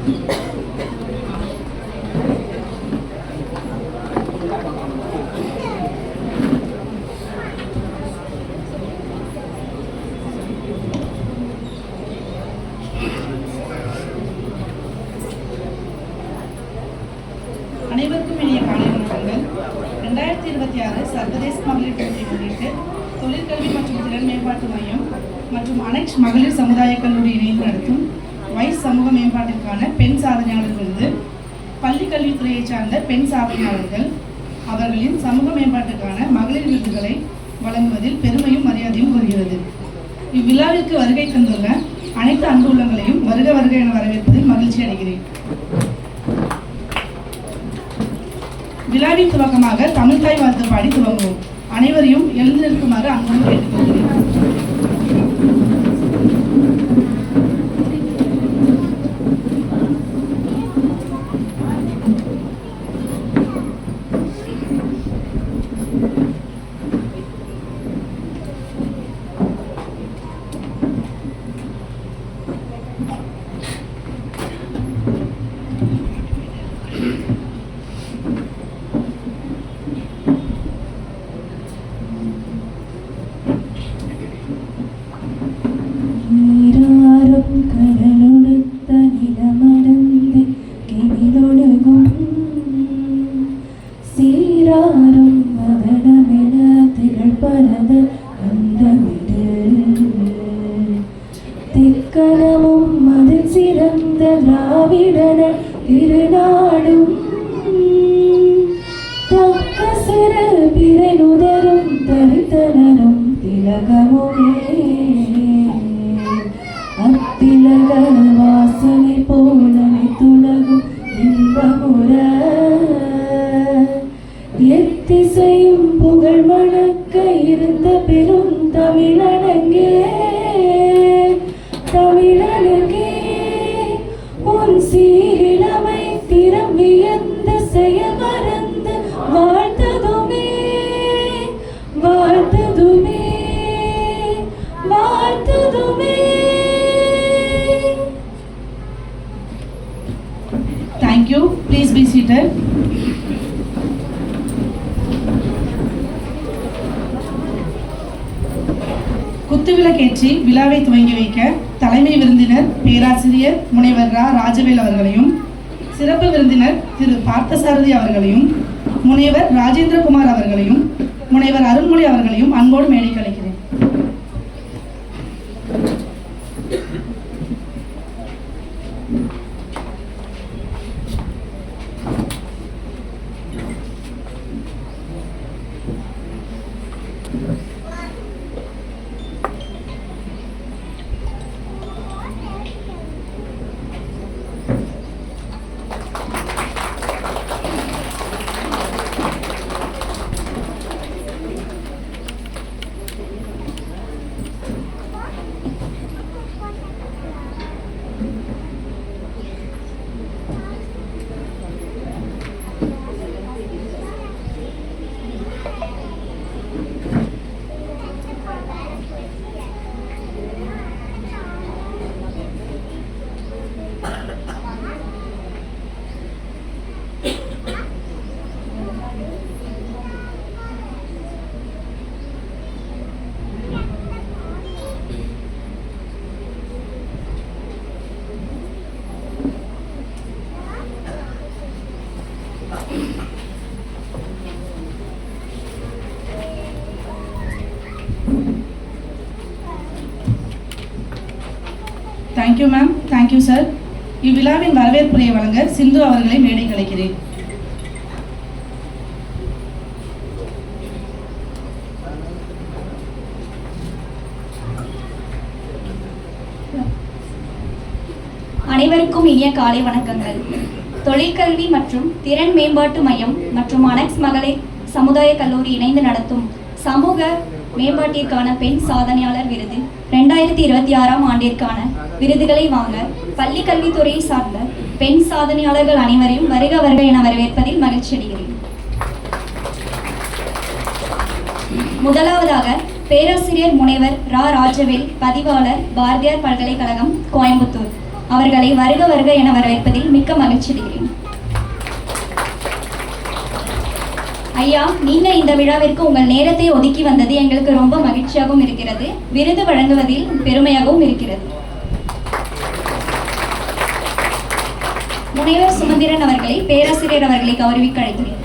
அனைவருக்கும் இனிய காலை வணக்கங்கள். 2026 சர்வதேச மகளிர் தினத்தை முன்னிட்டு தொழிற்கல்வி மற்றும் திறன் மேம்பாட்டு மையம் மற்றும் அனைத்து மகளிர் சமுதாய கல்லூரி இணைந்து நடத்தும் வைஸ் சமூக மேம்பாட்டிற்கான பெண் சாதனையாளர் விருது பள்ளி கல்வித்துறையை சார்ந்த பெண் சாதனையாளர்கள் அவர்களின் சமூக மேம்பாட்டுக்கான மகளிர் விருதுகளை வழங்குவதில் பெருமையும் மரியாதையும் வருகிறது. இவ்விழாவிற்கு வருகை தந்துள்ள அனைத்து அன்பு உள்ளங்களையும் வருக வருக என வரவேற்பதில் மகிழ்ச்சி அடைகிறேன். விழாவின் துவக்கமாக தமிழ் தாய் வாழ்த்து பாடி துவங்குவோம். அனைவரையும் எழுந்து நிற்குமாறு அன்புடன் கேட்டுக்கொள்கிறேன். திக்கணமும் அதில் சிறந்த திராவிடன திருநாடும் தக்க சிறு பிறனுதரும் தரித்தனரும் திலகமுமே அத்திலக வாசனை போலனை துலகும் இன்பமுற எத்திசையும் புகழ் மணக்க இருந்த பெரும் தமிழனங்கே தமிழனுக்கே உன் சீரிழமை திறம் வியந்து செயல் மறந்து வாழ்த்ததுமே வாழ்த்ததுமே வாழ்த்ததுமே. Thank you. Please be seated. குத்துவிளக்கேற்றி விழாவை துவங்கி வைக்க தலைமை விருந்தினர் பேராசிரியர் முனைவர் ராஜவேல் அவர்களையும், சிறப்பு விருந்தினர் திரு பார்த்தசாரதி அவர்களையும், முனைவர் ராஜேந்திரகுமார் அவர்களையும், முனைவர் அருள்மொழி அவர்களையும் அன்போடு மேடைக்கு அழைக்கிறேன். Thank you ma'am. Thank you sir. இவ்விழாவின் வரவேற்புரையை வழங்க சிந்து அவர்களை மேடைக்கு அழைக்கிறேன். அனைவருக்கும் இனிய காலை வணக்கங்கள். தொழிற்கல்வி மற்றும் திறன் மேம்பாட்டு மையம் மற்றும் அனெக்ஸ் மகளிர் சமுதாய கல்லூரி இணைந்து நடத்தும் சமூக மேம்பாட்டிற்கான பெண் சாதனையாளர் விருது 2026 ஆண்டிற்கான விருதுகளை வாங்க பள்ளி கல்வித்துறையை சார்ந்த பெண் சாதனையாளர்கள் அனைவரையும் வருக வருக என வரவேற்பதில் மகிழ்ச்சி அடைகிறேன். முதலாவதாக பேராசிரியர் முனைவர் ராஜவேல், பதிவாளர், பாரதியார் பல்கலைக்கழகம், கோயம்புத்தூர். அவர்களை வருக வருக என வரவேற்பதில் மிக்க மகிழ்ச்சி அடைகிறேன். ஐயா, நீங்க இந்த விழாவிற்கு உங்கள் நேரத்தை ஒதுக்கி வந்தது எங்களுக்கு ரொம்ப மகிழ்ச்சியாகவும் இருக்கிறது. விருது வழங்குவதில் பெருமையாகவும் இருக்கிறது. முனைவர் சுமந்திரன் அவர்களை பேராசிரியர் அவர்களை கௌரவிக்க அழைக்கிறேன்.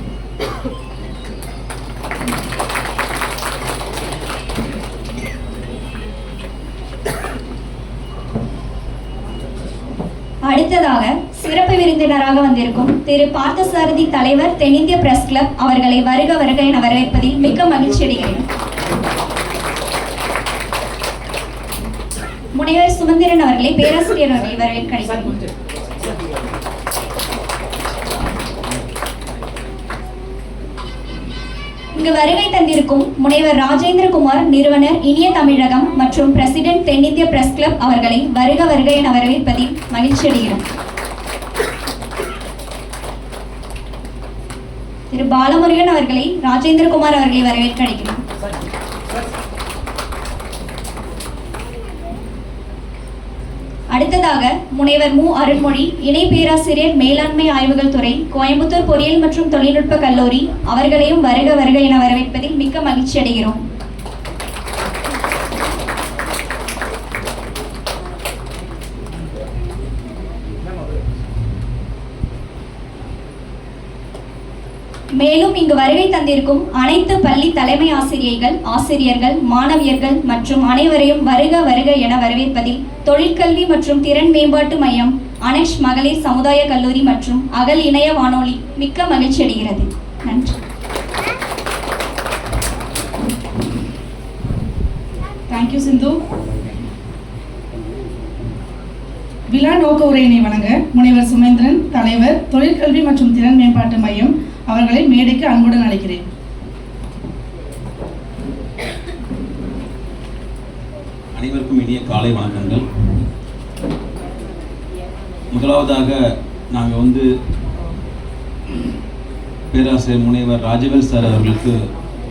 அடுத்ததாக சிறப்பு விருந்தினராக வந்திருக்கும் திரு பார்த்தசாரதி தலைவர் தென்னிந்திய பிரஸ் கிளப் அவர்களை வருக வருக என வரவேற்பதில் மிக்க மகிழ்ச்சி அடைகிறேன். முனைவர் சுமந்திரன் அவர்களை பேராசிரியர் அவர்களை வரவேற்க அழைக்கிறேன். இங்கு வருகை தந்திருக்கும் முனைவர் ராஜேந்திரகுமார் நிறுவனர் இனிய தமிழகம் மற்றும் பிரசிடென்ட் தென்னிந்திய பிரஸ் கிளப் அவர்களை வருக வருக என வரவேற்பதில் மகிழ்ச்சி அடைகிறோம். திரு பாலமுருகன் அவர்களை ராஜேந்திரகுமார் அவர்களை வரவேற்க அழைக்கிறோம். அடுத்ததாக முனைவர் மு அருண்மொழி இணை பேராசிரியர் மேலாண்மை ஆய்வுகள் துறை கோயம்புத்தூர் பொறியியல் மற்றும் தொழில்நுட்ப கல்லூரி அவர்களையும் வருக வருக என வரவேற்பதில் மிக்க மகிழ்ச்சி அடைகிறோம். மேலும் இங்கு வருகை தந்திருக்கும் அனைத்து பள்ளி தலைமை ஆசிரியர்கள், ஆசிரியர்கள், மாணவியர்கள் மற்றும் அனைவரையும் வருக வருக என வரவேற்பதில் தொழிற்கல்வி மற்றும் திறன் மேம்பாட்டு மையம், அனெக்ஸ் மகளிர் சமுதாய கல்லூரி மற்றும் அகல் இணைய வானொலி மிக்க மகிழ்ச்சி அடைகிறது. நன்றி. தேங்க்யூ சிந்து. விழா நோக்க உரையினை வழங்க முனைவர் சுமேந்திரன் தலைவர் தொழிற்கல்வி மற்றும் திறன் மேம்பாட்டு மையம் அவர்களை மேடைக்கு அன்புடன் அழைக்கிறேன். அனைவருக்கும் இனிய காலை வணக்கங்கள். முதலாவதாக நாங்கள் பேராசிரியர் முனைவர் ராஜவேல் சார் அவர்களுக்கு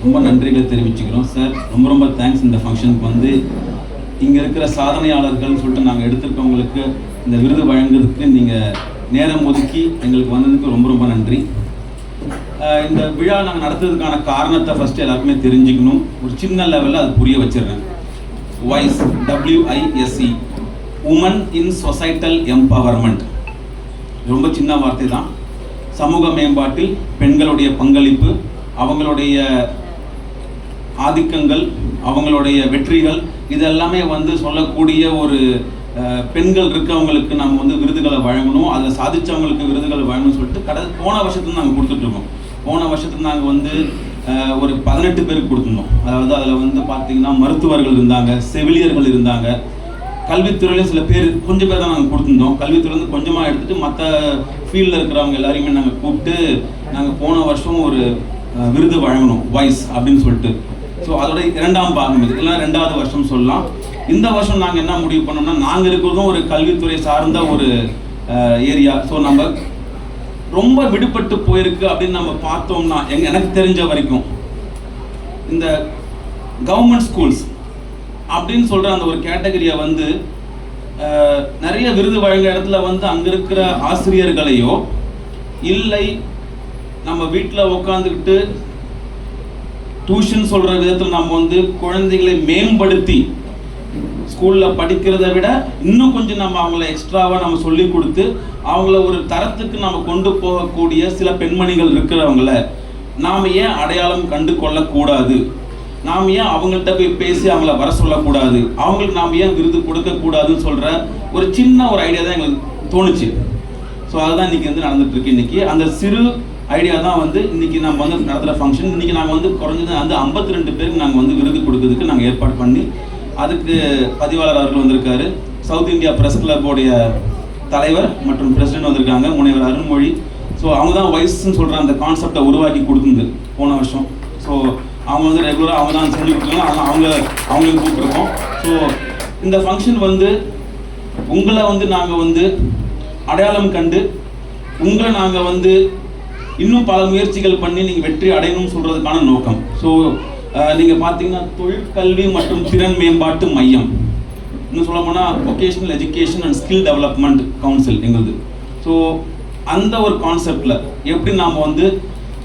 ரொம்ப நன்றிகளை தெரிவிச்சுக்கிறோம். சார் ரொம்ப ரொம்ப தேங்க்ஸ். இந்த ஃபங்க்ஷனுக்கு இங்கே இருக்கிற சாதனையாளர்கள்னு சொல்லிட்டு நாங்கள் எடுத்திருக்கவங்களுக்கு இந்த விருது வழங்குறதுக்கு நீங்கள் நேரம் ஒதுக்கி எங்களுக்கு வந்ததுக்கு ரொம்ப ரொம்ப நன்றி. இந்த விழா நாங்கள் நடத்துறதுக்கான காரணத்தை ஃபஸ்ட்டு எல்லாருக்குமே தெரிஞ்சுக்கணும். ஒரு சின்ன லெவலில் அது புரிய வச்சிடுறேன். WISE, WISE, உமன் இன் சொசைட்டல் எம்பவர்மெண்ட். ரொம்ப சின்ன வார்த்தை தான். சமூக மேம்பாட்டில் பெண்களுடைய பங்களிப்பு, அவங்களுடைய ஆதிக்கங்கள், அவங்களுடைய வெற்றிகள், இதெல்லாமே சொல்லக்கூடிய ஒரு பெண்கள் இருக்கவங்களுக்கு நம்ம விருதுகளை வழங்கணும், அதில் சாதிச்சவங்களுக்கு விருதுகளை வழங்கணும்னு சொல்லிட்டு போன வருஷத்துல நாங்கள் கொடுத்துட்ருக்கோம். போன வருஷத்துல நாங்கள் ஒரு 18 பேருக்கு கொடுத்துருந்தோம். அதாவது அதில் பார்த்தீங்கன்னா மருத்துவர்கள் இருந்தாங்க, செவிலியர்கள் இருந்தாங்க, கல்வித்துறையிலும் சில பேர் கொஞ்சம் பேர் தான் நாங்கள் கொடுத்துருந்தோம். கல்வித்துறையிலேருந்து கொஞ்சமாக எடுத்துகிட்டு மற்ற ஃபீல்டில் இருக்கிறவங்க எல்லாரையுமே நாங்கள் கூப்பிட்டு நாங்கள் போன வருஷம் ஒரு விருது வழங்கணும், WISE அப்படின்னு சொல்லிட்டு. ஸோ அதோட 2ஆம் பாகம் இது, இல்லைன்னா 2வது வருஷம் சொல்லலாம். இந்த வருஷம் நாங்கள் என்ன முடிவு பண்ணோம்னா, நாங்கள் இருக்கிறதும் ஒரு கல்வித்துறை சார்ந்த ஒரு ஏரியா. ஸோ நம்ம ரொம்ப விடுபட்டு போயிருக்கு அப்படின்னு நம்ம பார்த்தோம்னா, எனக்கு தெரிஞ்ச வரைக்கும் இந்த கவர்மெண்ட் ஸ்கூல்ஸ் அப்படின்னு சொல்கிற அந்த ஒரு கேட்டகரியை நிறைய விருது வழங்க இடத்துல அங்கே இருக்கிற ஆசிரியர்களையோ இல்லை நம்ம வீட்டில் உட்காந்துக்கிட்டு டியூஷன் சொல்கிற விதத்தில் நம்ம குழந்தைகளை மேம்படுத்தி ஸ்கூலில் படிக்கிறத விட இன்னும் கொஞ்சம் நம்ம அவங்கள எக்ஸ்ட்ராவாக நம்ம சொல்லி கொடுத்து அவங்கள ஒரு தரத்துக்கு நம்ம கொண்டு போகக்கூடிய சில பெண்மணிகள் இருக்கிறவங்கள நாம் ஏன் அடையாளம் கண்டு கொள்ளக்கூடாது? நாம் ஏன் அவங்கள்ட்ட போய் பேசி அவங்கள வர சொல்லக்கூடாது? அவங்களுக்கு நாம் ஏன் விருது கொடுக்கக்கூடாதுன்னு சொல்கிற ஒரு சின்ன ஒரு ஐடியா தான் எங்களுக்கு தோணுச்சு. ஸோ அதுதான் இன்றைக்கி நடந்துகிட்ருக்கு. இன்றைக்கி அந்த சிறு ஐடியா தான் இன்றைக்கி நம்ம நடத்துகிற ஃபங்க்ஷன். இன்றைக்கி நாங்கள் குறைஞ்சது 52 பேருக்கு நாங்கள் விருது கொடுக்கறதுக்கு நாங்கள் ஏற்பாடு பண்ணி, அதுக்கு பதிவாளர் அவர்கள் வந்திருக்காரு, சவுத் இந்தியா பிரஸ் கிளப்போடைய தலைவர் மற்றும் பிரசிடென்ட் வந்திருக்காங்க, முனைவர் அருண்மொழி. ஸோ அவங்க தான் WISEன்னு சொல்கிற அந்த கான்செப்டை உருவாக்கி கொடுத்துருந்து போன வருஷம். ஸோ அவங்க ரெகுலராக அவங்க தான் செஞ்சு கொடுத்துருக்காங்க. அதனால் அவங்களுக்கு கூப்பிட்ருக்கோம். ஸோ இந்த ஃபங்க்ஷன் உங்களை நாங்கள் அடையாளம் கண்டு உங்களை நாங்கள் இன்னும் பல முயற்சிகள் பண்ணி நீங்கள் வெற்றி அடையணும்னு சொல்கிறதுக்கான நோக்கம். ஸோ நீங்கள் பார்த்தீங்கன்னா தொழிற்கல்வி மற்றும் திறன் மேம்பாட்டு மையம் இன்னும் சொல்ல போனால் vocational education and skill development council எங்களுது. ஸோ அந்த ஒரு கான்செப்டில் எப்படி நாம் வந்து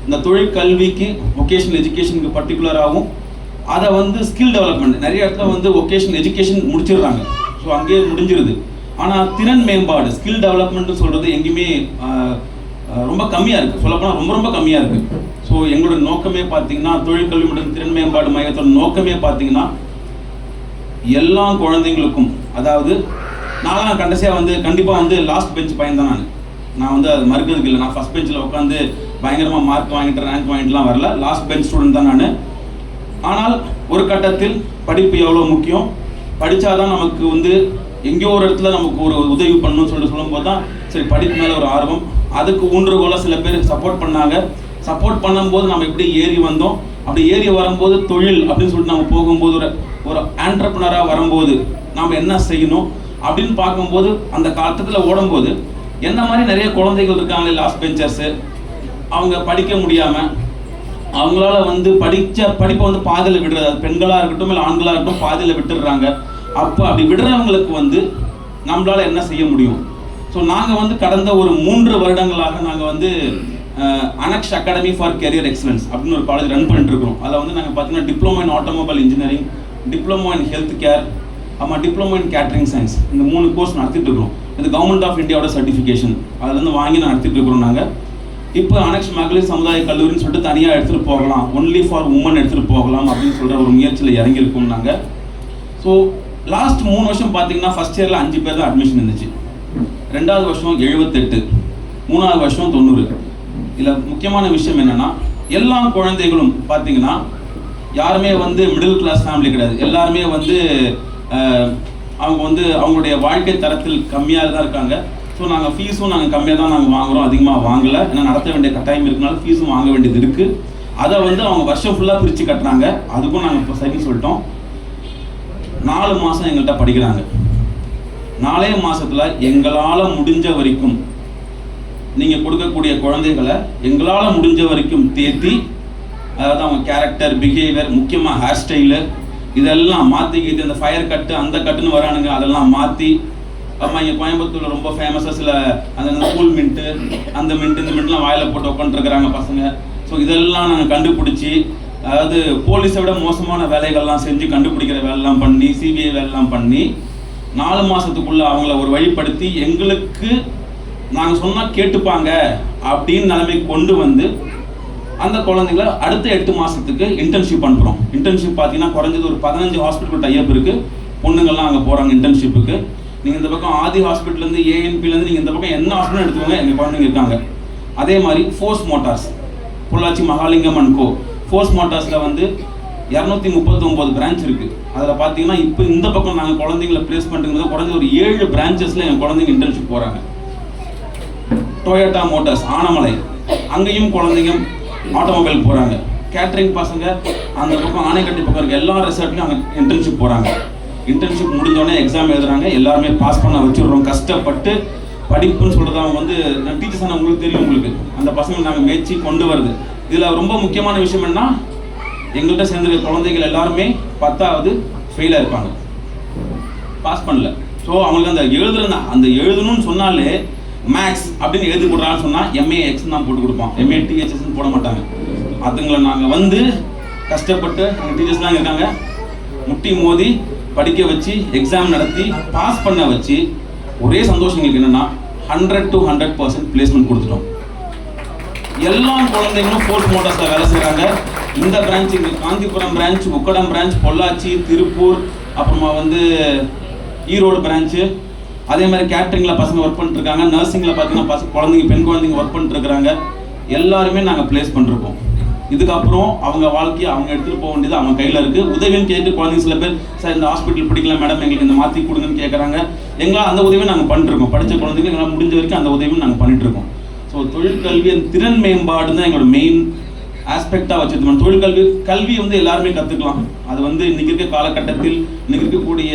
இந்த தொழிற்கல்விக்கு வொகேஷனல் எஜுகேஷனுக்கு பர்டிகுலராகவும் அதை வந்து ஸ்கில் டெவலப்மெண்ட் நிறைய இடத்துல வந்து வொகேஷனல் எஜுகேஷன் முடிச்சிடுறாங்க, ஸோ அங்கேயே முடிஞ்சிருது. ஆனால் திறன் மேம்பாடு ஸ்கில் டெவலப்மெண்ட்னு சொல்கிறது எங்கேயுமே ரொம்ப கம்மியாக இருக்குது, சொல்லப்போனால் ரொம்ப ரொம்ப கம்மியாக இருக்குது. ஸோ எங்களோட நோக்கமே பார்த்தீங்கன்னா தொழிற்கல்வி மற்றும் திறன் மேம்பாடு மையத்தோட நோக்கமே பார்த்தீங்கன்னா எல்லா குழந்தைங்களுக்கும், அதாவது நான்லாம் கடைசியாக வந்து கண்டிப்பாக வந்து லாஸ்ட் பெஞ்ச் பையன் தான் நான் வந்து அது மறுக்கிறதுக்கு இல்லை. நான் ஃபஸ்ட் பெஞ்சில் உட்காந்து பயங்கரமாக மார்க் வாங்கிட்டு ரேங்க் வாங்கிட்டுலாம் வரல, லாஸ்ட் பெஞ்ச் ஸ்டூடெண்ட் தான் நான். ஆனால் ஒரு கட்டத்தில் படிப்பு எவ்வளோ முக்கியம், படித்தாதான் நமக்கு வந்து எங்கேயோ ஒரு இடத்துல நமக்கு ஒரு உதவி பண்ணணும்னு சொல்லும்போது தான் சரி படிப்பு மேலே ஒரு ஆர்வம், அதுக்கு ஊன்றுகோலாக சில பேர் சப்போர்ட் பண்ணாங்க. சப்போர்ட் பண்ணும்போது நம்ம எப்படி ஏறி வந்தோம், அப்படி ஏறி வரும்போது தொழில் அப்படின்னு சொல்லிட்டு நம்ம போகும்போது ஒரு ஆண்டர்ப்ரனராக வரும்போது நாம் என்ன செய்யணும் அப்படின்னு பார்க்கும்போது அந்த காலத்தில் ஓடும்போது என்ன மாதிரி நிறைய குழந்தைகள் இருக்காங்க லாஸ்ட் பெஞ்சர்ஸு, அவங்க படிக்க முடியாமல் அவங்களால வந்து படிப்பை வந்து பாதியில் விடுறது, அது பெண்களாக இருக்கட்டும் இல்லை ஆண்களாக இருக்கட்டும் பாதியில் விட்டுடுறாங்க. அப்போ அப்படி விடுறவங்களுக்கு வந்து நம்மளால் என்ன செய்ய முடியும்? ஸோ நாங்கள் வந்து கடந்த ஒரு 3 வருடங்களாக நாங்கள் வந்து அனக்ஷ் அகாடமி ஃபார் கெரியர் எக்ஸலன்ஸ் அப்படின்னு ஒரு காலேஜ் ரன் பண்ணிட்டு இருக்கிறோம். அதில் வந்து நாங்கள் பார்த்தீங்கன்னா diploma in automobile engineering, diploma in health care, ஆமாம் டிப்ளமோ இன் கேட்ரிங் சயின்ஸ், இந்த 3 கோர்ஸ் நடத்திட்டு இருக்கிறோம். இது கவர்மெண்ட் ஆஃப் இந்தியாவோட சர்டிஃபிகேஷன், அதுலேருந்து வாங்கி நடத்திட்டு இருக்கிறோம். நாங்கள் இப்போ அனக்ஷ் மகளிர் சமுதாய கல்லூரின்னு சொல்லிட்டு தனியாக எடுத்துகிட்டு போகலாம், ஒன்லி ஃபார் உமன் எடுத்துகிட்டு போகலாம் அப்படின்னு சொல்கிற ஒரு முயற்சியில் இறங்கியிருக்கோம் நாங்கள். ஸோ லாஸ்ட் 3 வருஷம் பார்த்தீங்கன்னா ஃபஸ்ட் இயரில் 5 பேர் தான் அட்மிஷன் இருந்துச்சு, 2வது வருஷம் 78, 3வது வருஷம் 90. இதில் முக்கியமான விஷயம் என்னென்னா எல்லா குழந்தைகளும் பார்த்தீங்கன்னா யாருமே வந்து மிடில் கிளாஸ் ஃபேமிலி கிடையாது, எல்லாருமே வந்து அவங்க வந்து அவங்களுடைய வாழ்க்கை தரத்தில் கம்மியாக தான் இருக்காங்க. ஸோ நாங்கள் ஃபீஸும் நாங்கள் கம்மியாக தான் நாங்கள் வாங்குகிறோம், அதிகமாக வாங்கலை. ஏன்னா நடத்த வேண்டிய கட்டாயம் இருக்கனால ஃபீஸும் வாங்க வேண்டியது இருக்குது. அதை வந்து அவங்க வருஷம் ஃபுல்லாக பிரித்து கட்டுறாங்க, அதுக்கும் நாங்கள் இப்போ சரி சொல்லிட்டோம். 4 மாதம் எங்கள்கிட்ட படிக்கிறாங்க. 4 மாதத்தில் எங்களால் முடிஞ்ச வரைக்கும் நீங்கள் கொடுக்கக்கூடிய குழந்தைகளை எங்களால் முடிஞ்ச வரைக்கும் தேத்தி, அதாவது அவங்க கேரக்டர், பிஹேவியர், முக்கியமாக ஹேர் ஸ்டைலு இதெல்லாம் மாற்றிக்கிட்டு, இந்த ஃபயர் கட்டு அந்த கட்டுன்னு வரானுங்க அதெல்லாம் மாற்றி, அம்மா இங்கே கோயம்புத்தூரில் ரொம்ப ஃபேமஸாக சில அந்த ஸ்கூல் மின்ட்டு அந்த மின்ட்டு இந்த மின்ட்லாம் வாயில் போட்டு உட்காந்துருக்குறாங்க பசங்க. ஸோ இதெல்லாம் நாங்கள் கண்டுபிடிச்சி, அதாவது போலீஸை விட மோசமான வேலைகள்லாம் செஞ்சு கண்டுபிடிக்கிற வேலைலாம் பண்ணி, சிபிஐ வேலைலாம் பண்ணி 4 மாதத்துக்குள்ளே அவங்கள ஒரு வழிப்படுத்தி எங்களுக்கு நாங்கள் சொன்னால் கேட்டுப்பாங்க அப்படின்னு நிலைமைக்கு கொண்டு வந்து அந்த குழந்தைங்கள அடுத்த 8 மாதத்துக்கு இன்டர்ன்ஷிப் பண்ணுறோம். இன்டர்ன்ஷிப் பார்த்தீங்கன்னா குறைஞ்சது ஒரு 15 ஹாஸ்பிட்டல் டைப் இருக்குது, பொண்ணுங்கள்லாம் அங்கே போகிறாங்க இன்டர்ன்ஷிப்புக்கு. நீங்கள் இந்த பக்கம் ஆதி ஹாஸ்பிட்டல்லேருந்து ஏஎன்பிலேருந்து நீங்கள் இந்த பக்கம் என்ன ஹாஸ்பிட்டல் எடுத்துக்கோங்க, எங்கள் குழந்தைங்க இருக்காங்க. அதே மாதிரி Force Motors, Pollachi Mahalingam and co, Force மோட்டார்ஸில் வந்து 239 பிரான்ச் இருக்குது. அதில் பார்த்தீங்கன்னா இப்போ இந்த பக்கம் நாங்கள் குழந்தைங்களை பிளேஸ்மெண்ட்டுங்கிறது குறைஞ்ச ஒரு 7 பிரான்ச்சஸில் எங்கள் குழந்தைங்க இன்டர்ன்ஷிப் போகிறாங்க. டொயோட்டா மோட்டார்ஸ் ஆனமலை, அங்கேயும் குழந்தைங்க ஆட்டோமொபைல் போகிறாங்க. கேட்ரிங் பசங்க அந்த பக்கம் ஆனைக்கட்டி பக்கம் இருக்க எல்லா ரிசார்ட்லையும் அங்கே இன்டர்ன்ஷிப் போகிறாங்க. இன்டர்ன்ஷிப் முடிஞ்சோடனே எக்ஸாம் எழுதுறாங்க, எல்லாருமே பாஸ் பண்ண வச்சுடுறோம். கஷ்டப்பட்டு படிப்புன்னு சொல்கிறது அவங்க வந்து டீச்சர்ஸ் ஆனால் உங்களுக்கு தெரியும், உங்களுக்கு அந்த பசங்களை நாங்கள் மேய்ச்சி கொண்டு வருது. இதில் ரொம்ப முக்கியமான விஷயம் என்ன, எங்கள்கிட்ட சேர்ந்துருக்க குழந்தைகள் எல்லாருமே 10வது ஃபெயிலாக இருப்பாங்க, பாஸ் பண்ணல. ஸோ அவங்களுக்கு அந்த எழுதணும்னு சொன்னாலே மேக்ஸ் அப்படின்னு எழுதி கொடுறான்னு சொன்னால் MAX தான் போட்டு கொடுப்போம், MATHS போட மாட்டாங்க. அதுங்களை நாங்கள் வந்து கஷ்டப்பட்டு எங்கள் டீச்சர்ஸ்லாம் இருக்காங்க, முட்டி மோதி படிக்க வச்சு எக்ஸாம் நடத்தி பாஸ் பண்ண வச்சு ஒரே சந்தோஷம் எங்களுக்கு என்னென்னா 100 to 100% பிளேஸ்மெண்ட் கொடுத்துட்டோம். எல்லா குழந்தைங்களும் ஃபோர்ஸ் மோட்டார்ஸில் வேலை செய்கிறாங்க. இந்த பிரான்ச் இங்கே காஞ்சிபுரம் பிரான்ச், உக்கடம் பிரான்ச், பொள்ளாச்சி, திருப்பூர், அப்புறமா வந்து ஈரோடு பிரான்ச்சு. அதே மாதிரி கேட்ரிங்கில் பசங்க ஒர்க் பண்ணிட்டுருக்காங்க, நர்சிங்கில் பார்த்தீங்கன்னா குழந்தைங்க பெண் குழந்தைங்க ஒர்க் பண்ணிட்டுருக்குறாங்க. எல்லாருமே நாங்கள் பிளேஸ் பண்ணிருக்கோம். இதுக்கப்புறம் அவங்க வாழ்க்கையை அவங்க எடுத்துகிட்டு போக வேண்டியது அவங்க கையில் இருக்குது. உதவின்னு கேட்டு குழந்தைங்க சில பேர் சார் இந்த ஹாஸ்பிட்டல் பிடிக்கல மேடம், எங்களுக்கு இந்த மாற்றி கொடுங்கன்னு கேட்குறாங்க. எங்களால் அந்த உதவியும் நாங்கள் பண்ணிட்டுருக்கோம். படித்த குழந்தைங்க எங்களால் முடிஞ்ச வரைக்கும் அந்த உதவியும் நாங்கள் பண்ணிட்டுருக்கோம். ஸோ தொழிற்கல்வி திறன் மேம்பாடு தான் எங்களோட மெயின் ஆஸ்பெக்டாக வச்சுருக்கோம். கல்வி வந்து எல்லாருமே கற்றுக்கலாம். அது வந்து இன்றைக்கி இருக்க காலகட்டத்தில் இன்றைக்கி இருக்கக்கூடிய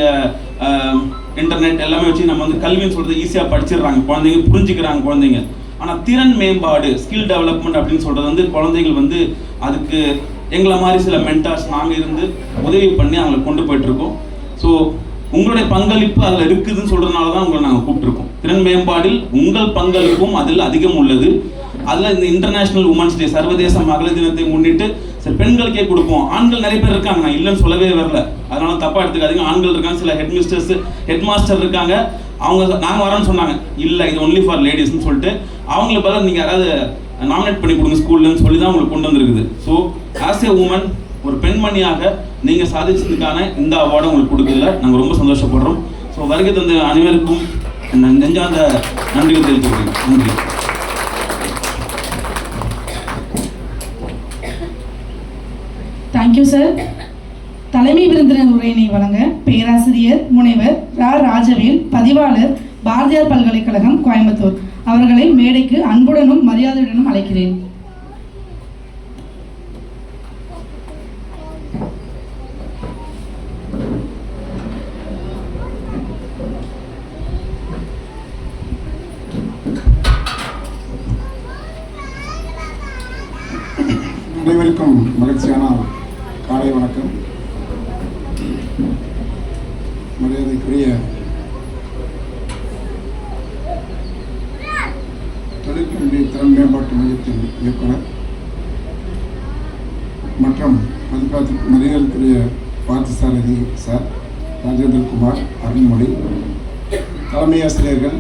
இன்டர்நெட் எல்லாமே வச்சு நம்ம வந்து கல்வின்னு சொல்கிறது ஈஸியாக படிச்சிடுறாங்க, குழந்தைங்க புரிஞ்சுக்கிறாங்க குழந்தைங்க. ஆனால் திறன் மேம்பாடு, ஸ்கில் டெவலப்மெண்ட் அப்படின்னு சொல்கிறது வந்து குழந்தைகள் வந்து அதுக்கு எங்களை மாதிரி சில மென்டார்ஸ் நாங்கள் இருந்து உதவி பண்ணி அவங்களை கொண்டு போயிட்டுருக்கோம். ஸோ உங்களுடைய பங்களிப்பு அதில் இருக்குதுன்னு சொல்கிறதுனால தான் உங்களை நாங்கள் கூப்பிட்டுருக்கோம். திறன் மேம்பாடில் உங்கள் பங்களிப்பும் அதில் அதிகம் உள்ளது. அதில் இந்த இன்டர்நேஷ்னல் உமன்ஸ் டே, சர்வதேச மகளிர் தினத்தை முன்னிட்டு சரி பெண்களுக்கே கொடுப்போம். ஆண்கள் நிறைய பேர் இருக்காங்க, நான் இல்லைன்னு சொல்லவே வரல, அதனால தப்பாக எடுத்துக்காதீங்க. ஆண்கள் இருக்காங்க, சில ஹெட் மாஸ்டர் இருக்காங்க. அவங்க நாங்கள் வரோன்னு சொன்னாங்க, இல்லை இது ஒன்லி ஃபார் லேடிஸ்ன்னு சொல்லிட்டு அவங்களுக்கு பதிலாக நீங்கள் யாராவது நாமினேட் பண்ணி கொடுங்க ஸ்கூல்லன்னு சொல்லி தான் உங்களுக்கு கொண்டு வந்திருக்குது. ஸோ ஆஸ் ஏ உமன், ஒரு பெண்மணியாக நீங்கள் சாதிச்சதுக்கான இந்த அவார்டை உங்களுக்கு கொடுக்கல நாங்கள் ரொம்ப சந்தோஷப்படுறோம். ஸோ வருகை தந்த அனைவருக்கும் நெஞ்சார்ந்த நன்றிகள் தெரிவித்துக்கிறேன். நன்றி. Thank you sir. தலைமை விருந்தினர் உரையினை வழங்க பேராசிரியர் முனைவர் ராஜவேல், பதிவாளர், பாரதியார் பல்கலைக்கழகம், கோயம்புத்தூர் அவர்களை மேடைக்கு அன்புடனும் மரியாதையுடனும் அழைக்கிறேன். அனைவருக்கும் மகிழ்ச்சியான காலை வணக்கம். மரியாதைக்குரிய தொழிற்கல்வி திறன் மேம்பாட்டு மையத்தின் இயக்குனர் மற்றும் மரியாதைக்குரிய பார்த்தசாரதி சார், ராஜேந்திரகுமார், அருண்மொழி, தலைமை ஆசிரியர்கள்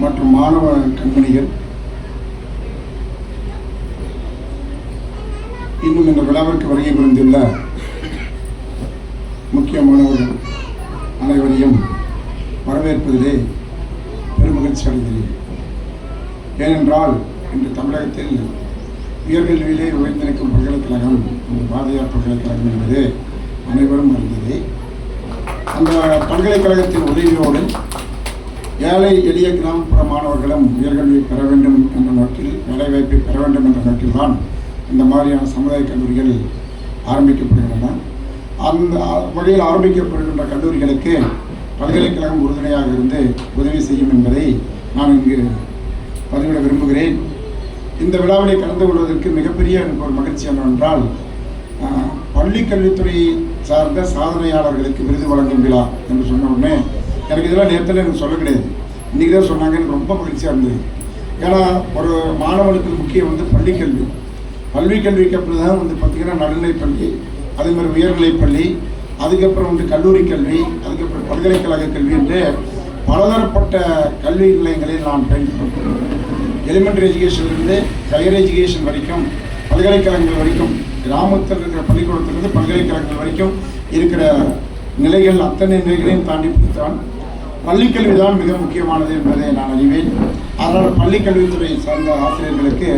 மற்றும் மாணவ கண்மணிகள், இன்னும் இந்த விழாவிற்கு வருகை புரிந்துள்ள முக்கிய மாணவர்கள் அனைவரையும் வரவேற்பதிலே பெருமகிழ்ச்சி அடைகிறேன். ஏனென்றால் இன்று தமிழகத்தில் உயர்கல்வியிலே உயர்ந்து நிற்கும் பல்கலைக்கழகம் பாரதியார் பல்கலைக்கழகம் என்பது அனைவரும் அறிந்ததே. அந்த பல்கலைக்கழகத்தின் உதவியோடு ஏழை எளிய கிராமப்புற மாணவர்களும் உயர்கல்வியை பெற வேண்டும் என்ற நோக்கில், வேலைவாய்ப்பை பெற வேண்டும் என்ற நோக்கில் தான் இந்த மாதிரியான சமுதாய கல்லூரிகள் ஆரம்பிக்கப்படுகின்றன. அந்த வகையில் ஆரம்பிக்கப்படுகின்ற கல்லூரிகளுக்கு பல்கலைக்கழகம் உறுதுணையாக இருந்து உதவி செய்யும் என்பதை நான் இங்கு பதிவிட விரும்புகிறேன். இந்த விழாவிலே கலந்து கொள்வதற்கு மிகப்பெரிய எனக்கு ஒரு மகிழ்ச்சி என்னவென்றால், பள்ளி கல்வித்துறை சார்ந்த சாதனையாளர்களுக்கு விருது வழங்கும் விழா என்று சொன்ன உடனே எனக்கு இதெல்லாம் நேரத்தில் எனக்கு சொல்ல கிடையாது, இன்றைக்கி தான் சொன்னாங்க. எனக்கு ரொம்ப மகிழ்ச்சியாக இருந்தது. ஏன்னா ஒரு மாணவனுக்கு முக்கியம் பள்ளிக்கல்வி. கல்விக்கு அப்புறம் தான் பார்த்திங்கன்னா நடுநிலைப்பள்ளி, அதே மாதிரி உயர்நிலைப்பள்ளி, அதுக்கப்புறம் கல்லூரி கல்வி, அதுக்கப்புறம் பல்கலைக்கழக கல்வி என்று பலதரப்பட்ட கல்வி நிலையங்களில் நான் பயின்றேன். எலிமெண்ட்ரி எஜுகேஷன்லேருந்து ஹையர் எஜுகேஷன் வரைக்கும், பல்கலைக்கழகங்கள் வரைக்கும், கிராமத்தில் இருக்கிற பள்ளிக்கூடத்திலிருந்து பல்கலைக்கழகங்கள் வரைக்கும் இருக்கிற நிலைகள், அத்தனை நிலைகளையும் தாண்டி பிடித்தான். பள்ளிக்கல்வி தான் மிக முக்கியமானது என்பதை நான் அறிவேன். அதனால் பள்ளிக்கல்வித்துறை சார்ந்த ஆசிரியர்களுக்கு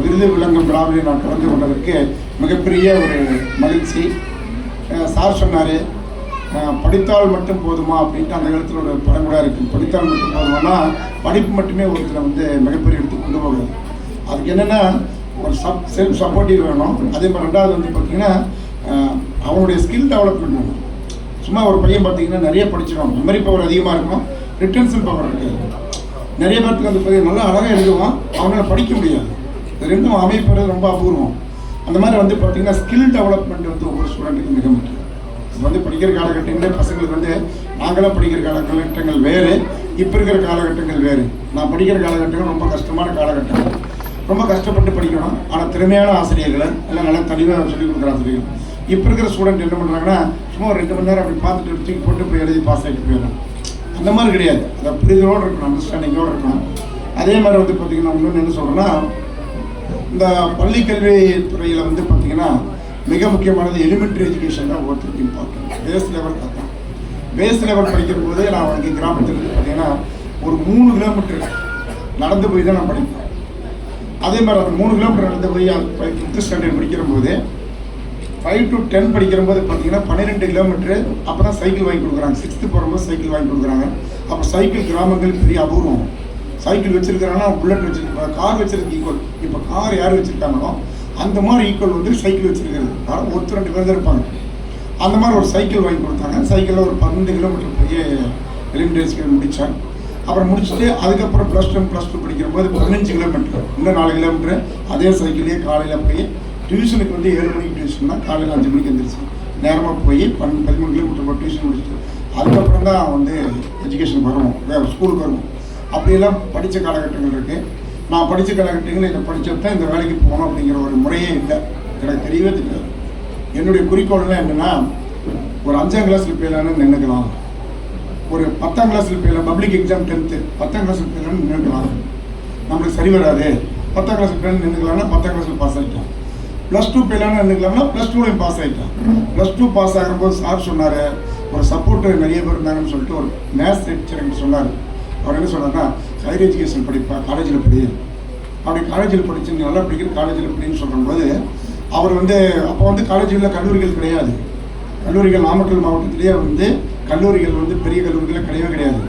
விருது விளங்கும் விழாவில் நான் கலந்து கொண்டதற்கு மிகப்பெரிய ஒரு மகிழ்ச்சி. சார் சொன்னார், படித்தால் மட்டும் போதுமா அப்படின்ட்டு அந்த காலத்தில் ஒரு படம் கூட இருக்குது. படித்தால் மட்டும் போதுமானா படிப்பு மட்டுமே ஒருத்தரை மிகப்பெரிய எடுத்து கொண்டு போகுது. அதுக்கு என்னென்னா ஒரு செல்ஃப் சப்போர்ட்டிவ் வேணும். அதே மாதிரி ரெண்டாவது பார்த்திங்கன்னா அவனுடைய ஸ்கில் டெவலப்மெண்ட் வேணும். சும்மா ஒரு பையன் பார்த்திங்கன்னா நிறைய படிச்சிடுவான், மெமரி பவர் அதிகமாக இருக்கும், ரிட்டன்ஷன் பவர் இருக்காது. நிறைய பேருக்கு பையன் நல்லா அழகாக எழுதுவான், அவனால் படிக்க முடியாது. இது ரெண்டும் அமைப்பது ரொம்ப அபூர்வம். அந்த மாதிரி பார்த்திங்கன்னா ஸ்கில் டெவலப்மெண்ட் ஒவ்வொரு ஸ்டூடெண்ட்டுக்கும் மிக முக்கியம். இப்போ படிக்கிற காலகட்டங்களே பசங்களுக்கு நாங்களாம் படிக்கிற காலகட்டங்கள் வேறு, இப்போ இருக்கிற காலகட்டங்கள் வேறு. நான் படிக்கிற காலகட்டங்கள் ரொம்ப கஷ்டமான காலகட்டங்கள், ரொம்ப கஷ்டப்பட்டு படிக்கணும். ஆனால் திறமையான ஆசிரியர்களை எல்லாம் நல்லா தெளிவாக சொல்லிக் கொடுக்குற ஆசிரியர்கள். இப்போ இருக்கிற ஸ்டூடெண்ட் என்ன பண்ணுறாங்கன்னா, சும்மா ஒரு 2 மணி நேரம் அப்படி பார்த்துட்டு தூக்கி போட்டு போய் எழுதி பாஸ் ஆகிட்டு போயிடணும். அந்த மாதிரி கிடையாது. அதை புரிதலோடு இருக்கணும், அண்டர்ஸ்டாண்டிங்கோடு இருக்கணும். அதே மாதிரி பார்த்திங்கன்னா இன்னொன்று என்ன சொல்கிறேன்னா, இந்த பள்ளிக்கல்வி துறையில் பார்த்திங்கன்னா மிக முக்கியமானது எலிமெண்ட்ரி எஜுகேஷன் தான் ஒவ்வொருத்தருக்கு இம்பார்ட்டன்ட். பேஸ் லெவல் தான். பேஸ் லெவல் படிக்கிற போது நான் இங்கே கிராமத்தில் பார்த்திங்கன்னா ஒரு 3 கிலோமீட்டர் நடந்து போய் தான் நான் படிப்பேன். அதே மாதிரி அந்த 3 கிலோமீட்டர் நடந்து போய் 5th ஸ்டாண்டர்ட் படிக்கிற போது 5 to 10 படிக்கிற போது பார்த்திங்கன்னா 12 கிலோமீட்டரு அப்போ தான் சைக்கிள் வாங்கி கொடுக்குறாங்க. 6th போகும்போது சைக்கிள் வாங்கி கொடுக்குறாங்க. அப்போ சைக்கிள் கிராமங்கள் பெரிய அபூர்வம். சைக்கிள் வச்சுருக்கிறாங்கன்னா புல்லட் வச்சுருக்காங்க, கார் வச்சுருக்கு ஈக்குவல். இப்போ கார் யார் வச்சுருக்காங்களோ அந்த மாதிரி ஈக்குவல் சைக்கிள் வச்சுருக்கிறது. ஆனால் 1-2 பேர் தான் இருப்பாங்க. அந்த மாதிரி ஒரு சைக்கிள் வாங்கி கொடுத்தாங்க. சைக்கிளில் ஒரு 12 கிலோமீட்டர் போய் எலிமெண்ட்ரி முடித்தேன். அப்புறம் முடிச்சுட்டு அதுக்கப்புறம் +1 படிக்கிற போது 15 கிலோமீட்டர், இன்னும் 4 கிலோமீட்டர் அதே சைக்கிள்லேயே காலையில் போய் டியூஷனுக்கு 7 மணிக்கு டியூஷன்னா காலையில் 5 மணிக்கு எழுந்திரிச்சு நேரமாக போய் 13 கிலோமீட்டர் போய் டியூஷன் முடிச்சுட்டு அதுக்கப்புறம் தான் வந்து எஜுகேஷன் வருவோம், ஸ்கூலுக்கு வருவோம். அப்படியெல்லாம் படித்த காலகட்டங்கள் இருக்குது. நான் படித்த காலகட்டங்களில் இதை படித்தது தான் இந்த வேலைக்கு போகணும் அப்படிங்கிற ஒரு முறையே இல்லை, எனக்கு தெரியவே தெரியாது. என்னுடைய குறிக்கோள்லாம் என்னென்னா, ஒரு 5ஆம் கிளாஸில் போயிடலான்னு நினைக்கலாம், ஒரு 10ஆம் கிளாஸில் போயிடலாம், பப்ளிக் எக்ஸாம் 10th 10ஆம் கிளாஸில் போயிடலான்னு நினைக்கலாம், நம்மளுக்கு சரி வராது. 10ஆம் கிளாஸில் போயிடலான்னு நினைக்கலாம்னா 10ஆம் கிளாஸில் பாஸ் ஆகிட்டோம். +2 போயிடலான்னு நினைக்கலாம்னா +2லையும் பாஸ் ஆகிட்டோம். +2 பாஸ் ஆகும்போது சார் சொன்னார், ஒரு சப்போர்ட்டு நிறைய பேர் இருந்தாங்கன்னு சொல்லிட்டு ஒரு மேத்ஸ் டீச்சர் என்கிட்ட சொன்னார். அவர் என்ன சொன்னார்னா, ஹையர் எஜுகேஷன் படிப்பா, காலேஜில் படி, அப்படி காலேஜில் படிச்சு நல்லா படிக்கிற காலேஜில் படின்னு சொல்லும்போது, அவர் வந்து அப்போ வந்து காலேஜில் கல்லூரிகள் கிடையாது. கல்லூரிகள் நாமக்கல் மாவட்டத்திலேயே வந்து கல்லூரிகள் வந்து பெரிய கல்லூரிகள் கிடையவே கிடையாது.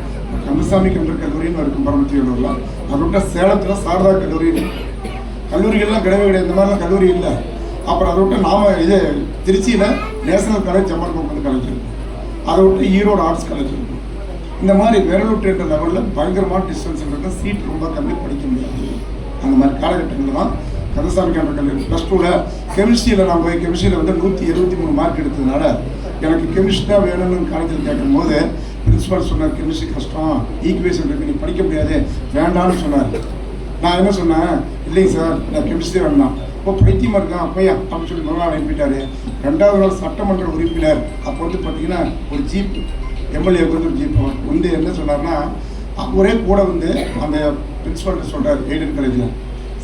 கந்தசாமி கல்லூரி கல்லூரின்னு இருக்கும் பரமத்தியூரில், அதை விட்ட சேலத்தில் சாரதா கல்லூரி, கல்லூரிகள்லாம் கிடையவே கிடையாது. இந்த மாதிரிலாம் கல்லூரி இல்லை. அப்புறம் அதை விட்டு இது திருச்சியில் national college Jamal Mohamed college இருக்கும், அதை விட்டு ஈரோடு ஆர்ட்ஸ் காலேஜ் இருக்கும். இந்த மாதிரி விரலுட்டுன்ற லெவலில் பயங்கரமான டிஸ்டன்ஸ் இருக்கும், சீட் ரொம்ப கம்மி, படிக்க முடியாது. அந்த மாதிரி காலகட்டங்களில் தான் கந்தசாமி கல்லூரி +2ல் கெமிஸ்ட்ரியில் நான் போய் கெமிஸ்ட்ரியில் வந்து 173 மார்க் எடுத்ததுனால எனக்கு கெமிஸ்ட்ரி தான் வேணும்னு காலேஜில் கேட்கும்போது பிரின்ஸிபால் சொன்னார், கெமிஸ்ட்ரி கஷ்டம், ஈக்குவேஷன் இருக்குது, நீ படிக்க முடியாது, வேண்டான்னு சொன்னார். நான் என்ன சொன்னேன், இல்லைங்க சார் நான் கெமிஸ்ட்ரி வேண்டாம். இப்போ பைத்தியமாக இருக்கான் அப்பையா அப்படின்னு சொல்லி முதல் நாள் அனுப்பிட்டார். 2வது நாள் சட்டமன்ற உறுப்பினர் அப்போ வந்து பார்த்தீங்கன்னா ஒரு ஜீப் எம்எல்ஏக்கு வந்து ஒரு ஜீப் வந்து என்ன சொன்னார்னா, ஒரே கூட வந்து அந்த பிரின்ஸிபால்கிட்ட சொல்கிறார் எய்டட் காலேஜில்,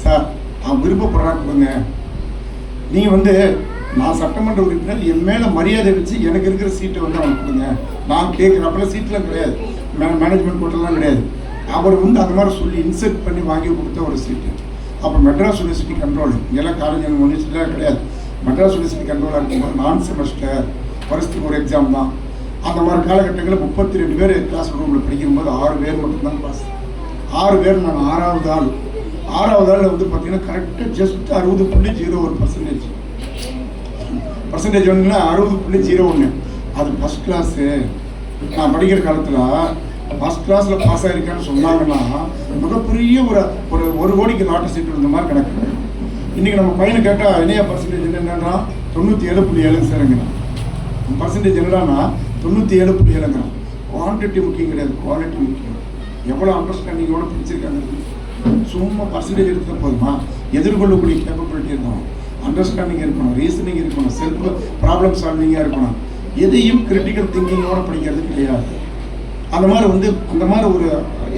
சார் அவன் விருப்பப்படுறான் கொடுங்க, நீங்கள் வந்து நான் சட்டமன்ற உறுப்பினர், என் மேலே மரியாதை வச்சு எனக்கு இருக்கிற சீட்டை வந்து அவனுக்கு கொடுங்க, நான் கேட்குறேன். அப்போல்லாம் சீட்லாம் கிடையாது, மேனேஜ்மெண்ட் கோட்டெல்லாம் கிடையாது. அவர் வந்து அந்த மாதிரி சொல்லி இன்செர்ட் பண்ணி வாங்கி கொடுத்த ஒரு சீட்டு. அப்போ மெட்ராஸ் யூனிவர்சிட்டி கண்ட்ரோல், இங்கெல்லாம் காலேஜ் யூனிவர்சிட்டிலாம் கிடையாது, மெட்ராஸ் யூனிவர்சிட்டி கண்ட்ரோலாக இருக்கும்போது 4 செமஸ்டர் வருஷத்துக்கு ஒரு எக்ஸாம் தான். அந்த மாதிரி காலகட்டங்களில் 32 பேர் கிளாஸ் ரூமில் படிக்கும்போது 6 பேர் மட்டும்தான் பாஸ். 6 பேர் நாங்கள் 6வது ஆள். 6வது ஆளில் வந்து பார்த்தீங்கன்னா கரெக்டாக ஜஸ்ட் 60.01% வந்துன்னா 60.01. அது ஃபஸ்ட் கிளாஸு. நான் படிக்கிற காலத்தில் ஃபஸ்ட் கிளாஸில் பாஸ் ஆகிருக்கான்னு சொன்னாங்கன்னா மிகப்பெரிய ஒரு கோடிக்கு லாட்டரி சீட்டு இருந்த மாதிரி கணக்கு. இன்றைக்கி நம்ம பையனை கேட்டால் என்னையா பர்சன்டேஜ் என்னன்னா 97.7 சார்ங்கிறான். பர்சன்டேஜ் என்னடான்னா 97.7ங்கிறான். குவான்டிட்டி முக்கியம் கிடையாது, குவாலிட்டி முக்கியம். எவ்வளோ அண்டர்ஸ்டாண்டிங்கோட படிச்சிருக்காங்க. சும்மா பர்சன்டேஜ் எடுத்தால் போதுமா? எதிர்கொள்ளக்கூடிய கேப்பபிலிட்டி இருக்கணும், அண்டர்ஸ்டாண்டிங் இருக்கணும், ரீசனிங் இருக்கணும், செல்ஃப் ப்ராப்ளம் சால்விங்காக இருக்கணும். எதையும் கிரிட்டிக்கல் திங்கிங்கோட படிக்கிறது கிடையாது. அந்த மாதிரி ஒரு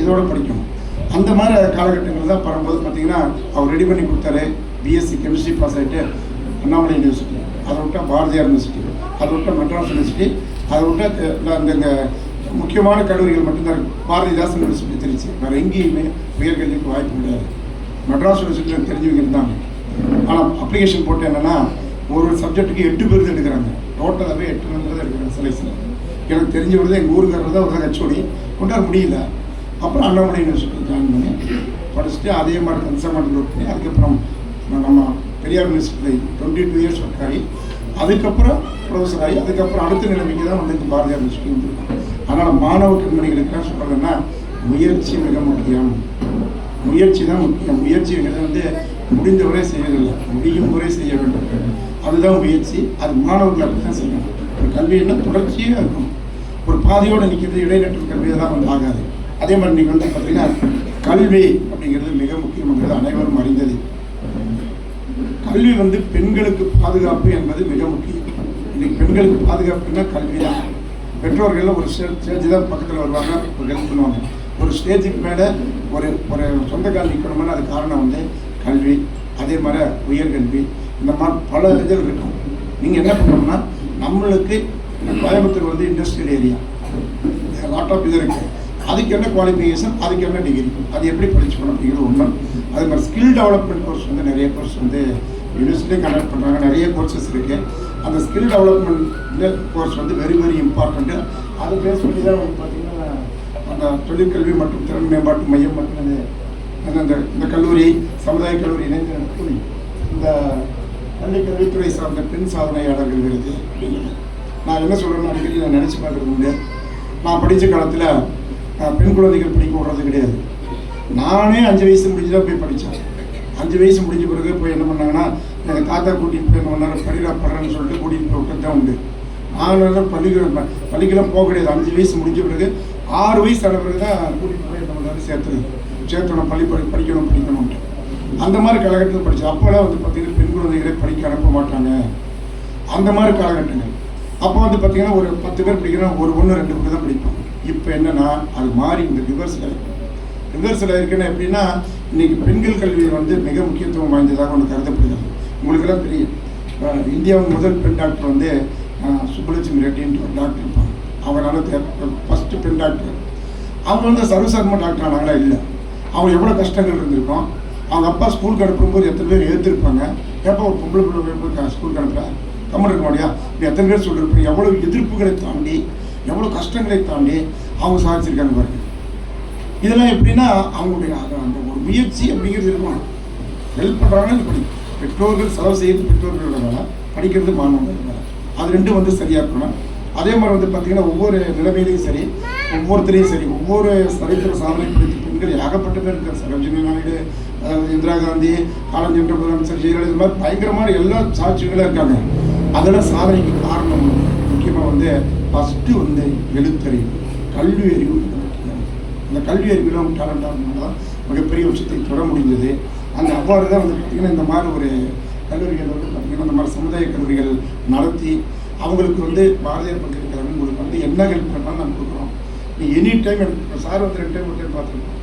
இதோட படிக்கணும். அந்த மாதிரி காலகட்டங்கள் தான் வரும்போது பார்த்தீங்கன்னா அவர் ரெடி பண்ணி கொடுத்தாரு. பிஎஸ்சி கெமிஸ்ட்ரி பாஸ் ஆகிட்டு அண்ணாமலை யூனிவர்சிட்டி, அதை விட்டால் பாரதியார் யூனிவர்சிட்டி, அதை விட்டால் மெட்ராஸ் யூனிவர்சிட்டி, அதை விட்டால் அந்த முக்கியமான கல்லூரிகள் மட்டும்தான் இருக்குது. பாரதிதாசன் யூனிவர்சிட்டி திருச்சி, வேறு எங்கேயுமே உயர்கல்விக்கு வாய்ப்பு கிடையாது. மெட்ராஸ் யூனிவர்சிட்டியில் தெரிஞ்சவங்க இருந்தாங்க. ஆனால் அப்ளிகேஷன் போட்டு என்னென்னா ஒரு சப்ஜெக்ட்டுக்கு 8 பேர் தான் எடுக்கிறாங்க, டோட்டலாகவே 8 மெம்பர் தான் எடுக்கிறாங்க செலெக்ஷன். எனக்கு தெரிஞ்சவர் தான் எங்கள் ஊருக்காரர் தான் ஒரு ஹெச்ஓடி கொண்டாட முடியல. அப்புறம் அண்ணாமலை யூனிவர்சிட்டி ஜாயின் பண்ணி படிச்சுட்டு அதே மாதிரி கன்சல்மெண்ட் ஒர்க் பண்ணி அதுக்கப்புறம் நம்ம பெரியார் யூனிவர்சிட்டியில் 22 இயர்ஸ் ஒர்க் ஆகி அதுக்கப்புறம் ப்ரொஃபஸர் ஆகி அதுக்கப்புறம் அடுத்த நிலைமைக்கு தான் வந்து பாரதியார் யூனிவர்சிட்டி வந்துருக்கோம். அதனால் மாணவ கண்மணிகளுக்கு சொல்கிறதுன்னா முயற்சி மிக முக்கியம். முயற்சி தான் முக்கியம். முயற்சிங்கிறது வந்து முடிந்தவரை செய்யறதில்லை, முடியும் முறை செய்ய வேண்டும். அதுதான் முயற்சி. அது மாணவர்கள் அப்படி தான் செய்யணும். ஒரு கல்வின்னா தொடர்ச்சியாக இருக்கும். ஒரு பாதியோடு நிற்கிறது இடைநிற்றல் கல்வியை தான் வந்து ஆகாது. அதே மாதிரி நீங்கள் வந்து பார்த்தீங்கன்னா கல்வி அப்படிங்கிறது மிக முக்கியங்கிறது அனைவரும் அறிந்தது. கல்வி வந்து பெண்களுக்கு பாதுகாப்பு என்பது மிக முக்கியம். இன்னைக்கு பெண்களுக்கு பாதுகாப்புன்னா கல்வி தான். பெற்றோர்கள் ஒரு ஸ்டேஜ் தான் பக்கத்தில் வருவாங்க, ஒரு ஹெல்ப் பண்ணுவாங்க. ஒரு ஸ்டேஜுக்கு மேலே ஒரு சொந்த கால் நிற்கணும்னா அது காரணம் வந்து கல்வி. அதே மாதிரி உயர்கல்வி, இந்த மாதிரி பல இதழ் இருக்கும். நீங்கள் என்ன பண்ணணும்னா நம்மளுக்கு கோயம்புத்தூர் வந்து இண்டஸ்ட்ரியல் ஏரியா, லாட் ஆஃப் இது இருக்குது. அதுக்கு என்ன குவாலிஃபிகேஷன், அதுக்கு என்ன டிகிரி, அது எப்படி படிச்சுக்கணும் அப்படிங்கிறது ஒன்று. அதே மாதிரி ஸ்கில் டெவலப்மெண்ட் கோர்ஸ் வந்து நிறைய கோர்ஸ் வந்து யூனிவர்சிட்டியும் கண்டக்ட் பண்ணுறாங்க. நிறைய கோர்சஸ் இருக்குது. அந்த ஸ்கில் டெவலப்மெண்ட் கோர்ஸ் வந்து வெரி வெரி இம்பார்ட்டண்ட்டு. அதை பேஸ் பண்ணி தான் வந்து பார்த்திங்கன்னா அந்த தொழிற்கல்வி மற்றும் திறன் மேம்பாட்டு மையம் மற்றும் இந்த கல்லூரி சமுதாய கல்லூரி இணைந்து நடக்கும் இந்த பள்ளி கல்வித்துறை சார்ந்த பெண் சாதனையாளர்கள் விருது. நான் என்ன சொல்கிறேன்னு அடிக்கடி நான் நினச்சி பார்க்குறது உண்டு. நான் படித்த காலத்தில் பெண் குழந்தைகள் படிக்க விடுறது கிடையாது. நானே 5 வயசு முடிஞ்சு தான் போய் படித்தேன். 5 வயசு முடிஞ்ச பிறகு போய் என்ன பண்ணாங்கன்னா எங்கள் தாத்தா கூட்டிகிட்டு போய் என்ன பண்ணாரு, படிடா படுறேன்னு சொல்லிட்டு கூட்டிகிட்டு போய் விட்டு தான் உண்டு. நாங்கள் பள்ளிக்கெல்லாம் போக கிடையாது. 5 வயசு முடிஞ்ச பிறகு 6 வயசு ஆன பிறகு தான் கூட்டிகிட்டு போய் நம்ம வந்து சேர்த்தணும் பள்ளி படிக்கணும்ட்டு. அந்த மாதிரி காலகட்டத்தில் படித்தோம். அப்போலாம் வந்து பார்த்திங்கன்னா பெண் குழந்தைகளை படிக்க அனுப்ப மாட்டாங்க. அந்த மாதிரி காலகட்டங்கள். அப்போ வந்து பார்த்திங்கன்னா ஒரு 10 பேர் படிக்கிறோம், ஒரு 1-2 பேர் தான் படிப்பாங்க. இப்போ என்னென்னா அது மாறி இந்த ரிவர்ஸில் இருக்குன்னா எப்படின்னா இன்றைக்கி பெண்கள் கல்வி வந்து மிக முக்கியத்துவம் வாய்ந்ததாக ஒன்று கருதப்படுகிறது. உங்களுக்கெல்லாம் தெரியும், இந்தியாவின் முதல் பெண் டாக்டர் வந்து சுப்புலட்சுமி ரெட்டின்ட்டு ஒரு டாக்டர் இருப்பாங்க. அவங்களால ஃபஸ்ட்டு பெண் டாக்டர். அவங்க வந்து சர்வசாதாரணமாக டாக்டர் ஆனாங்களா? இல்லை. அவங்க எவ்வளோ கஷ்டங்கள் இருந்திருக்கும். அவங்க அப்பா ஸ்கூலுக்கு அனுப்பும்போது எத்தனை பேர் ஏற்றிருப்பாங்க. எப்போ ஒரு பொம்பளை பிள்ளை ஸ்கூலுக்கு அனுப்புகிறேன் கம்மன் இருக்க மாட்டியா இப்படி எத்தனை பேர் சொல்லியிருப்பாங்க. எவ்வளோ எதிர்ப்புகளை தாண்டி எவ்வளோ கஷ்டங்களை தாண்டி அவங்க சாதிச்சிருக்காங்க பாருங்க. இதெல்லாம் எப்படின்னா அவங்களுடைய அந்த ஒரு முயற்சி அப்படிங்கிறது இருக்கும். ஹெல்ப் பண்ணுறாங்கன்னா இது படி பெற்றோர்கள் செலவு செய்யறது பெற்றோர்களோட வேலை, படிக்கிறது மாணவர்களோட வேலை. அது ரெண்டும் வந்து சரியாக இருக்கணும். அதே மாதிரி வந்து பார்த்திங்கன்னா ஒவ்வொரு நிலைமையிலையும் சரி, ஒவ்வொருத்தரையும் சரி, ஒவ்வொரு சரித்திர சாதனை படித்த பெண்கள் ஏகப்பட்ட பேர் இருக்கார். சரோஜினி நாயுடு, அதாவது இந்திரா காந்தி, காலஞ்சென்ற முதலமைச்சர் ஜெயலலிதா, இது மாதிரி பயங்கரமான எல்லா சாட்சிகளும் இருக்காங்க. அதெல்லாம் சாதனைக்கு காரணம் முக்கியமாக வந்து ஃபஸ்ட்டு வந்து எழுத்தறிவு, கல்வி அறிவு. அந்த கல்வி அறிவில் அவங்க டேலண்டாக இருந்தால் மிகப்பெரிய விஷயத்தை தொட முடிஞ்சது. அந்த அவ்வாறு தான் வந்து பார்த்திங்கன்னா இந்த மாதிரி ஒரு கல்லூரிகள் வந்து பார்த்திங்கன்னா இந்த மாதிரி சமுதாய கல்லூரிகள் நடத்தி அவங்களுக்கு வந்து பாரதியார் பல்கலைக்கழகம் உங்களுக்கு வந்து என்ன ஹெல்ப் பண்ணாலும் நாங்கள் கொடுக்குறோம். நீ எனி டைம் எனக்கு சார் வந்து 2 டைம் ஒரு டைம் பார்த்துருக்கோம்.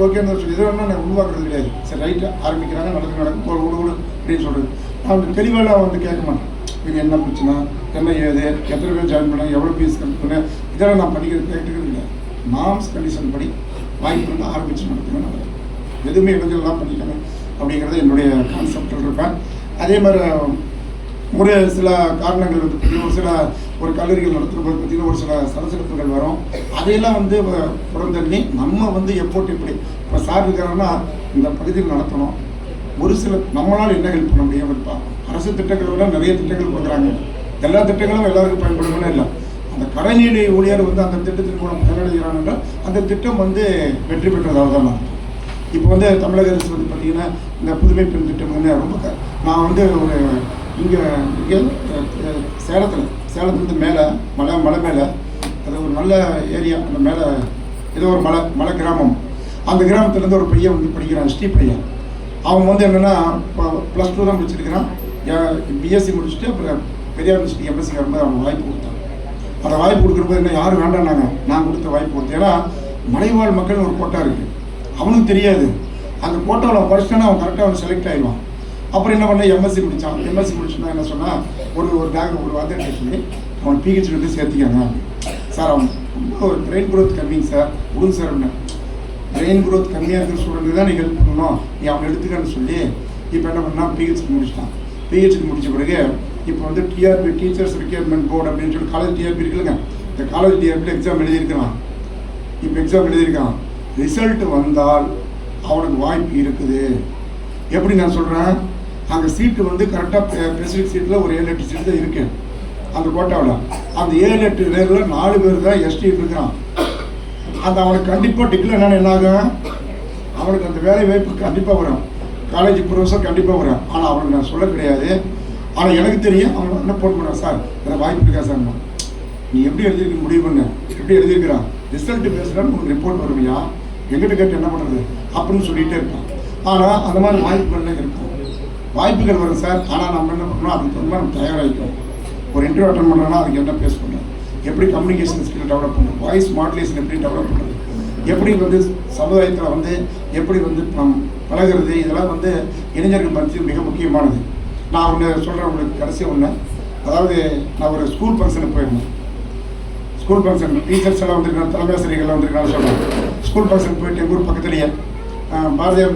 ஓகேன்னு சொல்லி இதை வேணால் நான் உருவாக்குறது கிடையாது. சரி ரைட்டாக ஆரம்பிக்கிறாங்க, நடக்கும் விடு அப்படின்னு சொல்கிறது. நான் வந்து தெளிவாக வந்து கேட்க மாட்டேன். இது என்ன பிரச்சனை, என்ன ஏது, எத்தனை பேர் ஜாயின் பண்ணாங்க, எவ்வளோ ஃபீஸ் கட்டணும், இதெல்லாம் நான் படிக்கிறது கேட்டுக்கிறது இல்லை. நார்ம்ஸ் கண்டிஷன் படி வாய்ப்பு வந்து ஆரம்பித்து நடத்துவேன். நான் எதுவுமே இளைஞர்கள்லாம் பண்ணிக்கணும் அப்படிங்கிறது என்னுடைய கான்செப்டில் இருப்பேன். அதே மாதிரி ஒரு சில காரணங்கள் வந்து பார்த்திங்கன்னா ஒரு கல்லூரிகள் நடத்துகிறபோது பார்த்திங்கன்னா ஒரு சில சலசலப்புகள் வரும். அதையெல்லாம் வந்து புறந்தள்ளி நம்ம வந்து எப்போட்டு இப்படி இப்போ சார் இருக்கிறாங்கன்னா இந்த பகுதியில் நடத்தணும். ஒரு சில நம்மளால் என்ன ஹெல்ப் பண்ண முடியும் இருப்பா. அரசு திட்டங்களை விட நிறைய திட்டங்கள் கொடுக்குறாங்க. எல்லா திட்டங்களும் எல்லாருக்கும் பயன்படுத்தணும் இல்லை. அந்த கடைநிலை ஊழியர் வந்து அந்த திட்டத்தின் மூலம் பயனடைகிறாங்கன்னா அந்த திட்டம் வந்து வெற்றி பெற்றதாக தான் நான். இப்போ வந்து தமிழக அரசு வந்து பார்த்திங்கன்னா இந்த புதுமை பெண் திட்டம் வந்து ரொம்ப நான் வந்து ஒரு இங்கே சேலத்துலேருந்து மேலே மலை மேலே அது ஒரு நல்ல ஏரியா. அந்த மேலே ஏதோ ஒரு மலை கிராமம். அந்த கிராமத்துலேருந்து ஒரு பையன் வந்து படிக்கிறான், ஸ்ரீ பையன். அவன் வந்து என்னென்னா இப்போ +2 தான் முடிச்சிருக்கிறான். பிஎஸ்சி முடிச்சுட்டு அப்புறம் பெரியார் யூனிவர்சிட்டி எம்எஸ்சி வரும்போது அவன் வாய்ப்பு கொடுத்தான். அந்த வாய்ப்பு கொடுக்குறப்போ என்ன யாரும் வேண்டாம்னாங்க. நான் கொடுத்த வாய்ப்பு கொடுத்தேன். ஏன்னா மலைவாழ் மக்கள் ஒரு கோட்டா இருக்குது, அவனுக்கு தெரியாது. அந்த கோட்டாவில் படிச்சுட்டானா அவன் கரெக்டாக அவன் செலக்ட் ஆகிடுவான். அப்புறம் என்ன பண்ண எம்எஸ்சி முடித்தான். எம்எஸ்சி முடிச்சுன்னா என்ன சொன்னால் ஒரு வார்த்தை சொல்லி அவன் பிஹெச்டி வந்து சேர்த்திக்காங்க. சார் அவன் ரொம்ப ஒரு பிரெயின் க்ரோத் கம்மிங்க சார், விடுங்க சார் அப்படின்னா. பிரெயின் க்ரோத் கம்மியாக இருக்கிற ஸ்டூடெண்ட்டு தான் நீங்கள் ஹெல்ப் பண்ணணும், நீ அவன் எடுத்துக்கான்னு சொல்லி இப்போ என்ன பண்ணால் பிஹெச்டி முடிச்சிட்டான். பிஹெச்டி முடித்த பிறகு இப்போ வந்து டிஆர்பி டீச்சர்ஸ் ரிக்யர்மெண்ட் போர்டு அப்படின்னு சொல்லி காலேஜ் டிஆர்பி இருக்குல்லைங்க, இந்த காலேஜ் டிஆர்பியில் எக்ஸாம் எழுதியிருக்கிறான். இப்போ எக்ஸாம் எழுதியிருக்கான். ரிசல்ட் வந்தால் அவனுக்கு வாய்ப்பு இருக்குது. எப்படி நான் சொல்கிறேன், அங்கே சீட்டு வந்து கரெக்டாக ஸ்பெசிஃபிக் சீட்டில் ஒரு 7-8 சீட்டு தான் இருக்குது அந்த கோட்டாவில். அந்த 7-8 பேரில் 4 பேர் தான் எஸ்டி இருக்கிறான். அந்த அவனுக்கு கண்டிப்பாக டிக்ளேர் என்ன ஆகும், அவனுக்கு அந்த வேலை வாய்ப்பு கண்டிப்பாக வரும், காலேஜ் ப்ரொஃபஸர் கண்டிப்பாக வரும். ஆனால் அவனுக்கு நான் சொல்ல கிடையாது. ஆனால் எனக்கு தெரியும். அவன் என்ன போன் பண்ணான், சார் வேறு வாய்ப்பு இருக்கா சார். நீ எப்படி எழுதிருக்க முடிவு பண்ண, எப்படி எழுதியிருக்கிறான், ரிசல்ட் பேசுகிறான்னு உனக்கு ரிப்போர்ட் வருவியா, எங்கிட்ட கேட்டு என்ன பண்ணுறது அப்படின்னு சொல்லிகிட்டே இருப்பான். ஆனால் அந்த மாதிரி வாய்ப்புகள்லாம் இருக்கும், வாய்ப்புகள் வரும் சார். ஆனால் நம்ம என்ன பண்ணணும், அதுக்கு தகுந்த நம்ம தயாராகிக்கும். ஒரு இன்டர்வியூ அட்டன் பண்ணுறோன்னா அதுக்கு என்ன பேச பண்ணணும், எப்படி கம்யூனிகேஷன் ஸ்கில் டெவலப் பண்ணுறது, வாய்ஸ் மாடுலேஷன் எப்படி டெவலப் பண்ணுறது, எப்படி வந்து சமுதாயத்தில் வந்து எப்படி வந்து பழகிறது, இதெல்லாம் வந்து இளைஞர்கள் மத்தியில் மிக முக்கியமானது. நான் ஒன்று சொல்கிறேன் உங்களுக்கு கடைசி ஒன்று. அதாவது நான் ஒரு ஸ்கூல் ஃபங்க்ஷனுக்கு போயிருந்தேன். ஸ்கூல் ஃபங்க்ஷன் டீச்சர்ஸ் எல்லாம் வந்திருக்காங்க, தலைமை ஆசிரியர்கள்லாம் வந்திருக்காங்கன்னு சொல்கிறேன். ஸ்கூல் ஃபங்க்ஷன் போயிட்டு எங்கள் ஊர் பக்கத்துலேயே பாரதியார்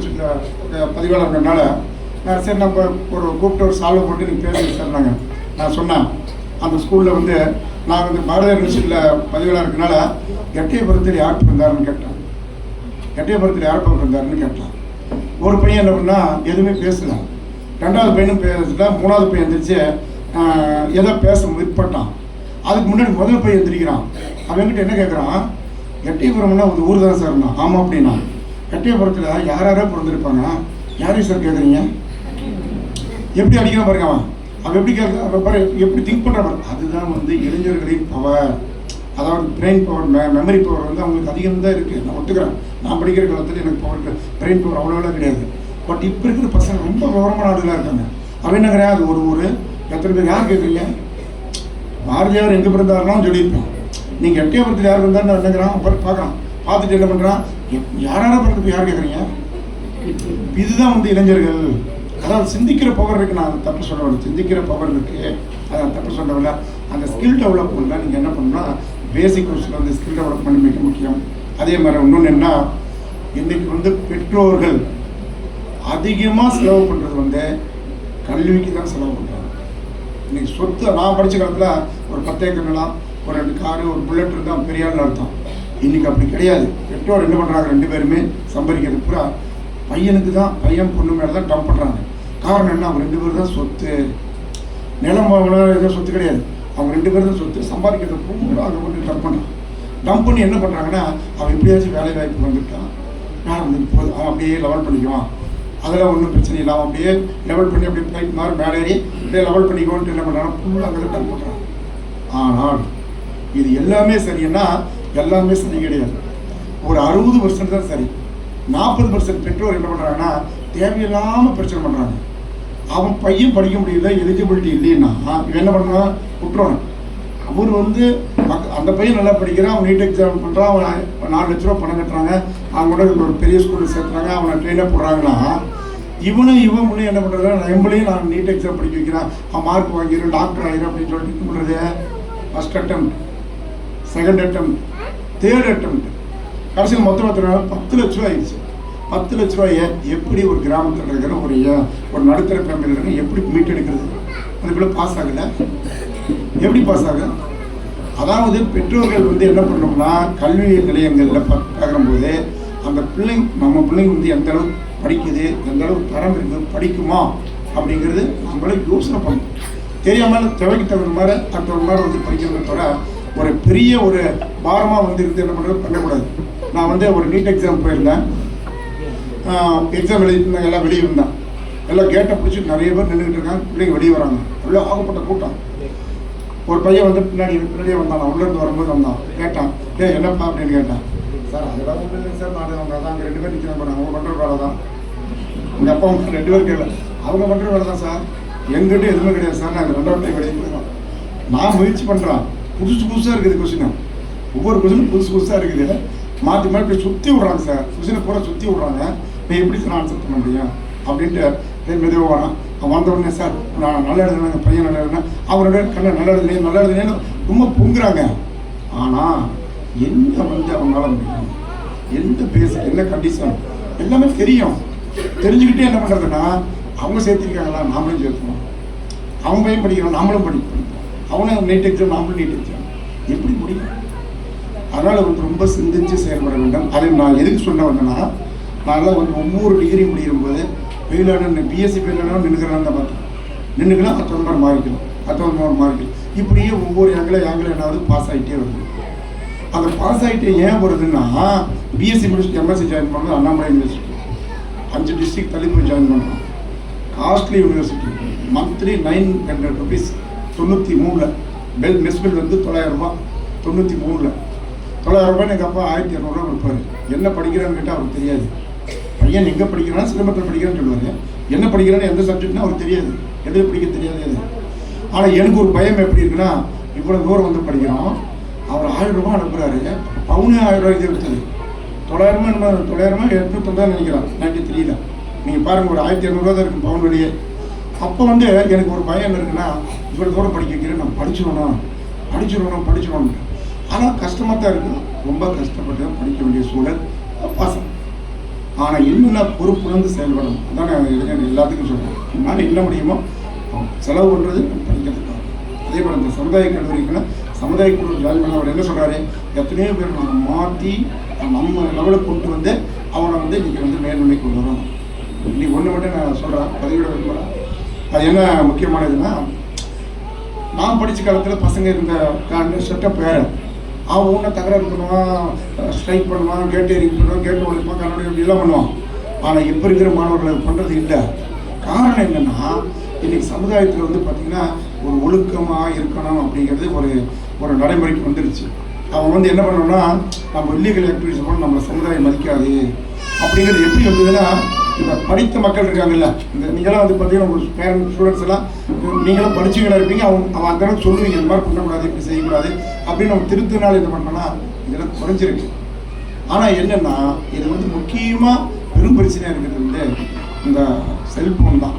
பதிவாளர் இருக்கிறதுனால சரி நம்ம ஒரு கூப்பிட்டு ஒரு சால்வை போட்டு நீங்கள் பேசுங்க சார். நான் சொன்னேன் அந்த ஸ்கூலில் வந்து நான் வந்து பாரதியார் யூனிவர்சிட்டியில் பதிவாளர் இருக்கனால எட்டயபுரத்தில் யார் பிறந்தாருன்னு கேட்டேன். எட்டயபுரத்தில் யார் பிறந்தாருன்னு கேட்டேன். ஒரு பையன் என்ன பண்ணால் எதுவுமே பேசலை. 2வது பையனும் பேசல. 3வது பையன் எழுந்திரிச்சு எதோ பேச முற்பட்டான். அதுக்கு முன்னாடி முதல் பையன் எழுந்திரிக்கிறான். அவன்கிட்ட என்ன கேட்குறான், எட்டயபுரம்னா ஒரு ஊர் தான் சார். ஆமாம் அப்படின்னா. எட்டயபுரத்தில் யாரோ பிறந்திருப்பாங்க, யாரையும் சார் கேட்குறீங்க, எப்படி அடிக்கிறான் பாருங்க அவன். அவன் எப்படி கேட்க எப்படி திங்க் பண்ணுறான், அதுதான் வந்து இளைஞர்களின் பவர். அதாவது பிரெயின் பவர், மெமரி பவர் வந்து அவங்களுக்கு அதிகம் தான் இருக்குது. நான் ஒத்துக்கிறேன், நான் படிக்கிற காலத்தில் எனக்கு பவர் பிரெயின் பவர் அவ்வளோலாம் கிடையாது. பட் இப்போ இருக்கிற பசங்க ரொம்ப விவரமான ஆளுகளாக இருக்காங்க. அவன் என்ன கிடையாது, ஒரு எத்தனை பேர் யார் கேட்குறீங்க, பாரதியார் எங்கே பிறந்தாருலாம் சொல்லியிருப்பேன். நீங்கள் எட்டயபுரத்தில் யார் இருந்தாலும் என்னங்கிறான் பார்க்குறான், பார்த்துட்டு என்ன பண்ணுறான், யாரால பிறகு யார் கேட்குறீங்க. இதுதான் வந்து இளைஞர்கள். அதாவது சிந்திக்கிற பவர் இருக்குது. நான் தப்பு சொல்ல சிந்திக்கிற பவர் இருக்குது, அதை தப்பு சொல்லவில்லை. அந்த ஸ்கில் டெவலப்மெண்ட்டில் நீங்கள் என்ன பண்ணணும்னா பேசிக் கோர்ஸில் வந்து ஸ்கில் டெவலப்மெண்ட் மிக முக்கியம். அதே மாதிரி இன்னொன்று என்ன, இன்றைக்கி வந்து பெற்றோர்கள் அதிகமாக செலவு பண்ணுறது வந்து கல்விக்கு தான் செலவு பண்ணுறாங்க. இன்றைக்கி சொத்து, நான் படித்த காலத்தில் ஒரு 10 ஏக்கர் நிலம், ஒரு 2 காரு, ஒரு புல்லட் இருந்தால் பெரிய ஆள் அர்த்தம். இன்றைக்கி அப்படி கிடையாது. பெற்றோர் என்ன பண்ணுறாங்க, 2 பேருமே சம்பாதிக்கிறது பூரா பையனுக்கு தான், பையன் பொண்ணு மேலே தான் டம்ப் பண்ணுறாங்க. காரணம் என்ன, அவங்க 2 பேர் தான் சொத்து. நிலம் எதுவும் சொத்து கிடையாது, அவங்க 2 பேர் தான் சொத்து. சம்பாதிக்கிறத பூரா அங்கே கொண்டு டம்ப் பண்ணுறான். டம்ப் பண்ணி என்ன பண்ணுறாங்கன்னா, அவன் எப்படியாச்சும் வேலை வாய்ப்பு வந்துட்டான், வேலை வந்துட்டு போகுது, அவன் அப்படியே லெவல் பண்ணிக்குவான். அதெல்லாம் ஒன்றும் பிரச்சனை இல்லை, அவன் அப்படியே லெவல் பண்ணி அப்படியே ஃப்ளைட் மாதிரி மேலே ஏறி அப்படியே லெவல் பண்ணிக்கோன்ட்டு என்ன பண்ணுறாங்க, ஃபுல்லாக அங்கே டம்ப் பண்ணுறான். ஆனால் இது எல்லாமே சரின்னா எல்லாமே சரி கிடையாது. ஒரு 60% தான் சரி. 40% பெற்றோர் என்ன பண்ணுறாங்கன்னா தேவையில்லாமல் பிரச்சனை பண்ணுறாங்க. அவன் பையன் படிக்க முடியல, எலிஜிபிலிட்டி இல்லைன்னா இவன் என்ன பண்ணுறான், விட்டுறணும். அவர் வந்து அந்த பையன் நல்லா படிக்கிறான், அவன் நீட் எக்ஸாம் பண்ணுறான், அவன் 4 லட்ச ரூபா பணம் கட்டுறாங்க, அவங்க கூட ஒரு பெரிய ஸ்கூலில் சேர்த்துறாங்க, அவனை ட்ரெயினாக போடுறாங்கன்னா இவன் முன்னே என்ன பண்ணுறது, நம்மளையும் நான் நீட் எக்ஸாம் படிக்க வைக்கிறான், அவன் மார்க் வாங்கிடுறேன், டாக்டர் ஆகிடும் அப்படின்னு சொல்லிட்டு என்ன பண்ணுறது, first attempt, second attempt, third attempt, கடைசியில் மொத்தம் 10 லட்ச ரூபா ஆயிடுச்சு. 10 லட்ச ரூபாயை எப்படி ஒரு கிராமத்தில் இருக்கிற ஒரு நடுத்தர ஃபேமிலியில் இருக்கிற எப்படி மீட்டெடுக்கிறது, அதுக்குள்ளே பாஸ் ஆகலை, எப்படி பாஸ் ஆகும். அதாவது பெற்றோர்கள் வந்து என்ன பண்ணோம்னா கல்வி நிலையங்களில் பார்க்கும்போது அந்த நம்ம பிள்ளைங்க வந்து எந்த அளவுக்கு படிக்குது, எந்த அளவுக்கு தரம் இருக்குது, படிக்குமா அப்படிங்கிறது நம்மளே யோசனை பண்ணணும். தெரியாமல் தேவைக்கு தகுந்த மாதிரி வந்து படிக்கிறத தவிர ஒரு பெரிய ஒரு பாரமாக வந்து இருந்து என்ன பண்ணுறது பண்ணக்கூடாது. நான் வந்து ஒரு நீட் எக்ஸாம் போயிருந்தேன், எக்ஸாம் எழுதிட்டு எல்லாம் வெளியே வந்தேன், எல்லாம் கேட்டை பிடிச்சி நிறைய பேர் நின்றுக்கிட்டு இருக்காங்க, பிள்ளைங்க வெளியே வராங்க, அவ்வளோ ஆகப்பட்ட கூட்டம். ஒரு பையன் வந்து பின்னாடியே வந்தான், நான் உள்ளேருந்து வரும்போது வந்தான், கேட்டான், என்னப்பா அப்படின்னு கேட்டான். சார் அதெல்லாம் ஒன்றும் இல்லை சார், நான் அவங்க தான் அங்கே 2 பேர் நிற்கிறாங்க பாருங்க, அவங்க பண்ணுற வேலை தான். எங்கள் அப்பா அம்மா 2 பேர் கேட்கல, அவங்க பண்ணுற வேலை தான் சார், எங்கிட்ட எதுவுமே கிடையாது சார், நாங்கள் 2வது டைம் வெளியே போயிடுறோம். நான் முயற்சி பண்ணுறான், புதுசாக இருக்குது கொஸ்டின், ஒவ்வொரு கொஸ்டினும் புதுசாக இருக்குது, மாற்றி போய் சுற்றி விட்றாங்க சார், கொஸ்டினை பூரா சுற்றி விட்றாங்க, நீ எப்படி சார் ஆன்சர் பண்ண முடியும் அப்படின்ட்டு மெதுவாக வரான். அவன் வந்த உடனே சார் நான் நல்லா எழுதுனேன், பையன் நல்லா எழுதுனேன், அவரோட கண்ணை நல்லா எழுதுனேன்னு ரொம்ப பொங்குறாங்க. ஆனால் என்ன வந்து அவங்களால முடியும், எந்த பேசிக், என்ன கண்டிஷன் எல்லாமே தெரியும். தெரிஞ்சுக்கிட்டே என்ன பண்ணுறதுன்னா அவங்க சேர்த்துருக்காங்களா, நாமளும் சேர்த்துக்கணும், அவங்க பையன் படிக்கிறோம் நாமளும் படிப்போம், அவனும் நீட் எக்ஸாம் நாமளும் நீட் எக்ஸாம், எப்படி முடியும். அதனால் வந்து ரொம்ப சிந்திச்சு செயல்பட வேண்டும். அதை நான் எதுக்கு சொன்ன வந்தேன்னா, நான்லாம் வந்து ஒவ்வொரு டிகிரி முடியும்போது ஃபெயிலான பிஎஸ்சி ஃபெயிலான நின்றுக்கிறான்னு தான் பார்த்தேன். நின்றுக்கலாம் 19 மார்க்கில் 19 மார்க்கில் இப்படியே ஒவ்வொரு ஆங்கிலம் என்னாவது பாஸ் ஆகிட்டே வருது. அந்த பாஸ் ஆகிட்டே ஏன் வருதுன்னா, பிஎஸ்சி முடிச்சுட்டு எம்எஸ்சி ஜாயின் பண்ணது அண்ணாமலை யூனிவர்சிட்டி, 5 டிஸ்ட்ரிக்ட் தள்ளி போய் ஜாயின் பண்ணுறோம். Costly university, monthly 900 rupees 93. Mess bill வந்து 900 ரூபா 93. 900 ரூபாய் எங்கள் அப்பா 1200 ரூபா கொடுப்பாரு. என்ன படிக்கிறான்னு கேட்டால் அவருக்கு தெரியாது. பையன் எங்கே படிக்கிறான்னா சிலம்பத்தில் படிக்கிறான்னு சொல்லுவார், என்ன படிக்கிறான்னு எந்த சப்ஜெக்ட்னா அவருக்கு தெரியாது, எது படிக்க தெரியாது எது. ஆனால் எனக்கு ஒரு பயம் எப்படி இருக்குன்னா, இவ்வளோ தூரம் வந்து படிக்கிறோம், அவர் 1000 ரூபா அனுப்புகிறாரு, பவுனே 1000 ரூபாய்க்கு எடுத்தது 900 850 நினைக்கிறான் 93ல். நீங்கள் பாருங்கள், ஒரு 1200 ரூபா தான் இருக்கும் பவுன் வெளியே. அப்போ வந்து எனக்கு ஒரு பயம் என்ன இருக்குன்னா, இவ்வளோ தூரம் படிக்க வைக்கிறேன், நான் படிச்சிடணும். ஆனால் கஷ்டமாக தான் இருக்கும், ரொம்ப கஷ்டப்பட்டு படிக்க வேண்டிய சூழல் பாசம். ஆனால் என்னென்ன பொறுப்புணர்ந்து செயல்படணும், அதான் நான் இளைஞர் எல்லாத்துக்கும் சொல்கிறேன். என்னால் என்ன முடியுமோ செலவு பண்ணுறது படிக்கிறதுக்காக. அதே போல் இந்த சமுதாய கல்லூரிக்குன்னா சமுதாய குழு ஜாயின் பண்ண அவர் என்ன சொல்கிறாரு, எத்தனையோ பேர் நம்ம மாற்றி நம்ம லெவலுக்கு கொண்டு வந்து அவனை வந்து இன்றைக்கி வந்து மேல்நிலை கொண்டு வரும். இன்னைக்கு ஒன்று மட்டும் நான் சொல்கிறேன், பதிவிட விரும்புகிறேன். அது என்ன முக்கியமானதுன்னா, நான் படித்த காலத்தில் பசங்க இருந்த செட்டப் வேறு. அவன் ஒன்றை தகராறு பண்ணுவான், ஸ்ட்ரைக் பண்ணுவான், கேட்டு எரிக்க பண்ணுவான், கேட்டு உழைப்பான், கண்ணாடி எல்லாம் பண்ணுவான். ஆனால் இப்போ இருக்கிற மாணவர்கள் பண்ணுறது இல்லை. காரணம் என்னென்னா, இன்னைக்கு சமுதாயத்தில் வந்து பார்த்திங்கன்னா ஒரு ஒழுக்கமாக இருக்கணும் அப்படிங்கிறது ஒரு நடைமுறைக்கு வந்துருச்சு. அவங்க வந்து என்ன பண்ணணும்னா நம்ம இல்லீகல் ஆக்டிவிட்டிஸ் போனால் நம்மளை சமுதாயம் மதிக்காது அப்படிங்கிறது எப்படி வந்ததுன்னா, இந்த படித்த மக்கள் இருக்காங்கல்ல, இந்த நீங்களாம் வந்து பார்த்தீங்கன்னா உங்கள் பேரண்ட் ஸ்டூடெண்ட்ஸ் எல்லாம் நீங்களாம் படிச்சுக்கிட்டா இருப்பீங்க. அவன் அந்த அளவுக்கு சொல்லுவீங்க இந்த மாதிரி பண்ணக்கூடாது, இப்படி செய்யக்கூடாது அப்படின்னு நம்ம திருத்தினால என்ன பண்ணோம்னா இதெல்லாம் குறைஞ்சிருக்கு. ஆனால் என்னென்னா இது வந்து முக்கியமாக பெரும் பிரச்சனையாக இருக்கிறது வந்து இந்த செல்ஃபோன் தான்.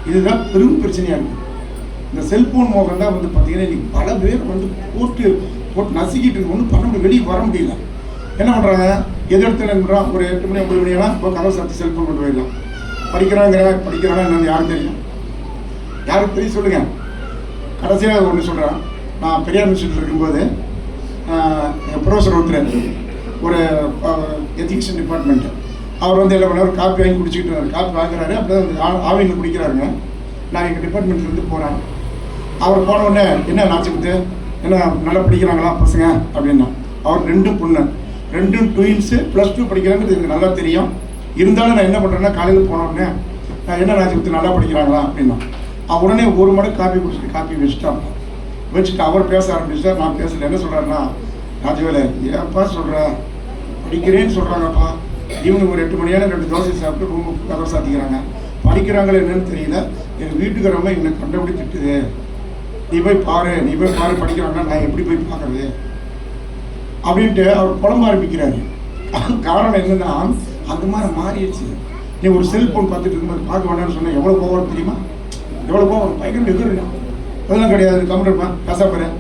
இதுதான் பெரும் பிரச்சனையாக இருக்குது. இந்த செல்ஃபோன் மோகம் தான் வந்து பார்த்தீங்கன்னா இன்றைக்கி பல பேர் வந்து போட்டு நசுக்கிட்டு இருக்கு. ஒன்றும் பண்ண முடியல, வெளியே வர முடியல. என்ன பண்ணுறாங்க, எது இடத்துல பண்ணுறான், ஒரு 8 மணி 9 மணியெல்லாம் இப்போ கதவை சாத்தி செல்ஃபோன் கொண்டு போயிடலாம். படிக்கிறானா என்னன்னு யாரும் தெரியும், யாருக்கு தெரியும் சொல்லுங்கள். கடைசியாக ஒன்று சொல்கிறேன். நான் பெரியார் யூனிவர்சிட்டியில் இருக்கும்போது எங்கள் ப்ரொஃபஸர் ஒருத்தர், ஒரு எஜுகேஷன் டிபார்ட்மெண்ட்டு, அவர் வந்து என்ன பண்ணார், காப்பி வாங்கி குடிச்சிக்கிட்டு காப்பி வாங்குறாரு. அப்படியே அந்த ஆவியில் குடிக்கிறாருங்க. நான் எங்கள் டிபார்ட்மெண்ட்லேருந்து போகிறேன். அவர் போன உடனே என்ன நாச்சுக்கிட்டு என்ன நல்லா படிக்கிறாங்களா பசங்க அப்படின்னா, அவர் 2 பொண்ணு, 2 ட்வின்ஸு, +2 படிக்கிறாங்கிறது எனக்கு நல்லா தெரியும். இருந்தாலும் நான் என்ன பண்ணுறேன்னா காலையில் போன உடனே என்ன நாச்சுக்கிட்டு நல்லா படிக்கிறாங்களா அப்படின்னா, உடனே ஒரு மடங்கு காப்பி குடிச்சிட்டு காப்பி வச்சுட்டு அவர் பேச ஆரம்பிச்சார். நான் பேசல. என்ன சொல்கிறாருன்னா, ராஜவேலை ஏன்ப்பா சொல்கிற, படிக்கிறேன்னு சொல்கிறாங்கப்பா, இவங்க ஒரு 8 மணியான 2 தோசை சாப்பிட்டு ரொம்ப கதவை சாத்திக்கிறாங்க, படிக்கிறாங்களே என்னன்னு தெரியல, எங்கள் வீட்டுக்காரவங்க என்னை கண்டபடி திட்டுது, நீ போய் பாரு படிக்கிறாங்கன்னா நான் எப்படி போய் பார்க்கறது அப்படின்ட்டு அவர் புலம்ப ஆரம்பிக்கிறாரு. காரணம் என்னன்னா அந்த மாதிரி மாறிடுச்சு. நீ ஒரு செல்ஃபோன் பார்த்துட்டு இருக்கும்போது பார்க்க வேண்டாம்னு சொன்னால் எவ்வளோ கோவம் தெரியுமா, எவ்வளோ கோவம், பயங்கர எதிர்க்கலாம். அதெல்லாம் கிடையாது, கம்ப்யூட்டர் பேச போகிறேன்.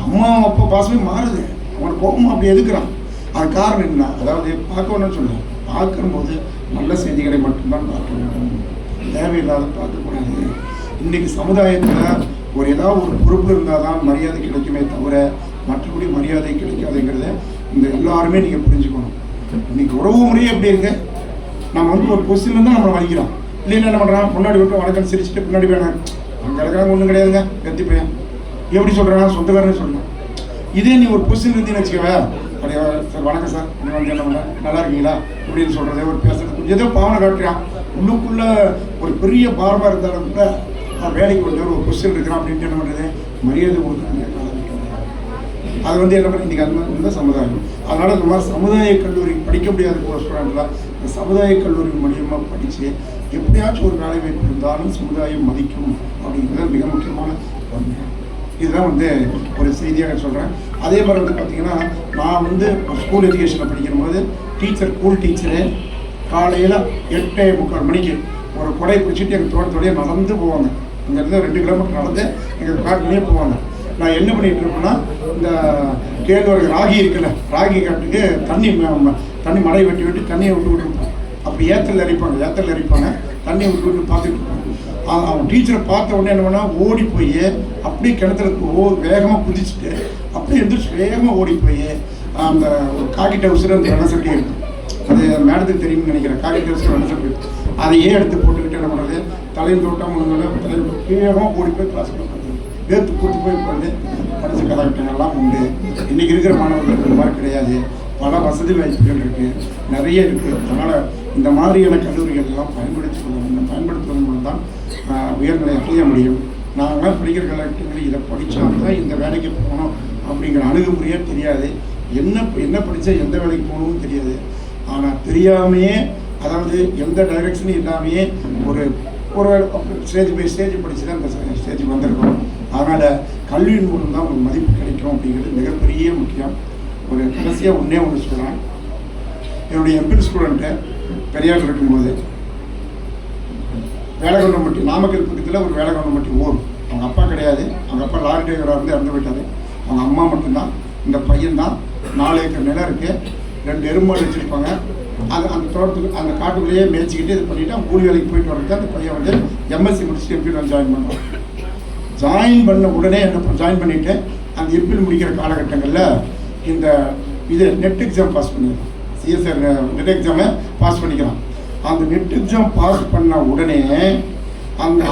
அம்மா அப்பா பாசமே மாறுது, அவனை கோபமாக அப்படி எதுக்குறான். அது காரணம் என்ன, அதாவது பார்க்க வேணும்னு சொல்லுவேன், பார்க்கும்போது நல்ல செய்திகளை மட்டும்தான் பார்க்க வேண்டும், தேவையில்லாத பார்க்கக்கூடாது. இன்றைக்கி சமுதாயத்தில் ஏதாவது ஒரு பொறுப்பு இருந்தால் தான் மரியாதை கிடைக்குமே தவிர மற்றபடி மரியாதை கிடைக்காதுங்கிறத இந்த எல்லாருமே நீங்கள் புரிஞ்சுக்கணும். இன்றைக்கி உறவு முறையே எப்படி இருக்கு, நம்ம வந்து ஒரு கொஸ்டின் தான் நம்மளை மதிக்கிறோம். இல்லைன்னா என்ன பண்ணுறான், முன்னாடி விட்டு வணக்கம் சிரிச்சுட்டு பின்னாடி வேணாம், அங்கே இருக்கிறாங்க ஒன்றும் கிடையாதுங்க, கத்தி பையன் எப்படி சொல்கிறாங்க, சொந்தக்காரன்னு சொல்லலாம். இதே நீ ஒரு கொஸ்டின் இருந்தீங்கன்னு வச்சுக்கவே, அப்படியே சார் வணக்கம் சார், நீ வந்து என்ன பண்ண நல்லா இருக்கீங்களா அப்படின்னு சொல்கிறது, ஒரு பேசுறது ஏதோ பாவனை காட்டுறான். உள்ளுக்குள்ளே ஒரு பெரிய பாரமாக இருந்தாலும் கூட வேலைக்கு வந்து ஒரு கொஸ்டின் இருக்கிறான் அப்படின்ட்டு என்ன பண்ணுறது, மரியாதை கொடுக்குறாங்க. அது வந்து என்ன பண்ணி இன்றைக்கி அந்த சமுதாயம். அதனால் இந்த மாதிரி சமுதாய கல்லூரி படிக்க முடியாத போகிற ஸ்டூடெண்ட்லாம் இந்த சமுதாய கல்லூரி மூலியமாக படித்து எப்படியாச்சும் ஒரு வேலை வாய்ப்பு இருந்தாலும் சமுதாயம் மதிக்கும் அப்படிங்கிறது மிக முக்கியமான ஒன்று. இதுதான் வந்து ஒரு செய்தியாக சொல்கிறேன். அதே மாதிரி வந்து பார்த்திங்கன்னா, நான் வந்து ஸ்கூல் எஜுகேஷனில் படிக்கும்போது ஸ்கூல் டீச்சரு காலையில் 8:45 மணிக்கு ஒரு கொடை பிடிச்சிட்டு எங்கள் தோட்டத்தோடையே நடந்து போவாங்க. இங்கேருந்து 2 கிலோமீட்டர் நடந்து எங்கள் காட்டிலேயே போவாங்க. நான் என்ன பண்ணிகிட்டு இருப்பேன்னா, இந்த கேழ்வரகு ராகி இருக்குல்ல, ராகி காட்டுக்கு தண்ணி மழை வெட்டி தண்ணியை விட்டுருப்பேன். அப்படி ஏற்றல் அரிப்பாங்க, தண்ணியை விட்டு பார்த்துட்டு இருப்பேன். அவன் டீச்சரை பார்த்த உடனே என்ன பண்ணால் ஓடி போய் அப்படியே கிணத்துல வேகமாக குதிச்சுட்டு அப்படியே எந்திரிச்சு வேகமாக ஓடி போய் அந்த ஒரு காக்கி டவுசர் அந்த வெனசட்டி இருக்கும், அது மேடத்துக்கு தெரியும்னு நினைக்கிறேன், காக்கி டவுசர் வெனசட்டி அதையே எடுத்து போட்டுக்கிட்டு என்ன பண்ணுறது, தலையில் தோட்டம் தலையில் வேகமாக ஓடி போய் கிளாஸுக்கு உட்காந்து வேர்த்து கூட்டி போய் உட்காந்து படித்த கதாகட்டங்கள்லாம் உண்டு. இன்றைக்கி இருக்கிற மாணவர்களுக்கு இந்த மாதிரி கிடையாது, பல வசதி வாய்ப்புகள் இருக்குது, நிறைய இருக்குது. அதனால் இந்த மாதிரியான கல்லூரிகள்லாம் பயன்படுத்துவதன் மூலம் தான் உயர்நிலை அடைய முடியும். நாங்களாம் படிக்கிற காலகட்டங்களில் இதை படித்தா தான் இந்த வேலைக்கு போகணும் அப்படிங்கிற அணுகுமுறையே தெரியாது. என்ன படித்தா எந்த வேலைக்கு போகணும்னு தெரியாது. ஆனால் தெரியாமையே, அதாவது எந்த டைரெக்ஷனும் இல்லாமையே ஒரு ஸ்டேஜ் பை ஸ்டேஜ் படித்து தான் இந்த ஸ்டேஜுக்கு வந்திருக்கோம். அதனால் கல்வியின் மூலம் தான் ஒரு மதிப்பு கிடைக்கும் அப்படிங்கிறது மிகப்பெரிய முக்கியம். ஒரு கடைசியாக ஒன்று சொல்கிறேன். என்னுடைய எம்பிள் ஸ்டூடெண்ட்டு பெரியார் இருக்கும்போது வேலைக்கொண்டம்பட்டி, நாமக்கல் பக்கத்தில் ஒரு வேலைக்கொண்டம்பட்டி ஊர். அவங்க அப்பா கிடையாது, அவங்க அப்பா லாரி டிரைவராக இருந்து இறந்து போயிட்டார். அவங்க அம்மா மட்டும்தான், இந்த பையன்தான். 4 ஏக்கர் நிலம் இருக்குது, 2 எருமாடு வச்சுருப்பாங்க. அந்த தோட்டத்துக்கு அந்த காட்டுக்குள்ளேயே மேய்ச்சிக்கிட்டு இது பண்ணிவிட்டு அவங்க கூலி வேலைக்கு போயிட்டு வரது. அந்த பையன் வந்து எம்எஸ்சி முடிச்சுட்டு எம்பியில் ஜாயின் பண்ணுவான். ஜாயின் பண்ண உடனே என்ன ஜாயின் பண்ணிவிட்டு அந்த எம்பியில் முடிக்கிற காலகட்டங்களில் இந்த நெட் எக்ஸாம் பாஸ் பண்ணிடுறான். சிஎஸ்ஆர் நெட் எக்ஸாமை பாஸ் பண்ணிக்கிறான். அந்த நெட் எக்ஸாம் பாஸ் பண்ண உடனே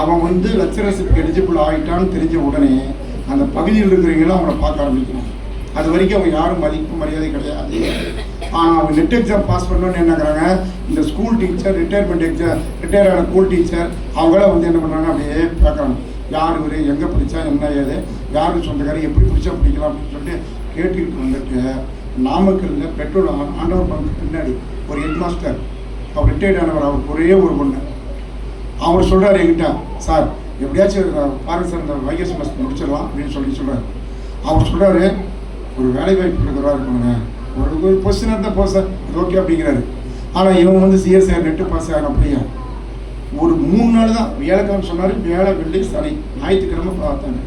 அவன் வந்து லெக்சரர்ஷிப் எலிஜிபிள் ஆகிட்டான்னு தெரிஞ்ச உடனே அந்த பகுதியில் இருக்கிறவங்களும் அவனை பார்க்க ஆரம்பிக்கிறான். அது வரைக்கும் அவன் யாரும் மதிப்பு மரியாதை கிடையாது. ஆனால் அவங்க நெட் எக்ஸாம் பாஸ் பண்ணணுன்னு என்னங்கிறாங்க, இந்த ஸ்கூல் டீச்சர் ரிட்டையர் ஆன ஸ்கூல் டீச்சர் அவங்களாம் வந்து என்ன பண்ணுறாங்க, அப்படியே பார்க்குறாங்க யார் இவர், எங்கே படித்தா என்ன ஏது, யாருக்கு சொந்தக்காரர், எப்படி பிடிச்சா பிடிக்கலாம் அப்படின்னு சொல்லிட்டு கேட்டுக்கிட்டு வந்துட்டு நாமக்கல்ல பெட்ரோல் ஆண்டவர் பங்கு பின்னாடி ஒரு ஹெட் மாஸ்டர், அவர் ரிட்டையர்ட் ஆனவர், அவருக்கு ஒரே ஒரு பொண்ணு. அவர் சொல்கிறார் என்கிட்ட, சார் எப்படியாச்சும் பாருங்க சார் இந்த வைகை செமஸ்டர் முடிச்சிடலாம் அப்படின்னு சொல்கிறார். அவர் சொல்கிறாரு, ஒரு வேலை வாய்ப்பு இருக்கிறவா இருக்கணுங்க, ஒரு பொசிஷன் இருந்தால் போ சார், அது ஓகே அப்படிங்கிறாரு. ஆனால் இவங்க வந்து சிஎஸ்ஐ நெட்டு பாஸ் ஆகணும் அப்படியா, ஒரு 3 நாள் தான் வியாழக்கிழமை சொன்னார், வேலை வெள்ளி சனி ஞாயிற்றுக்கிழமை பார்த்தாங்க,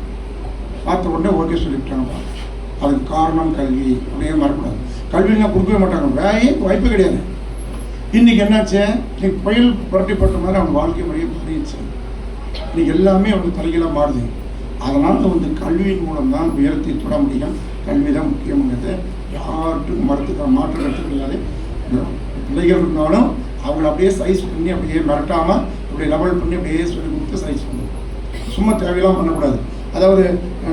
பார்த்த உடனே ஓகே சொல்லிவிட்டாங்கப்பா. அதுக்கு காரணம் கல்வி அப்படியே மறக்கூடாது. கல்வியெல்லாம் கொடுக்கவே மாட்டாங்க, வாய்ப்பு கிடையாது. இன்றைக்கி என்னாச்சு, இன்னைக்கு புயல் புரட்டி போட்ட மாதிரி அவங்க வாழ்க்கை முறையை மாறிடுச்சு. இன்னைக்கு எல்லாமே வந்து தலைகளாக மாறுது. அதனால் வந்து கல்வியின் மூலம் தான் உயரத்தை தொட முடியும். கல்வி தான் முக்கியமானது, யாருக்கும் மாற்று கருத்து கிடையாது. பிள்ளைகள் இருந்தாலும் அவங்கள அப்படியே சைஸ் பண்ணி அப்படியே மிரட்டாமல் அப்படியே லெவல் பண்ணி அப்படியே சொல்லி கொடுத்து சைஸ் பண்ணணும். சும்மா தேவையெல்லாம் பண்ணக்கூடாது. அதாவது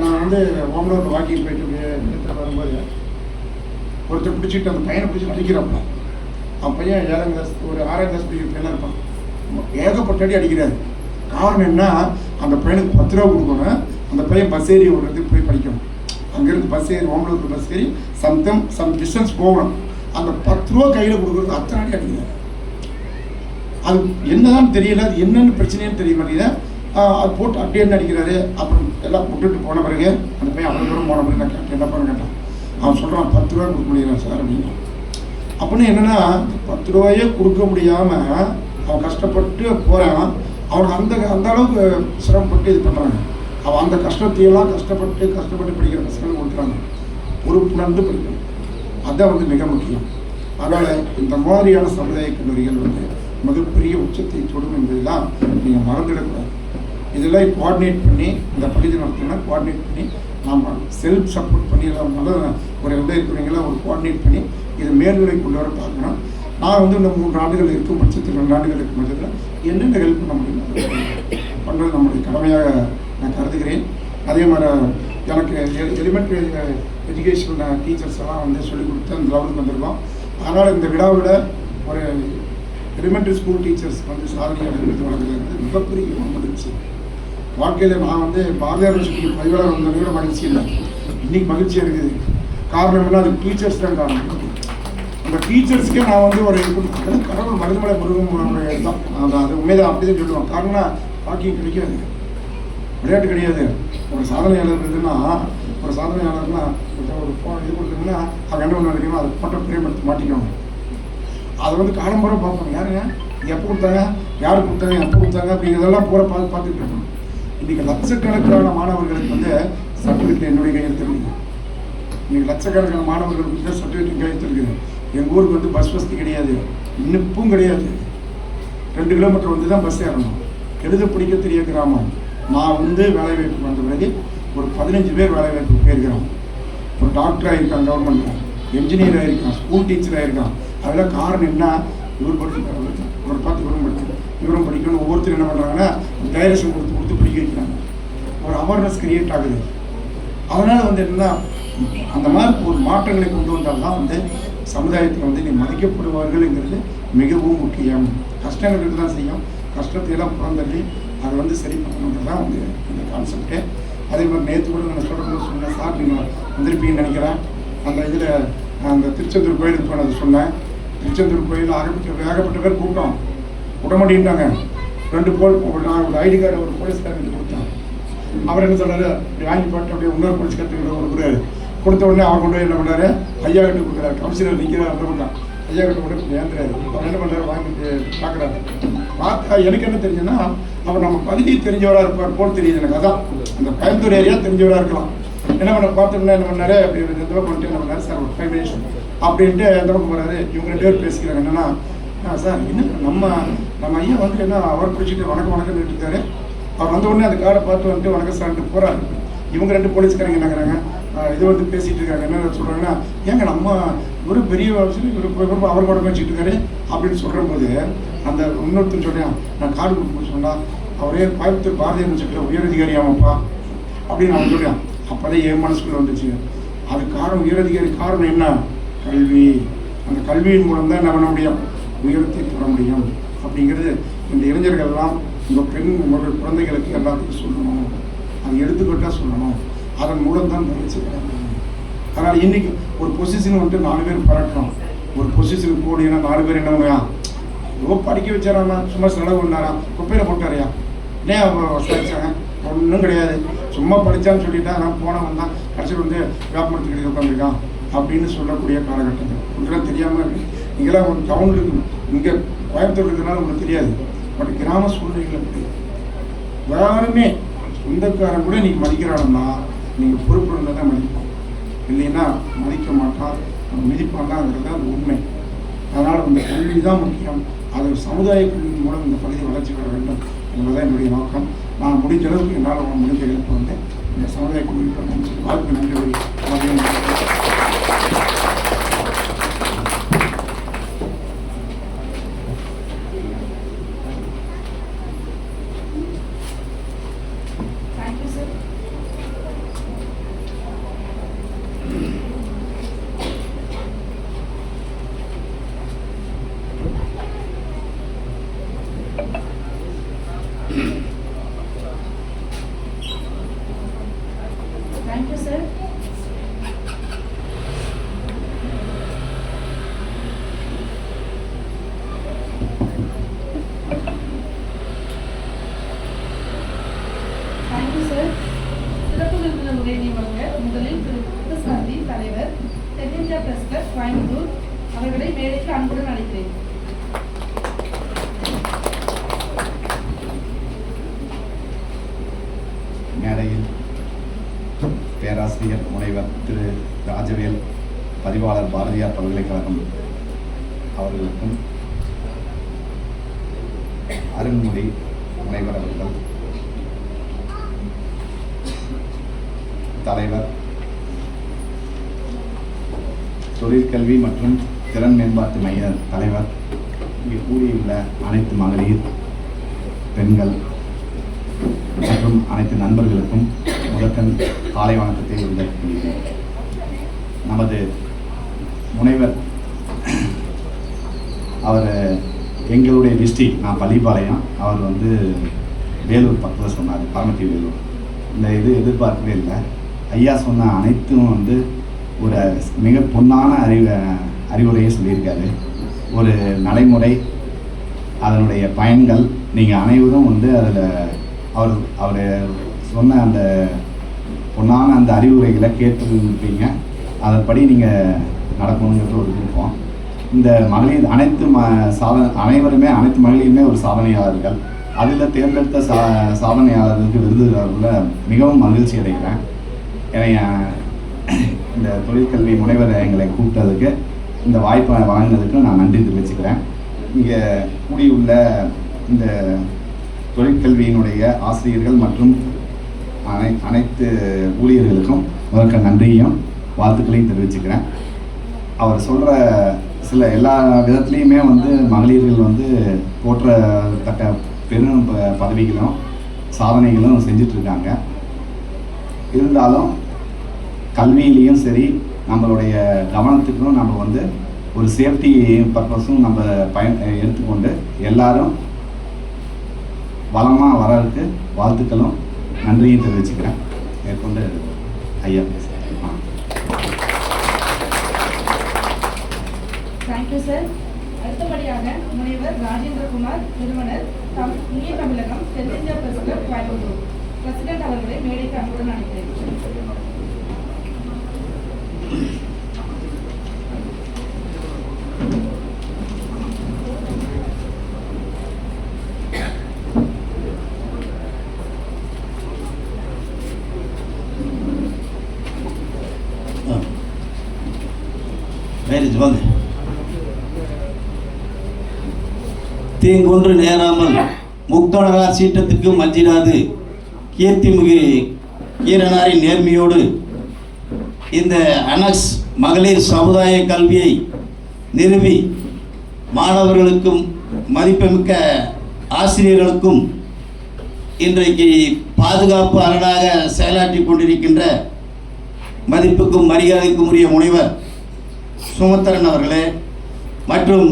நான் வந்து ஓமலூர் வாக்கிங் போயிட்டு அப்படியே வரும்போது ஒருத்தர் பிடிச்சிட்டு அந்த பையனை பிடிச்சி அடிக்கிறாப்புல. அவன் பையன் 7ஆம் கிளாஸ் ஒரு 6ஆம் கிளாஸ் படிக்கிற பையனாக இருப்பான். ஏகப்பட்ட அடி அடிக்கிறாரு. காரணம் என்ன, அந்த பையனுக்கு 10 ரூபா கொடுக்கணும். அந்த பையன் பஸ் ஏறி ஒரு இடத்துக்கு போய் படிக்கணும். அங்கேருந்து பஸ் ஏறி ஓமலூருக்கு பஸ் ஏறி சம் டிஸ்டன்ஸ் போகணும். அந்த 10 ரூபா கையில் கொடுக்குறது அத்தனை அடி அடிக்கிறார். அது என்னதான் தெரியல, அது என்னென்னு பிரச்சனைன்னு தெரிய மாட்டேங்குது. அது போட்டு அப்படியே என்ன அடிக்கிறாரு. அப்புறம் எல்லாம் விட்டுட்டு போன பிறகு அந்த பையன் அவ்வளோ தூரம் போன பிறகு நான் கேட்டேன், என்ன பண்ண கேட்டான். அவன் சொல்கிறான் 10 ரூபா கொடுக்க முடியல சார் அப்படின்னு. அப்படின்னு என்னென்னா 10 ரூபாயே கொடுக்க முடியாமல் அவன் கஷ்டப்பட்டு போகிறான். அவனுக்கு அந்த அளவுக்கு சிரமப்பட்டு இது பண்ணுறாங்க. அவன் அந்த கஷ்டத்தையெல்லாம் கஷ்டப்பட்டு படிக்கிற பசங்களுக்கு கொடுக்குறாங்க. பொறுப்புணர்ந்து படிக்கணும், அதுதான் வந்து மிக முக்கியம். அதனால் இந்த மாதிரியான சமுதாய கல்லூரிகள் வந்து மிகப்பெரிய உச்சத்தை தொடும் என்பதெல்லாம் நீங்கள் மறந்துடக்கூடாது. இதெல்லாம் கோஆர்டினேட் பண்ணி இந்த பள்ளி நடத்தினா கோஆர்டினேட் பண்ணி நாம் செல்ஃப் சப்போர்ட் பண்ணி எல்லாம் முதல்ல ஒரு இருக்கிறவங்களாம் ஒரு கோஆர்டினேட் பண்ணி இதை மேல்நிலை கொண்டு வர பார்க்கணும். நான் வந்து இந்த 3 ஆண்டுகள் இருக்கும் பட்சத்தில் 2 ஆண்டுகள் இருக்கும் பட்சத்தில் என்னென்ன ஹெல்ப் பண்ண முடியும் பண்ணுறது நம்முடைய கடமையாக நான் கருதுகிறேன். அதே மாதிரி எனக்கு எலிமெண்ட்ரி எஜுகேஷன் டீச்சர்ஸ் எல்லாம் வந்து சொல்லிக் கொடுத்து அந்த லெவலுக்கு வந்திருக்கோம். அதனால் இந்த விழாவில் ஒரு எலிமெண்ட்ரி ஸ்கூல் டீச்சர்ஸ் வந்து சாதனையாளர் விருது வழங்குறது மிகப்பெரிய மகிழ்ச்சி. வாழ்க்கையில் நான் வந்து பாரதியார் யூனிவர்சிட்டிக்கு பதிவாளர் வந்ததை விட மகிழ்ச்சி இல்லை, இன்றைக்கி மகிழ்ச்சியாக இருக்குது. காரணம் என்ன, அது டீச்சர்ஸ் தான் காரணம். அந்த டீச்சர்ஸ்க்கே நான் வந்து ஒரு கடவுள் மருதமலை முருகன் தான் அது உண்மைதான் அப்படிதான் சொல்லுவான். காரணம்னா பாக்கியம் கிடைக்காது, விளையாட்டு கிடையாது. ஒரு சாதனையாளர் இருக்குன்னா ஒரு சாதனையாளர்னா ஒரு ஃபோன் இது கொடுத்தீங்கன்னா அவங்க என்ன ஒன்று நினைக்கணும், அதை ஃபோட்டோ ஃப்ரேம் எடுத்து மாட்டிக்கணும். அதை வந்து காலம்புற பார்ப்பாங்க, யாருங்க எப்போ கொடுத்தாங்க, யார் கொடுத்தாங்க, எப்போ கொடுத்தாங்க அப்படிங்கிறதெல்லாம் பூரா பார்த்துட்டு இருக்கணும். இன்றைக்கி லட்சக்கணக்கான மாணவர்களுக்கு வந்து சர்டிஃபிகேட் என்னுடைய கையெழுத்து இருக்குது. இன்றைக்கி லட்சக்கணக்கான மாணவர்களுக்கு வந்து சர்டிஃபிகேட் கையெழுத்து இருக்குது. எங்கள் ஊருக்கு வந்து பஸ் வசதி கிடையாது, இன்னும் கிடையாது. 2 கிலோமீட்டர் வந்து தான் பஸ் ஏறணும். எழுத பிடிக்க தெரிய கிராமம். நான் வந்து வேலைவாய்ப்பு வந்த பிறகு ஒரு 15 பேர் வேலைவாய்ப்பு போயிருக்கிறோம். ஒரு டாக்டர் ஆகிருக்கான், கவர்மெண்ட்டில் என்ஜினியர் ஆகிருக்கான், ஸ்கூல் டீச்சர் ஆகிருக்கான். அதெல்லாம் காரணம் என்ன, இவர் படிச்சுருக்காரு, இவர் பார்த்து இவரும் படிக்கணும், இவரும் படிக்கணும். ஒவ்வொருத்தரும் என்ன பண்ணுறாங்கன்னா டைரக்ஷன் கொடுத்து படிக்க வைக்கிறாங்க. ஒரு அவேர்னஸ் கிரியேட் ஆகுது. அதனால் வந்து என்னன்னா அந்த மாதிரி ஒரு மாற்றங்களை கொண்டு வந்தால் தான் வந்து சமுதாயத்தில் வந்து நீ மதிக்கப்படுவார்கள்ங்கிறது மிகவும் முக்கியம். கஷ்டங்களுக்கு தான் செய்யும், கஷ்டத்தையெல்லாம் புறந்தள்ளி அதை வந்து சரி பண்ணணுன்றது தான் வந்து இந்த கான்செப்ட்டு. அதே மாதிரி நேற்று கூட நான் சொல்கிறேன்னு சொன்னேன், சார் நீங்கள் வந்திருப்பீங்கன்னு நினைக்கிறேன். அந்த இதில் அந்த திருச்செந்தூர் கோயிலுக்கு போனது சொன்னேன். திருச்செந்தூர் கோயில் ஏகப்பட்ட பேர் கூட்டம் விட மாட்டேன்ட்டாங்க. 2 நான் ஒரு ஐடி கார்டு ஒரு போலீஸ்காரங்கிட்ட கொடுத்தேன். அவர் என்ன சொன்னார், அப்படி வாங்கி போட்டு அப்படியே இன்னொரு போலீஸ்கார்ட்ட கொடுக்குறாரு. கொடுத்த உடனே அவர் கொண்டு போய் என்ன பண்ணார், ஐயா கிட்ட கொடுக்குறாரு. கவுன்சிலர் நிற்கிறார், அந்த பண்ணான் ஐயா கிட்ட கொண்டு ஏந்துறாரு. அவர் என்ன பண்ணுறாரு, வாங்கிட்டு பார்க்குறாரு. பார்த்தா எனக்கு என்ன தெரிஞ்சுன்னா, அவர் நம்ம பகுதி தெரிஞ்சவராக இருப்பார் போல் தெரியுது எனக்கு. அதான் அந்த கோயம்புத்தூர் ஏரியா தெரிஞ்சவராக இருக்கலாம். என்ன பண்ண பார்த்தோம்னா என்ன பண்ணாரு, அப்படி இந்த பக்கம் பண்ணிட்டு என்ன பண்ணாரு, சார் ஒரு 5 மினிட்ஸ் அப்படின்ட்டு எந்த பக்கம் போகிறாரு. இவங்க 2 பேர் பேசிக்கிறாங்க. என்னன்னா, சார் என்ன நம்ம ஐயா வந்து என்ன அவர் பிடிச்சிட்டு வணக்கம் இருக்காரு. அவர் வந்த உடனே அந்த கார்டை பார்த்து வந்துட்டு வணக்கம் சார்ட்டு போகிறாரு. இவங்க 2 போலீஸ்காரங்க என்னங்கிறாங்க, இது வந்து பேசிகிட்டு இருக்காங்க. என்ன சொல்கிறாங்கன்னா, ஏங்க நம்ம ஒரு பெரிய இவர் அவர் கூட பேசிட்டு இருக்காரு அப்படின்னு சொல்கிற போது அந்த இன்னொருத்தர் சொல்கிறேன், நான் கார்டு கொடுக்க சொன்னால் அவரே கோயம்புத்தூர் பாரதிய யூனிவர்சிட்டியில் உயரதிகாரியாமப்பா அப்படின்னு அவன் சொல்கிறேன். அப்போ தான் என் மனசுக்குள்ள வந்துச்சு. அது காரணம் உயரதிகாரி காரணம் என்ன, கல்வி. அந்த கல்வியின் மூலம் தான் என்ன பண்ண முடியும், உயர்த்தி பெற முடியும். அப்படிங்கிறது இந்த இளைஞர்கள்லாம் உங்கள் பெண் உங்கள் குழந்தைகளுக்கு எல்லாத்துக்கும் சொல்லணும், அது எடுத்துக்கிட்டால் சொல்லணும். அதன் மூலம் தான் பயிற்சி பெற முடியும். அதனால் இன்றைக்கி ஒரு பொசிஷன் வந்துட்டு 4 பேர் பறக்கிறோம். ஒரு பொசிஷனுக்கு போனீங்கன்னா 4 பேர் என்ன பண்ணுவான், ஏதோ படிக்க வச்சாராமா, சும்மா செலவு பண்ணாரா, குப்பையில் போட்டாரையா, ஏன் படித்தாங்க, ஒன்றும் கிடையாது, சும்மா படித்தான்னு சொல்லிட்டா நான் போனவன் தான் கடைசியில் வந்து வியாபாரத்துக்கு கிடைக்க உட்காந்துருக்கான் அப்படின்னு சொல்லக்கூடிய காலகட்டங்கள் இதெல்லாம் தெரியாமல் இருக்குது. இங்கெல்லாம் ஒரு டவுனுக்கு இங்கே கோயம்புத்தூர் இருக்கிறதுனால உங்களுக்கு தெரியாது. பட் கிராம சூழ்நிலைகள் அப்படி யாருமே சொந்தக்காரன் கூட நீங்கள் மதிக்கிறானுன்னா நீங்கள் பொறுப்பு இருந்தால் தான் மதிப்போம், இல்லைன்னா மதிக்க மாட்டான், மிதிப்பான்ங்கிறது தான் உண்மை. அதனால் இந்த கல்வி தான் முக்கியம். அது சமுதாய கல்வியின் மூலம் இந்த பகுதியை வளர்ச்சி பெற வேண்டும் என்பதுதான் என்னுடைய நோக்கம். நான் முடிஞ்ச அளவுக்கு என்னால் முடிஞ்ச இழப்பு வந்து இந்த சமுதாய கல்வி பண்ண வாய்ப்பு நன்றி. Thank you, sir. Thank you, sir. சிறப்பு விருந்தினர் உரையினை வழங்க முதலில் திரு கிருஷ்ணசாந்தி தலைவர் தென்னிந்தியா பிரஸ் கிளப் கோயம்புத்தூர் அவர்களை மேடைக்கு அன்புடன் அழைக்கிறேன். மேடையில் பேராசிரியர் முனைவர் திரு ராஜவேல், பதிவாளர் பாரதியார் பல்கலைக்கழகம் அவர்களுக்கும், அருண்மொழி முனைவர் அவர்கள், தலைவர் தொழிற்கல்வி மற்றும் திறன் மேம்பாட்டு மைய தலைவர், இங்கே கூடியுள்ள அனைத்து மகளிர், பெண்கள் மற்றும் அனைத்து நண்பர்களுக்கும் முதற்கண் காலை வணக்கத்தை உருவாக்கியுள்ளேன். நமது முனைவர் அவர் எங்களுடைய டிஸ்ட்ரிக்ட், நான் பள்ளிப்பாளையம், அவர் வந்து வேலூர் பக்கத்தில் சொன்னார், பரமத்தி வேலூர். இந்த இது எதிர்பார்க்கவே இல்லை. ஐயா சொன்ன அனைத்தும் வந்து ஒரு மிக பொன்னான அறிவுரையை சொல்லியிருக்காரு. ஒரு நடைமுறை, அதனுடைய பயன்கள் நீங்கள் அனைவரும் வந்து அதில் அவர் சொன்ன அந்த பொன்னான அந்த அறிவுரைகளை கேட்டுருப்பீங்க. அதன்படி நீங்கள் நடக்கணுங்கிறது ஒரு விருப்பம். இந்த மகளிர் அனைவருமே அனைத்து மகளிருமே ஒரு சாதனையாளர்கள். அதில் தேர்ந்தெடுத்த சாதனையாளர்களுக்கு விருதுகளில் மிகவும் மகிழ்ச்சி அடைகிறேன். ஏன்னா இந்த தொழிற்கல்வி முனைவர் எங்களை கூப்பிட்டதுக்கு, இந்த வாய்ப்பை வழங்கினதுக்கு நான் நன்றி தெரிவிச்சுக்கிறேன். இங்கே கூடியுள்ள இந்த தொழிற்கல்வியினுடைய ஆசிரியர்கள் மற்றும் அனைத்து ஊழியர்களுக்கும் முதற்க நன்றியையும் வாழ்த்துக்களையும் தெரிவிச்சுக்கிறேன். அவர் சொல்கிற சில எல்லா விதத்துலேயுமே வந்து மகளிர்கள் வந்து போற்றத்தக்க பெரும் பதவிகளும் சாதனைகளும் செஞ்சிட்ருக்காங்க. இருந்தாலும் கல்வியிலையும் சரி, நம்மளுடைய கவனத்துக்கும் நம்ம வந்து ஒரு சேஃப்டி பர்பஸும் நம்ம எடுத்துக்கொண்டு எல்லாரும் வளமாக வரதுக்கு வாழ்த்துக்களும் நன்றியும் தெரிவிச்சுக்கிறேன். மேற்கொண்டு ஐயா பேசுகிறேன். Thank you sir. அடுத்தபடியாக முனைவர் ராஜேந்திரகுமார், நிறுவனர் இந்திய தமிழகம் தென்னிந்தியா பிரஸ் கிளப் கோயம்புத்தூர் பிரசிடென்ட் அவர்களை மேடைக்கு அன்புடன் அழைக்கிறேன். வாங்க. தீங்கொன்று நேராமல் முக்தொடரார் சீற்றத்திற்கு மஞ்சிடாது கீர்த்திமிகு கீரனாரின் நேர்மையோடு இந்த அனக்ஸ் மகளிர் சமுதாய கல்வியை நிறுவி மாணவர்களுக்கும் மதிப்புமிக்க ஆசிரியர்களுக்கும் இன்றைக்கு பாதுகாப்பு அரணாக செயலாற்றி கொண்டிருக்கின்ற மதிப்புக்கும் மரியாதைக்கும் உரிய முனைவர் சுமத்திரன் அவர்களே, மற்றும்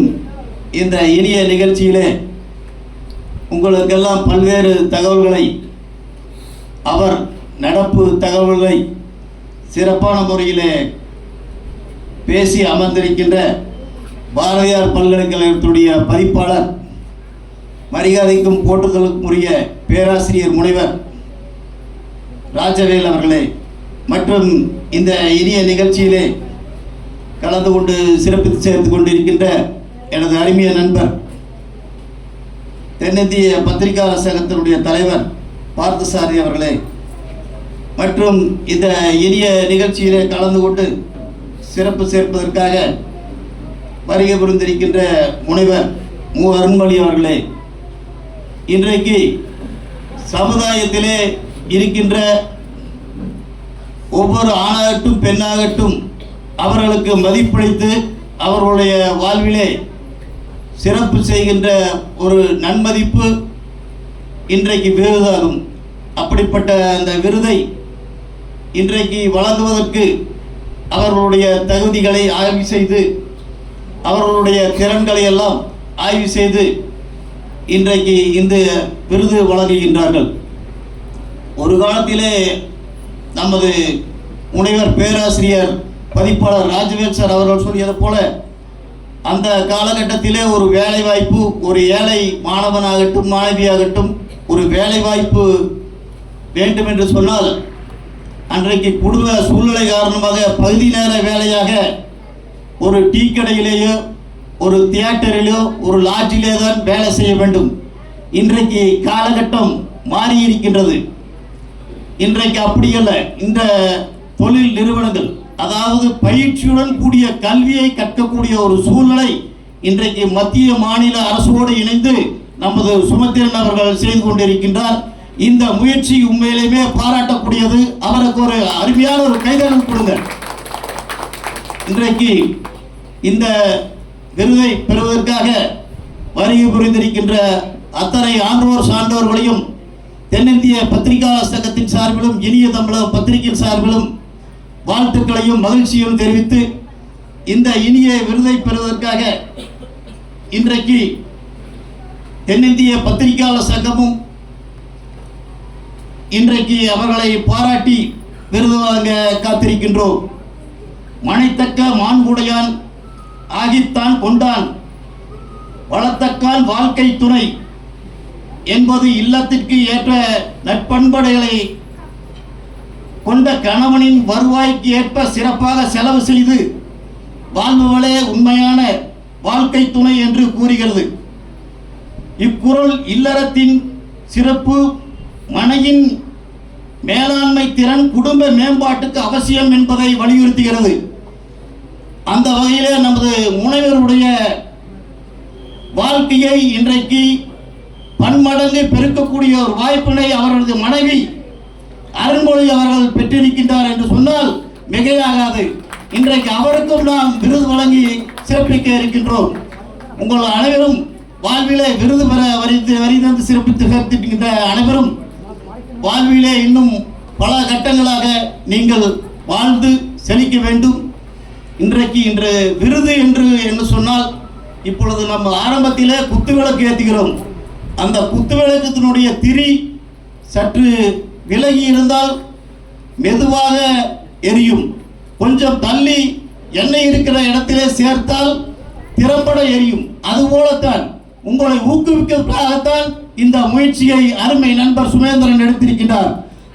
இந்த இனிய நிகழ்ச்சியிலே உங்களுக்கெல்லாம் பல்வேறு தகவல்களை, அவர் நடப்பு தகவல்களை சிறப்பான முறையிலே பேசி அமர்ந்திருக்கின்ற பாரதியார் பல்கலைக்கழகத்துடைய பதிப்பாளர், மரியாதைக்கும் போற்றுதலுக்கும் உரிய பேராசிரியர் முனைவர் ராஜவேல் அவர்களே, மற்றும் இந்த இனிய நிகழ்ச்சியிலே கலந்து கொண்டு சிறப்பித்து சேர்த்து கொண்டிருக்கின்ற எனது அருமைய நண்பர், தென்னிந்திய பத்திரிகையாளர் சங்கத்தினுடைய தலைவர் பார்த்தசாரதி அவர்களே, மற்றும் இந்த இனிய நிகழ்ச்சியிலே கலந்து கொண்டு சிறப்பு சேர்ப்பதற்காக வருகை புரிந்திருக்கின்ற முனைவர் மு அருண்மொழி அவர்களே, இன்றைக்கு சமுதாயத்திலே இருக்கின்ற ஒவ்வொரு ஆணாகட்டும் பெண்ணாகட்டும் அவர்களுக்கு மதிப்பளித்து அவர்களுடைய வாழ்விலே சிறப்பு செய்கின்ற ஒரு நன்மதிப்பு இன்றைக்கு விருதாகும். அப்படிப்பட்ட அந்த விருதை இன்றைக்கு வழங்குவதற்கு அவர்களுடைய தகுதிகளை ஆய்வு செய்து, அவர்களுடைய திறன்களை எல்லாம் ஆய்வு செய்து இன்றைக்கு இந்த விருது வழங்குகின்றார்கள். ஒரு காலத்திலே நமது முனைவர் பேராசிரியர் பதிப்பாளர் ராஜவேல் சார் அவர்கள் சொல்லியது போல, அந்த காலகட்டத்திலே ஒரு வேலை வாய்ப்பு, ஒரு ஏழை மாணவனாகட்டும் மாணவியாகட்டும் ஒரு வேலை வாய்ப்பு வேண்டும் என்று சொன்னால், அன்றைக்கு குடும்ப சூழ்நிலை காரணமாக பகுதி நேர வேலையாக ஒரு டீ கடையிலேயோ ஒரு தியேட்டரிலோ ஒரு லாட்ஜிலே தான் வேலை செய்ய வேண்டும். இன்றைக்கு காலகட்டம் மாறி இருக்கின்றது. இன்றைக்கு அப்படி அல்ல. இந்த தொழில் நிறுவனங்கள், அதாவது பயிற்சியுடன் கூடிய கல்வியை கற்கக்கூடிய ஒரு சூழ்நிலை இன்றைக்கு மத்திய மாநில அரசோடு இணைந்து நமது சுமத்திரன் அவர்கள் செய்து கொண்டிருக்கின்றார். இந்த முயற்சி உண்மையிலேயே பாராட்டக்கூடியது. அவருக்கு ஒரு அருமையான ஒரு கைதட்டல் கொடுங்க. இன்றைக்கு இந்த விருதை பெறுவதற்காக வருகை புரிந்திருக்கின்ற அத்தனை ஆன்றோர் சான்றோர்களையும் தென்னிந்திய பத்திரிகையாளர் சங்கத்தின் சார்பிலும் இனிய தமிழக பத்திரிகையின் சார்பிலும் வாழ்த்துக்களையும் மகிழ்ச்சியும் தெரிவித்து, இந்த இனிய விருதை பெறுவதற்காக இன்றைக்கு தென்னிந்திய பத்திரிகையாளர் சங்கமும் இன்றைக்கு அவர்களை பாராட்டி விருது வழங்க காத்திருக்கின்றோம். மனைத்தக்க மாண்புடையான் ஆகித்தான் கொண்டான், வளத்தக்கால் வாழ்க்கை துணை என்பது இல்லத்திற்கு ஏற்ற நற்பண்படைகளை கொண்ட கணவனின் வருவாய்க்கு ஏற்ப சிறப்பாக செலவு செய்து வாழ்பவளே உண்மையான வாழ்க்கை துணை என்று கூறுகிறது. இக்குறள் இல்லறத்தின் சிறப்பு, மனையின் மேலாண்மை திறன், குடும்ப மேம்பாட்டுக்கு அவசியம் என்பதை வலியுறுத்துகிறது. அந்த வகையிலே நமது முனைவருடைய வாழ்க்கையை இன்றைக்கு பன்மடங்கு பெருக்கக்கூடிய ஒரு வாய்ப்பினை அவரது மனைவி அருண்மொழி அவர்கள் பெற்றிருக்கின்றார் என்று சொன்னால் மிகையாகாது. இன்றைக்கு அவருக்கும் நாம் விருது வழங்கி சிறப்பிக்க இருக்கின்றோம். உங்கள் அனைவரும் வாழ்விலே விருது பெற வரிதந்து சிறப்பித்து சேர்த்திருக்கின்ற அனைவரும் வாழ்விலே இன்னும் பல கட்டங்களாக நீங்கள் வாழ்ந்து செழிக்க வேண்டும். இன்று விருது என்று சொன்னால், இப்பொழுது நம்ம ஆரம்பத்திலே குத்துவிளக்கு ஏற்றுகிறோம். அந்த குத்துவிளக்கத்தினுடைய திரி சற்று விலகி இருந்தால் மெதுவாக எரியும். கொஞ்சம் தள்ளி எண்ணெய் இருக்கிற இடத்திலே சேர்த்தால் திறம்பட எரியும். அதுபோலத்தான் உங்களை ஊக்குவிப்பதற்காகத்தான் இந்த முயற்சியை அருமை நண்பர் சுமேந்திரன் எடுத்திருக்கின்றார்.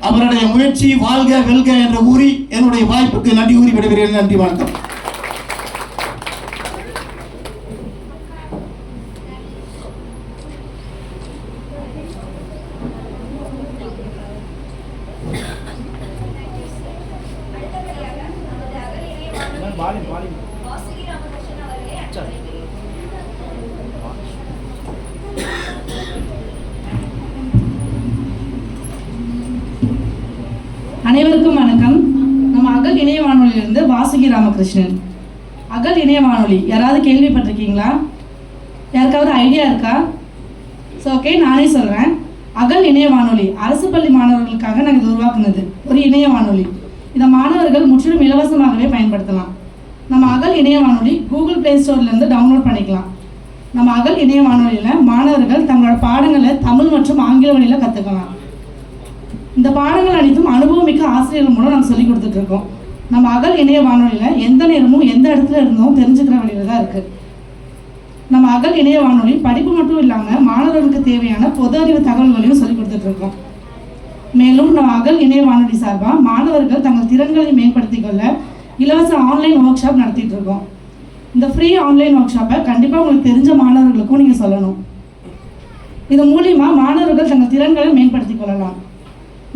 அவருடைய முயற்சி வாழ்க வெல்க என்று கூறி என்னுடைய வாய்ப்புக்கு நன்றி கூறி விடுகிறேன். நன்றி, வணக்கம். அனைவருக்கும் வணக்கம். நம்ம அகல் இணைய வானொலியிலிருந்து வாசுகி ராமகிருஷ்ணன். அகல் இணைய வானொலி யாராவது கேள்விப்பட்டிருக்கீங்களா? யாருக்காவது ஐடியா இருக்கா? ஸோ ஓகே, நானே சொல்கிறேன். அகல் இணைய வானொலி அரசு பள்ளி மாணவர்களுக்காக நாங்கள் இது உருவாக்குனது ஒரு இணைய வானொலி. இதை மாணவர்கள் முற்றிலும் இலவசமாகவே பயன்படுத்தலாம். நம்ம அகல் இணைய வானொலி கூகுள் ப்ளே ஸ்டோர்லேருந்து டவுன்லோட் பண்ணிக்கலாம். நம்ம அகல் இணைய வானொலியில் மாணவர்கள் தங்களோட பாடங்களை தமிழ் மற்றும் ஆங்கில வழியில் கற்றுக்கலாம். இந்த பாடங்கள் அனைத்தும் அனுபவமிக்க ஆசிரியர்கள் மூலம் நம்ம சொல்லிக் கொடுத்துட்ருக்கோம். நம்ம அகல் இணைய வானொலியில் எந்த நேரமும் எந்த இடத்துல இருந்தும் தெரிஞ்சுக்கிற வழியில் தான் இருக்குது. நம்ம அகல் இணைய வானொலி படிப்பு மட்டும் இல்லாமல் மாணவர்களுக்கு தேவையான பொது அறிவு தகவல்களையும் சொல்லிக் கொடுத்துட்ருக்கோம். மேலும் நம்ம அகல் இணைய வானொலி சார்பாக மாணவர்கள் தங்கள் திறன்களை மேம்படுத்திக் கொள்ள இலவச ஆன்லைன் ஒர்க் ஷாப் நடத்திட்டு இருக்கோம். இந்த ஃப்ரீ ஆன்லைன் ஒர்க் ஷாப்பை கண்டிப்பாக உங்களுக்கு தெரிஞ்ச மாணவர்களுக்கும் நீங்கள் சொல்லணும். இது மூலிமா மாணவர்கள் தங்கள் திறன்களை மேம்படுத்திக் கொள்ளலாம்.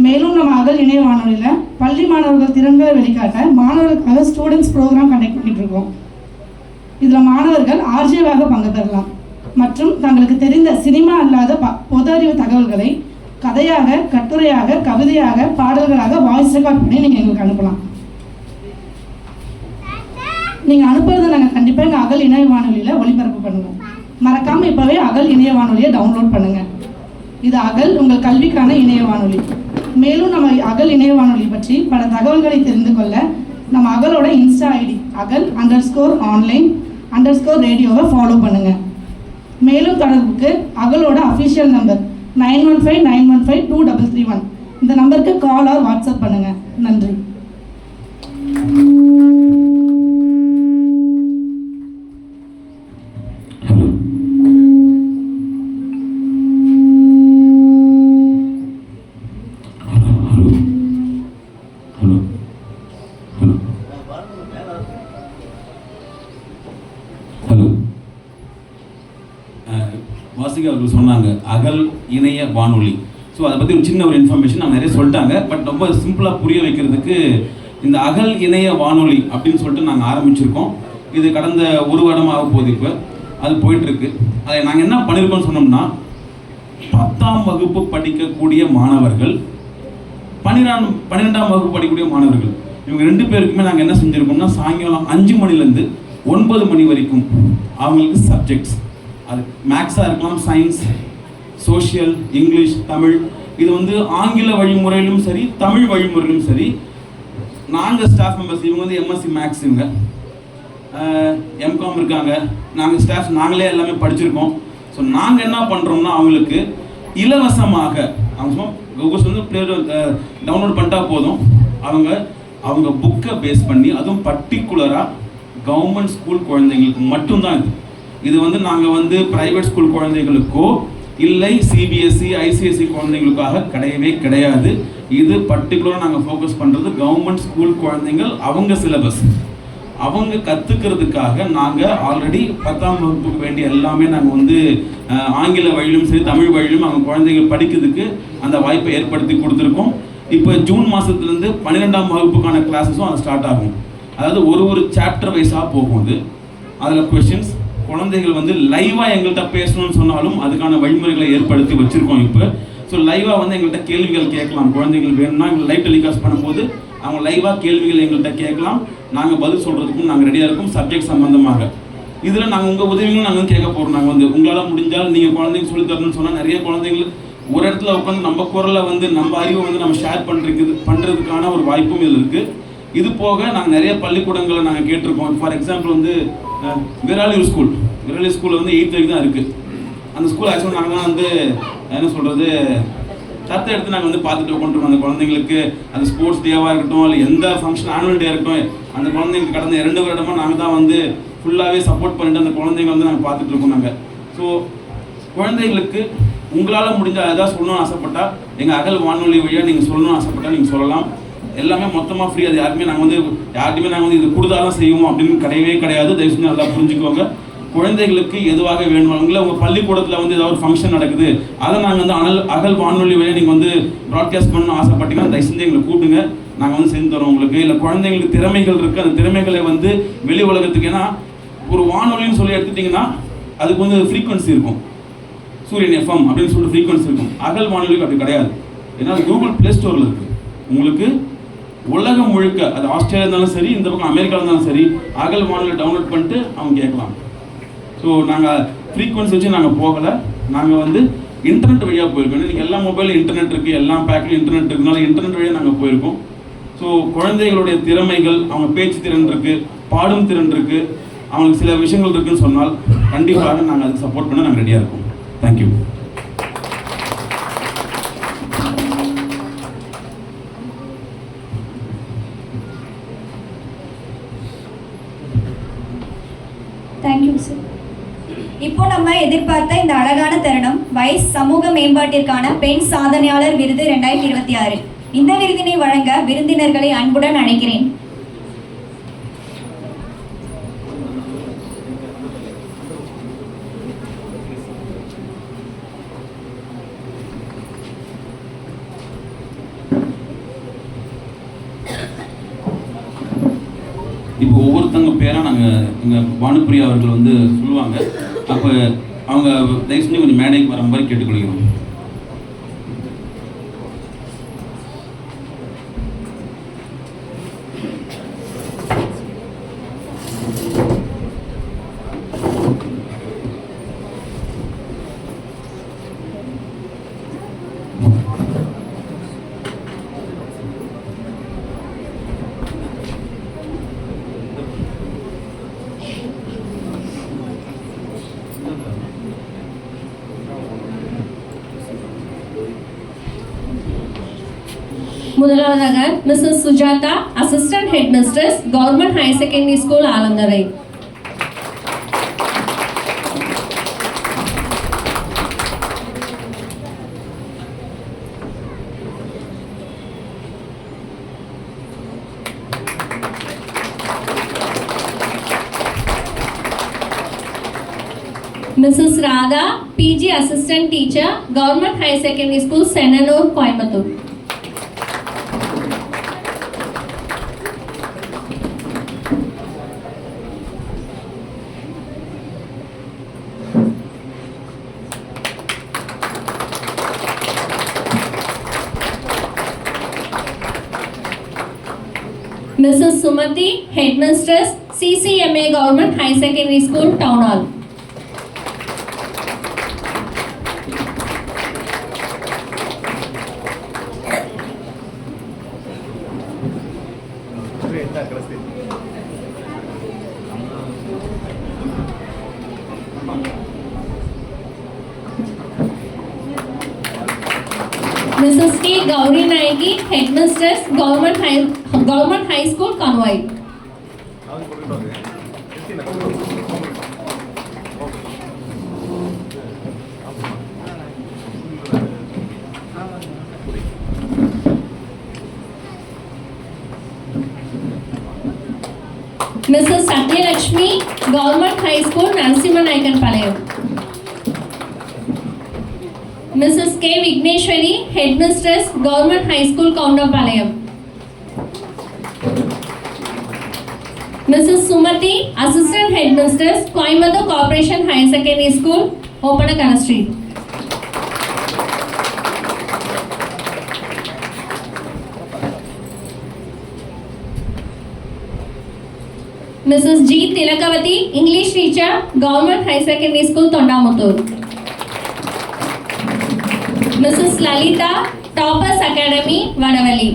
மேலும் நம்ம அகல் இணைய வானொலியில் பள்ளி மாணவர்கள் திறன்களை வெளிக்காட்ட மாணவர்களுக்காக ஸ்டூடெண்ட்ஸ் ப்ரோக்ராம் கண்டக்ட் பண்ணிட்டு இருக்கோம். இதில் மாணவர்கள் ஆர்ஜேவாக பங்கு பெறலாம் மற்றும் தங்களுக்கு தெரிந்த சினிமா அல்லாத பொது அறிவு தகவல்களை கதையாக, கட்டுரையாக, கவிதையாக, பாடல்களாக வாய்ஸ் ரெக்கார்ட் பண்ணி நீங்கள் எங்களுக்கு அனுப்பலாம். நீங்கள் அனுப்புறதை நாங்கள் கண்டிப்பாக எங்கள் அகல் இணைய வானொலியில் ஒளிபரப்பு பண்ணுவோம். மறக்காமல் இப்போவே அகல் இணைய வானொலியை டவுன்லோட் பண்ணுங்கள். இது அகல் உங்கள் கல்விக்கான இணைய வானொலி. மேலும் நம்ம அகல் இணைய வானொலி பற்றி பல தகவல்களை தெரிந்து கொள்ள நம்ம அகலோட இன்ஸ்டா ஐடி agal_online_radio ஃபாலோ பண்ணுங்கள். மேலும் தொடர்புக்கு அகலோட அஃபிஷியல் நம்பர் 9159152331 இந்த நம்பருக்கு கால் ஆர் வாட்ஸ்அப் பண்ணுங்கள். நன்றி. வாசிகா அவர்கள் சொன்னாங்க அகல் இணைய வானொலி. ஸோ அதை பற்றி ஒரு சின்ன ஒரு இன்ஃபர்மேஷன் நான் நிறைய சொல்லிட்டாங்க. பட் ரொம்ப சிம்பிளாக புரிய வைக்கிறதுக்கு இந்த அகல் இணைய வானொலி அப்படின்னு சொல்லிட்டு நாங்கள் ஆரம்பிச்சிருக்கோம். இது கடந்த ஒரு வருடமாக போகுது. இப்போ அது போயிட்டுருக்கு. அதை நாங்கள் என்ன பண்ணியிருக்கோம்னு சொன்னோம்னா 10ஆம் வகுப்பு படிக்கக்கூடிய மாணவர்கள், 12ஆம் வகுப்பு படிக்கக்கூடிய மாணவர்கள், இவங்க 2 பேருக்குமே நாங்கள் என்ன செஞ்சுருக்கோம்னா சாயங்காலம் 5 மணிலேருந்து 9 மணி வரைக்கும் அவங்களுக்கு சப்ஜெக்ட்ஸ், அது மேக்ஸாக இருக்கலாம், சயின்ஸ், சோஷியல், இங்கிலீஷ், தமிழ், இது வந்து ஆங்கில வழிமுறையிலும் சரி தமிழ் வழிமுறையிலும் சரி நாங்கள் ஸ்டாஃப் மெம்பர்ஸ், இவங்க வந்து எம்எஸ்சி மேக்ஸ், இவங்க எம்காம் இருக்காங்க, நாங்கள் ஸ்டாஃப் நாங்களே எல்லாமே படிச்சிருக்கோம். ஸோ நாங்கள் என்ன பண்ணுறோம்னா அவங்களுக்கு இலவசமாக அவங்க கூகுள் வந்து டவுன்லோட் பண்ணிட்டா போதும், அவங்க புக்கை பேஸ் பண்ணி, அதுவும் பர்டிகுலராக கவர்மெண்ட் ஸ்கூல் குழந்தைங்களுக்கு மட்டும்தான் இது வந்து நாங்கள் வந்து ப்ரைவேட் ஸ்கூல் குழந்தைகளுக்கோ இல்லை சிபிஎஸ்சி ஐசிஎஸ்சி குழந்தைங்களுக்காக கிடையவே கிடையாது. இது பர்டிகுலராக நாங்கள் ஃபோக்கஸ் பண்ணுறது கவர்மெண்ட் ஸ்கூல் குழந்தைங்கள், அவங்க சிலபஸ் அவங்க கற்றுக்கிறதுக்காக நாங்கள் ஆல்ரெடி 10ஆம் வகுப்புக்கு வேண்டிய எல்லாமே நாங்கள் வந்து ஆங்கில வழியிலும் சரி தமிழ் வழியிலும் அவங்க குழந்தைகள் படிக்கிறதுக்கு அந்த வாய்ப்பை ஏற்படுத்தி கொடுத்துருக்கோம். இப்போ ஜூன் மாதத்துலேருந்து 12ஆம் வகுப்புக்கான கிளாஸஸும் அது ஸ்டார்ட் ஆகும். அதாவது ஒரு சாப்டர் வைஸாக போகும்போது அதில் கொஷின்ஸ், குழந்தைகள் வந்து லைவாக எங்கள்கிட்ட பேசணும்னு சொன்னாலும் அதுக்கான வழிமுறைகளை ஏற்படுத்தி வச்சுருக்கோம் இப்போ. ஸோ லைவாக வந்து எங்கள்கிட்ட கேள்விகள் கேட்கலாம். குழந்தைகள் வேணும்னா எங்களுக்கு லைவ் டெலிகாஸ்ட் பண்ணும்போது அவங்க லைவாக கேள்விகள் எங்கள்கிட்ட கேட்கலாம். நாங்கள் பதில் சொல்கிறதுக்கும் நாங்கள் ரெடியாக இருக்கோம் சப்ஜெக்ட் சம்மந்தமாக. இதில் நாங்கள் உங்கள் உதவிகளும் நாங்கள் கேட்க போகிறோம். நாங்கள் வந்து உங்களால் முடிஞ்சால் நீங்கள் குழந்தைங்க சொல்லித்தரணும்னு சொன்னால் நிறைய குழந்தைகள் ஒரு இடத்துல உட்காந்து நம்ம குரலை வந்து நம்ம அறிவை வந்து நம்ம ஷேர் பண்ணுறதுக்கான ஒரு வாய்ப்பும் இதில் இருக்குது. இது போக நாங்கள் நிறைய பள்ளிக்கூடங்களை நாங்கள் கேட்டிருக்கோம். ஃபார் எக்ஸாம்பிள் வந்து விராலியூர் ஸ்கூலில் வந்து 8th வரைக்கும் தான் இருக்குது. அந்த ஸ்கூல் ஆக்சுவலாக நாங்கள் தான் வந்து என்ன சொல்கிறது சத்தை எடுத்து நாங்கள் வந்து பார்த்துட்டு உட்காந்துருக்கோம். அந்த குழந்தைங்களுக்கு அந்த ஸ்போர்ட்ஸ் டேவாக இருக்கட்டும், இல்லை எந்த ஃபங்க்ஷன் ஆனுவல் டே இருக்கட்டும், அந்த குழந்தைங்களுக்கு கடந்த 2 வருடமாக நாங்கள் தான் வந்து ஃபுல்லாகவே சப்போர்ட் பண்ணிட்டு அந்த குழந்தைங்க வந்து நாங்கள் பார்த்துட்ருக்கோம் நாங்கள். ஸோ குழந்தைகளுக்கு உங்களால் முடிஞ்சால் எதாவது சொல்லணும்னு ஆசைப்பட்டால் எங்கள் அகல் வானொலி வழியாக நீங்கள் சொல்லணும்னு ஆசைப்பட்டால் நீங்கள் சொல்லலாம். எல்லாமே மொத்தமாக ஃப்ரீ. அது யாருமே நாங்கள் வந்து இது கொடுத்தாதான் செய்வோம் அப்படின்னு கிடையாது. தயவு செஞ்சு நல்லா புரிஞ்சுக்கோங்க. குழந்தைகளுக்கு எதுவாக வேணுமாங்களோ உங்கள் பள்ளிக்கூடத்தில் வந்து ஏதாவது ஒரு ஃபங்க்ஷன் நடக்குது, அதை நாங்கள் வந்து அகல் வானொலி வழியாக நீங்கள் வந்து ப்ராட்காஸ்ட் பண்ணணும்னு ஆசைப்பட்டீங்கன்னா தயவு செஞ்சு எங்களை கூட்டுங்க, நாங்கள் வந்து செஞ்சு தரோம் உங்களுக்கு. இல்லை குழந்தைங்களுக்கு திறமைகள் இருக்குது, அந்த திறமைகளை வந்து வெளி உலகத்துக்கு, ஏன்னா ஒரு வானொலின்னு சொல்லி எடுத்துட்டிங்கன்னா அதுக்கு வந்து ஃப்ரீக்வன்சி இருக்கும். சூரியன் எஃப்எம் அப்படின்னு சொல்லிட்டு ஃப்ரீக்வன்சி இருக்கும். அகல் வானொலிக்கு அப்படி கிடையாது. ஏன்னா கூகுள் ப்ளே ஸ்டோரில் இருக்குது. உங்களுக்கு உலகம் முழுக்க, அது ஆஸ்திரேலியா இருந்தாலும் சரி, இந்த பக்கம் அமெரிக்கா இருந்தாலும் சரி, அகல் வானொலி டவுன்லோட் பண்ணிட்டு அவங்க கேட்கலாம். ஸோ நாங்கள் ஃப்ரீக்வன்சி வச்சு நாங்கள் போகலை, நாங்கள் வந்து இன்டர்நெட் வழியாக போயிருக்கோம். இன்றைக்கி எல்லா மொபைலும் இன்டர்நெட் இருக்குது, எல்லா பேக்லையும் இன்டர்நெட் இருக்குனால இன்டர்நெட் வழியாக நாங்கள் போயிருக்கோம். ஸோ குழந்தைகளுடைய திறமைகள், அவங்க பேச்சு திறன் இருக்குது, பாடும் திறன் இருக்குது, அவங்களுக்கு சில விஷயங்கள் இருக்குன்னு சொன்னால் கண்டிப்பாக நாங்கள் அதுக்கு சப்போர்ட் பண்ண நாங்கள் ரெடியாக இருக்கோம். தேங்க்யூ. Thank you sir. இப்போ நம்ம எதிர்பார்த்த இந்த அழகான தருணம் வைஸ் சமூக மேம்பாட்டிற்கான பெண் சாதனையாளர் விருது 2026. இந்த விருதினை வழங்க விருந்தினர்களை அன்புடன் அழைக்கிறேன். இப்போ ஒவ்வொருத்தவங்க பேராக நாங்கள் எங்கள் பானுப்பிரியா அவர்கள் வந்து சொல்லுவாங்க. அப்போ அவங்க தயவு செஞ்சு கொஞ்சம் மேடைக்கு வர மாதிரி கேட்டுக்கொள்கிறோம். முதலாவதாக Mrs Sujatha, assistant head mistress, government higher secondary school, Alandurai. Mrs Radha, PG assistant teacher, government higher secondary school, Chennanur, Coimbatore. Mrs. Sumati, Headmistress, CCMA Government High Secondary School, Town Hall. Mrs. T. Gauri Naigi, Headmistress, Government High School, Convoy. Mrs. Satyalakshmi, Government High School, Narasimhanaikanpalayam. Mrs. K. Vigneshwari, Headmistress, Government High School, Kaundapalayam. Mrs. Sumati, Assistant Headmistress, Coimbatore Corporation Higher Secondary School, Opanakana Street. Mrs. G. Tilakavati, English Teacher, Government High Secondary School, Tondamuthur. Mrs. Lalita, Toppers Academy, Vadavalli.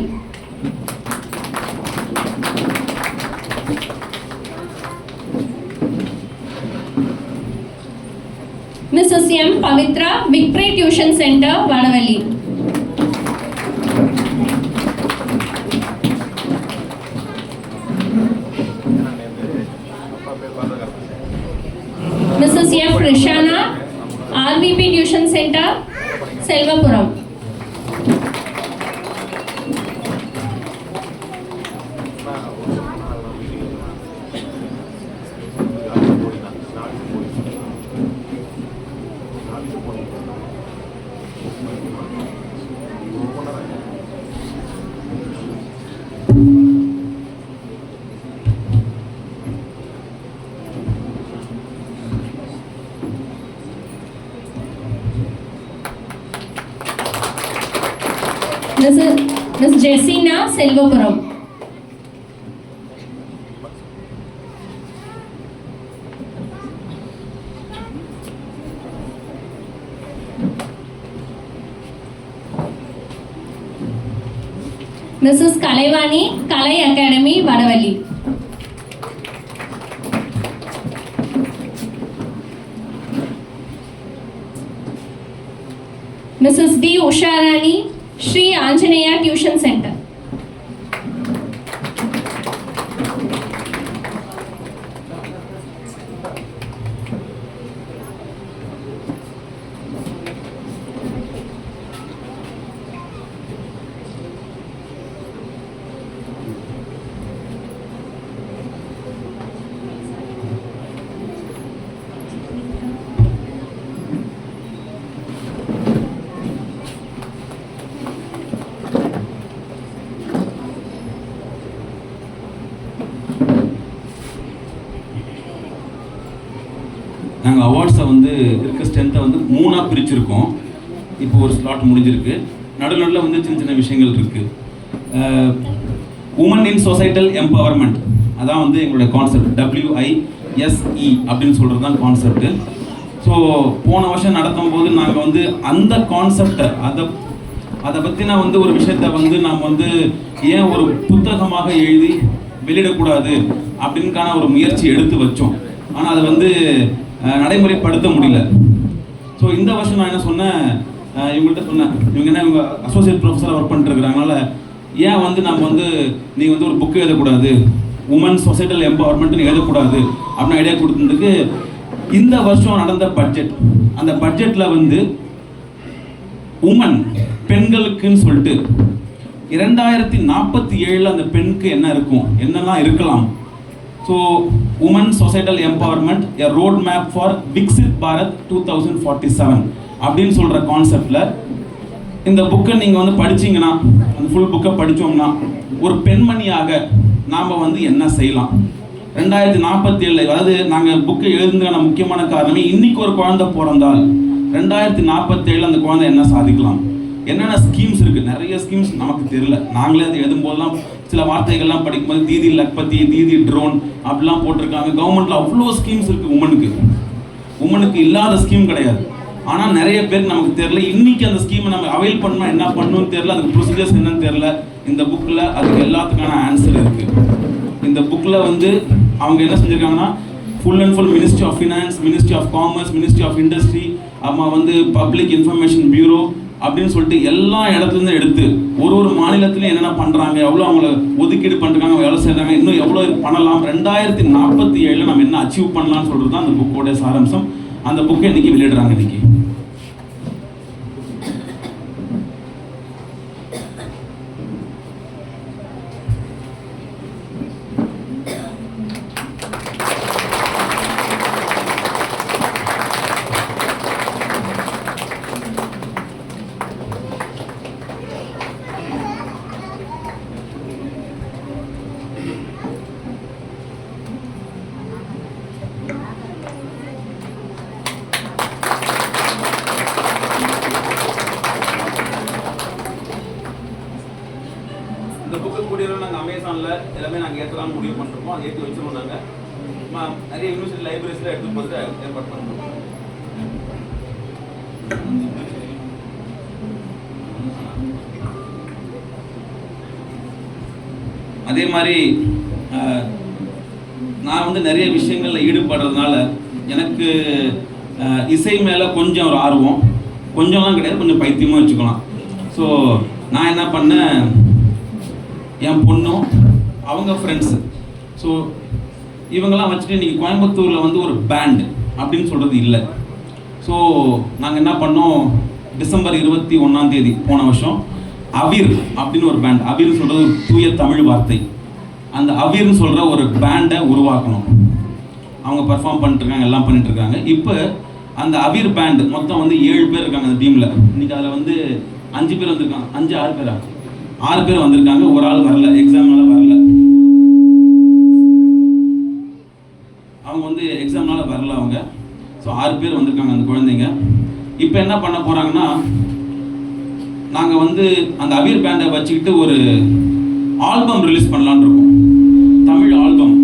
Mrs. M. Pavitra, Victory Tuition Center, Vadavalli. Mrs. F. Rishana, RVP Tuition Center, Selvapuram. Ms. Jessina, Selvapuram. Mrs. Kalaivani, Kalai Academy, Vadavalli. Mrs. D. Usharani, Sri Anjaneya Tuition Center. நாங்கள் அவார்ட்ஸை வந்து இருக்க ஸ்ட்ரென்த்தை வந்து 3ஆக பிரிச்சிருக்கோம். இப்போ ஒரு slot முடிஞ்சிருக்கு. நடுநடுவில் வந்து சின்ன சின்ன விஷயங்கள் இருக்குது. உமன் இன் சொசைட்டல் எம்பவர்மெண்ட், அதான் வந்து எங்களுடைய கான்செப்ட். WISE அப்படின்னு சொல்கிறது தான் கான்செப்ட். ஸோ போன வருஷம் நடத்தும் போது நாங்கள் வந்து அந்த கான்செப்டை அதை பற்றின வந்து ஒரு விஷயத்தை வந்து நாம் வந்து ஏன் ஒரு புத்தகமாக எழுதி வெளியிடக்கூடாது அப்படின்கான ஒரு முயற்சி எடுத்து வச்சோம். ஆனால் அதை வந்து நடைமுறைப்படுத்த முடியல. ஸோ இந்த வருஷம் நான் என்ன சொன்னேன், இவங்கள்ட்ட சொன்னேன், இவங்க என்ன இவங்க அசோசியேட் ப்ரொஃபஸராக ஒர்க் பண்ணிட்டுருக்குறாங்கனால ஏன் வந்து நம்ம வந்து நீங்கள் வந்து ஒரு புக்கு எழுதக்கூடாது, உமன் சொசைட்டல் எம்பவர்மெண்ட்னு எழுதக்கூடாது அப்படின்னு ஐடியா கொடுத்ததுக்கு இந்த வருஷம் நடந்த பட்ஜெட், அந்த பட்ஜெட்டில் வந்து உமன் பெண்களுக்குன்னு சொல்லிட்டு 2047 அந்த பெண்ணுக்கு என்ன இருக்கும், என்னெல்லாம் இருக்கலாம். So women societal empowerment a road map for Viksit Bharat 2047 அப்படின்னு சொல்கிற கான்செப்டில் இந்த புக்கை நீங்கள் வந்து படிச்சிங்கன்னா, அந்த ஃபுல் புக்கை படித்தோம்னா ஒரு பெண்மணியாக நாம் வந்து என்ன செய்யலாம் 2047. அதாவது நாங்கள் புக்கை எழுதுனதுக்கான முக்கியமான காரணமே இன்றைக்கி ஒரு குழந்தை பிறந்தால் 2047 அந்த குழந்தை என்ன சாதிக்கலாம், என்னென்ன ஸ்கீம்ஸ் இருக்குது. நிறைய ஸ்கீம்ஸ் நமக்கு தெரியல. நாங்களே அது எழுதும்போதெல்லாம் சில வார்த்தைகள்லாம் படிக்கும்போது தீதி லக்பதி, தீதி ட்ரோன் அப்படிலாம் போட்டிருக்காங்க. கவர்மெண்ட்டில் அவ்வளோ ஸ்கீம்ஸ் இருக்குது. உமனுக்கு இல்லாத ஸ்கீம் கிடையாது. ஆனால் நிறைய பேருக்கு நமக்கு தெரியல. இன்றைக்கி அந்த ஸ்கீமை நம்ம அவைல் பண்ணால் என்ன பண்ணணும்னு தெரியல, அதுக்கு ப்ரொசீஜர்ஸ் என்னன்னு தெரியல. இந்த புக்கில் அதுக்கு எல்லாத்துக்கான ஆன்சர் இருக்குது. இந்த புக்கில் வந்து அவங்க என்ன செஞ்சுருக்காங்கன்னா full and full ministry of finance, ministry of commerce, ministry of industry, அம்மா வந்து பப்ளிக் இன்ஃபர்மேஷன் பியூரோ அப்படின்னு சொல்லிட்டு எல்லா இடத்துலேருந்து எடுத்து ஒரு மாநிலத்திலையும் என்னென்ன பண்ணுறாங்க, எவ்வளோ அவங்கள ஒதுக்கீடு பண்ணுறாங்க, வேலை செய்கிறாங்க, இன்னும் எவ்வளோ பண்ணலாம், 2047 நம்ம என்ன அச்சீவ் பண்ணலாம்னு சொல்கிறது தான் அந்த புக்கோடைய சாராம்சம். அந்த புக்கை இன்றைக்கி வெளியிடுறாங்க. இன்றைக்கி இந்த புக்கு கூடியவரை நாங்கள் அமேசானில் எல்லாமே நாங்கள் ஏற்றலாம்னு முடிவு பண்ணிருக்கோம். அதை ஏற்றி வச்சுருவோம். நாங்கள் நிறைய யூனிவர்சிட்டி லைப்ரரிஸில் எடுத்து போட்டு ஏற்பாடு பண்ணுறோம். அதே மாதிரி நான் வந்து நிறைய விஷயங்களில் ஈடுபடுறதுனால எனக்கு இசை மேலே கொஞ்சம் ஒரு ஆர்வம், கொஞ்சம்லாம் கிடையாது, கொஞ்சம் பைத்தியமாக வச்சுக்கலாம். ஸோ நான் என்ன பண்ணேன், என் பொண்ணும் அவங்க ஃப்ரெண்ட்ஸு, ஸோ இவங்கெல்லாம் வச்சுட்டு இன்றைக்கி கோயம்புத்தூரில் வந்து ஒரு பேண்ட் அப்படின்னு சொல்கிறது இல்லை. ஸோ நாங்கள் என்ன பண்ணோம், டிசம்பர் 21 போன வருஷம் அவிர் அப்படின்னு ஒரு பேண்ட், அவிர்னு சொல்கிறது ஒரு தூய தமிழ் வார்த்தை, அந்த அவிர்னு சொல்கிற ஒரு பேண்டை உருவாக்கணும். அவங்க பர்ஃபார்ம் பண்ணிட்டுருக்காங்க, எல்லாம் பண்ணிட்டுருக்காங்க. இப்போ அந்த அவிர் பேண்ட் மொத்தம் வந்து 7 பேர் இருக்காங்க அந்த டீமில். இன்றைக்கி அதில் வந்து 5 பேர் வந்திருக்காங்க, 6 பேரா 6 பேர் வந்திருக்காங்க. ஒரு ஆள் வரல, எக்ஸாம்னால வரல. அவங்க வந்து எக்ஸாம்னால வரல அவங்க. ஸோ 6 பேர் வந்திருக்காங்க அந்த குழந்தைங்க. இப்போ என்ன பண்ண போகிறாங்கன்னா, நாங்கள் வந்து அந்த அவிர் பேண்டை வச்சுக்கிட்டு ஒரு ஆல்பம் ரிலீஸ் பண்ணலான்னு இருக்கோம், தமிழ் ஆல்பம்.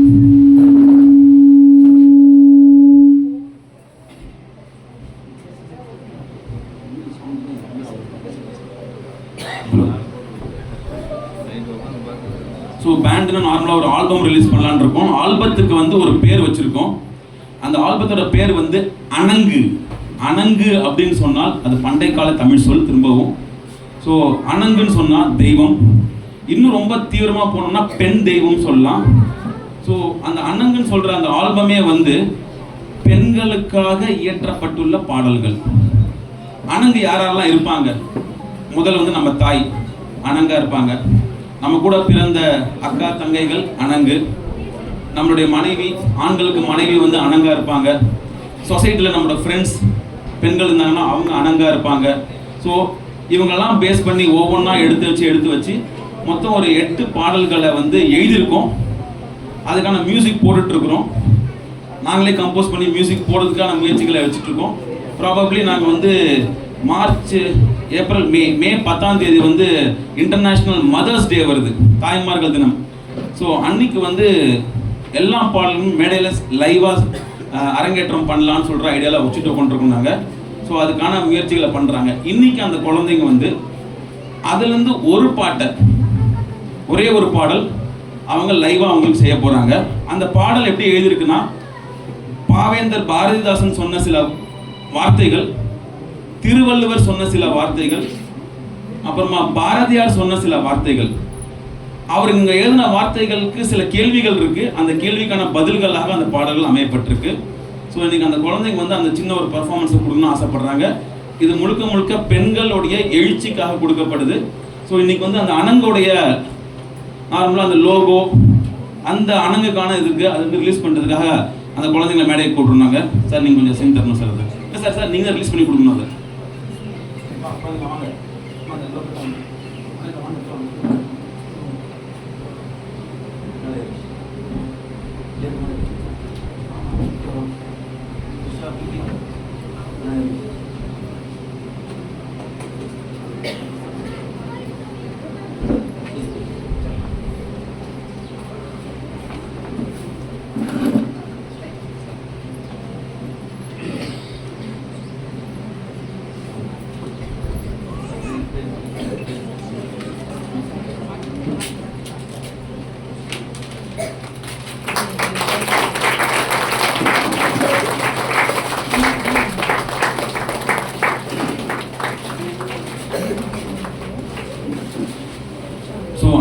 ஸோ பேண்டுன்னு நார்மலாக ஒரு ஆல்பம் ரிலீஸ் பண்ணலான்னு இருக்கோம். ஆல்பத்துக்கு வந்து ஒரு பேர் வச்சுருக்கோம். அந்த ஆல்பத்தோட பேர் வந்து அணங்கு அணங்கு அப்படின்னு சொன்னால் அது பண்டை கால தமிழ் சொல் திரும்பவும். ஸோ அணங்குன்னு சொன்னால் தெய்வம். இன்னும் ரொம்ப தீவிரமாக போனோம்னா பெண் தெய்வம் சொல்லலாம். ஸோ அந்த அணங்குன்னு சொல்கிற அந்த ஆல்பமே வந்து பெண்களுக்காக இயற்றப்பட்டுள்ள பாடல்கள். அணங்கு யாரெல்லாம் இருப்பாங்க? முதல்ல வந்து நம்ம தாய் அணங்கா இருப்பாங்க. நம்ம கூட பிறந்த அக்கா தங்கைகள் அணங்கு. நம்மளுடைய மனைவி, ஆண்களுக்கு மனைவி வந்து அணங்கா இருப்பாங்க. சொசைட்டியில் நம்மளோட ஃப்ரெண்ட்ஸ் பெண்கள் இருந்தாங்கன்னா அவங்க அணங்கா இருப்பாங்க. ஸோ இவங்கெல்லாம் பேஸ் பண்ணி ஒவ்வொன்றா எடுத்து வச்சு மொத்தம் ஒரு 8 பாடல்களை வந்து எழுதியிருக்கோம். அதுக்கான மியூசிக் போட்டுட்ருக்குறோம். நாங்களே கம்போஸ் பண்ணி மியூசிக் போடுறதுக்கான முயற்சிகளை வச்சுட்ருக்கோம். ப்ராபப்ளி நாங்கள் வந்து மார்ச், ஏப்ரல், மே 10ஆம் தேதி வந்து இன்டர்நேஷ்னல் மதர்ஸ் டே வருது, தாய்மார்கள் தினம். ஸோ அன்னைக்கு வந்து எல்லா பாடலும் மேடையில் லைவாக அரங்கேற்றம் பண்ணலான்னு சொல்கிற ஐடியாவில் வச்சுட்டு உட்காந்துருக்கோம் நாங்கள். ஸோ அதுக்கான முயற்சிகளை பண்ணுறாங்க. இன்றைக்கி அந்த குழந்தைங்க வந்து அதுலேருந்து ஒரு பாட்டை, ஒரே ஒரு பாடல் அவங்க லைவாக அவங்களுக்கு செய்ய போகிறாங்க. அந்த பாடல் எப்படி எழுதியிருக்குன்னா, பாவேந்தர் பாரதிதாசன் சொன்ன சில வார்த்தைகள், திருவள்ளுவர் சொன்ன சில வார்த்தைகள், அப்புறமா பாரதியார் சொன்ன சில வார்த்தைகள். அவர் இங்கே எழுதின வார்த்தைகளுக்கு சில கேள்விகள் இருக்குது. அந்த கேள்விக்கான பதில்களாக அந்த பாடல்கள் அமையப்பட்டிருக்கு. ஸோ இன்றைக்கி அந்த குழந்தைங்க வந்து அந்த சின்ன ஒரு பர்ஃபார்மன்ஸை கொடுக்கணும்னு ஆசைப்படுறாங்க. இது முழுக்க முழுக்க பெண்களுடைய எழுச்சிக்காக கொடுக்கப்படுது. ஸோ இன்றைக்கி வந்து அந்த அணங்குடைய நார்மலாக அந்த லோகோ, அந்த அணங்குக்கான இதுக்கு அது வந்து ரிலீஸ் பண்ணுறதுக்காக அந்த குழந்தைங்களை மேடையை கூப்பிட்ருந்தாங்க. சார் நீங்கள் கொஞ்சம் செஞ்சு தரணும் சார். அது இல்லை சார், சார் நீங்கள் ரிலீஸ் பண்ணி கொடுக்கணும். அதை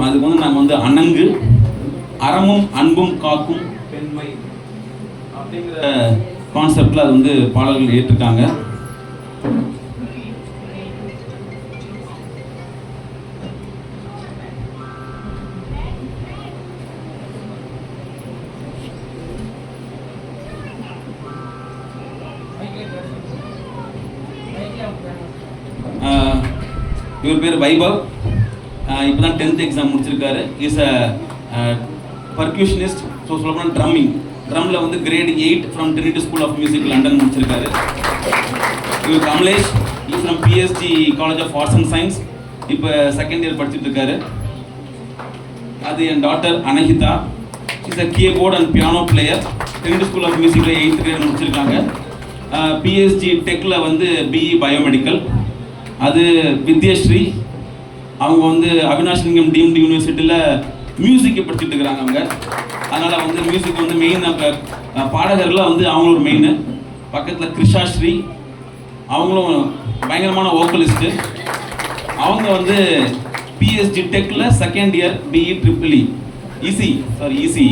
அதுக்கு வந்து நாங்கள் வந்து அணங்கு, அறமும் அன்பும் காக்கும் பெண்மை அப்படிங்கிற கான்செப்டில் அது வந்து பாடல்கள் ஏற்றிருக்காங்க. இவர் பேர் வைபவ். இப்போ தான் 10th எக்ஸாம் முடிச்சிருக்காரு. Is a பர்க்யூஷனிஸ்ட். ஸோ சொல்லப்போனால் ட்ரம்மில் வந்து grade 8 from Trinity school of music London முடிச்சிருக்காரு. இவர் Kamalesh, is from PSG college of arts and science. இப்போ 2nd இயர் படிச்சுட்டு இருக்காரு. அது என் daughter Anahita. Is a keyboard and piano player. Trinity school of மியூசிக்கில் 8th கிரேட் முடிச்சிருக்காங்க. பிஎஸ்ஜி டெக்கில் வந்து பிஇ பயோமெடிக்கல். அது வித்யஸ்ரீ, அவங்க வந்து அவினாஷ்லிங்கம் டீம்டு யூனிவர்சிட்டியில் மியூசிக்கை படிச்சுட்டு இருக்கிறாங்க அவங்க. அதனால் வந்து மியூசிக் வந்து மெயின் பாடகர்லாம் வந்து அவங்களோட மெயின். பக்கத்தில் கிருஷாஸ்ரீ, அவங்களும் பயங்கரமான வோக்கலிஸ்ட்டு. அவங்க வந்து பிஎஸ்ஜி டெக்கில் 2nd year BE triple EC.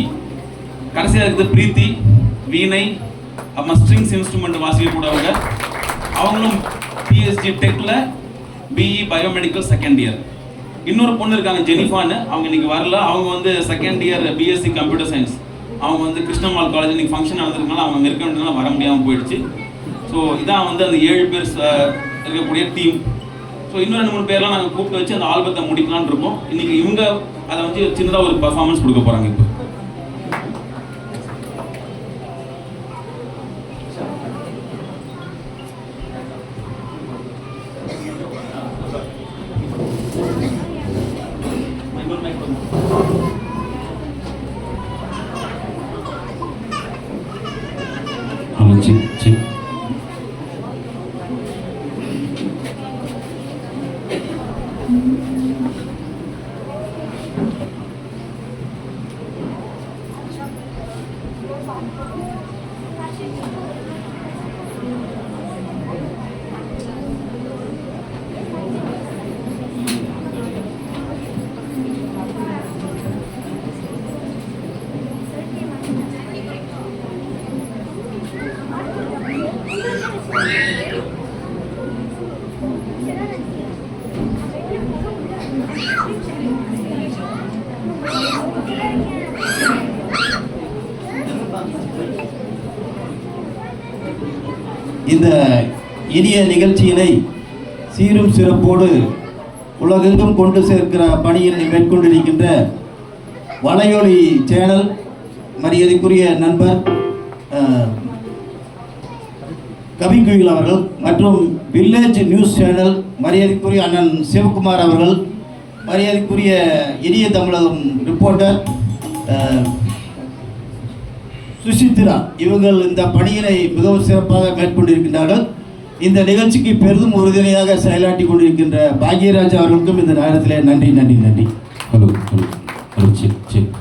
கடைசியாக இருக்குது பிரீத்தி, வீணை, அப்புறம் ஸ்ட்ரிங்ஸ் இன்ஸ்ட்ருமெண்ட் வாசிக்கக்கூடவங்க. அவங்களும் பிஎஸ்ஜி டெக்கில் பிஇ பயோமெடிக்கல் 2nd இயர். இன்னொரு பொண்ணு இருக்காங்க ஜெனிஃபான்னு, அவங்க இன்னைக்கு வரல. அவங்க வந்து 2nd year BSc computer science. அவங்க வந்து கிருஷ்ணமால் காலேஜ் இன்னைக்கு ஃபங்க்ஷன் நடந்திருக்கனால அவங்க இருக்க வேண்டியதுனால வர முடியாமல் போயிடுச்சு. ஸோ இதான் வந்து அந்த 7 பேர் இருக்கக்கூடிய டீம். ஸோ இன்னும் 2-3 பேர்லாம் நாங்கள் கூப்பிட்டு வச்சு அந்த ஆல்பத்தை முடிக்கலான்னு இருக்கோம். இன்னைக்கு இவங்க அதை வந்து சின்னதாக ஒரு பர்ஃபார்மன்ஸ் கொடுக்க போகிறாங்க. இப்போ இந்த இனிய நிகழ்ச்சியினை சீரும் சிறப்போடு உலகெங்கும் கொண்டு சேர்க்கிற பணியில் மேற்கொண்டிருக்கின்ற வலையொலி சேனல் மரியாதைக்குரிய நண்பர் கவிக்குயில் அவர்கள் மற்றும் வில்லேஜ் நியூஸ் சேனல் மரியாதைக்குரிய அண்ணன் சிவகுமார் அவர்கள், மரியாதைக்குரிய இனிய தமிழகம் ரிப்போர்ட்டர் சுசித்ரா, இவர்கள் இந்த பணியினை மிகவும் சிறப்பாக மேற்கொண்டிருக்கின்றார்கள். இந்த நிகழ்ச்சிக்கு பெரிதும் உறுதுணையாக செயலாற்றி கொண்டிருக்கின்ற பாக்யராஜ் அவர்களுக்கும் இந்த நேரத்திலே நன்றி நன்றி நன்றி. Hello hello hello check check.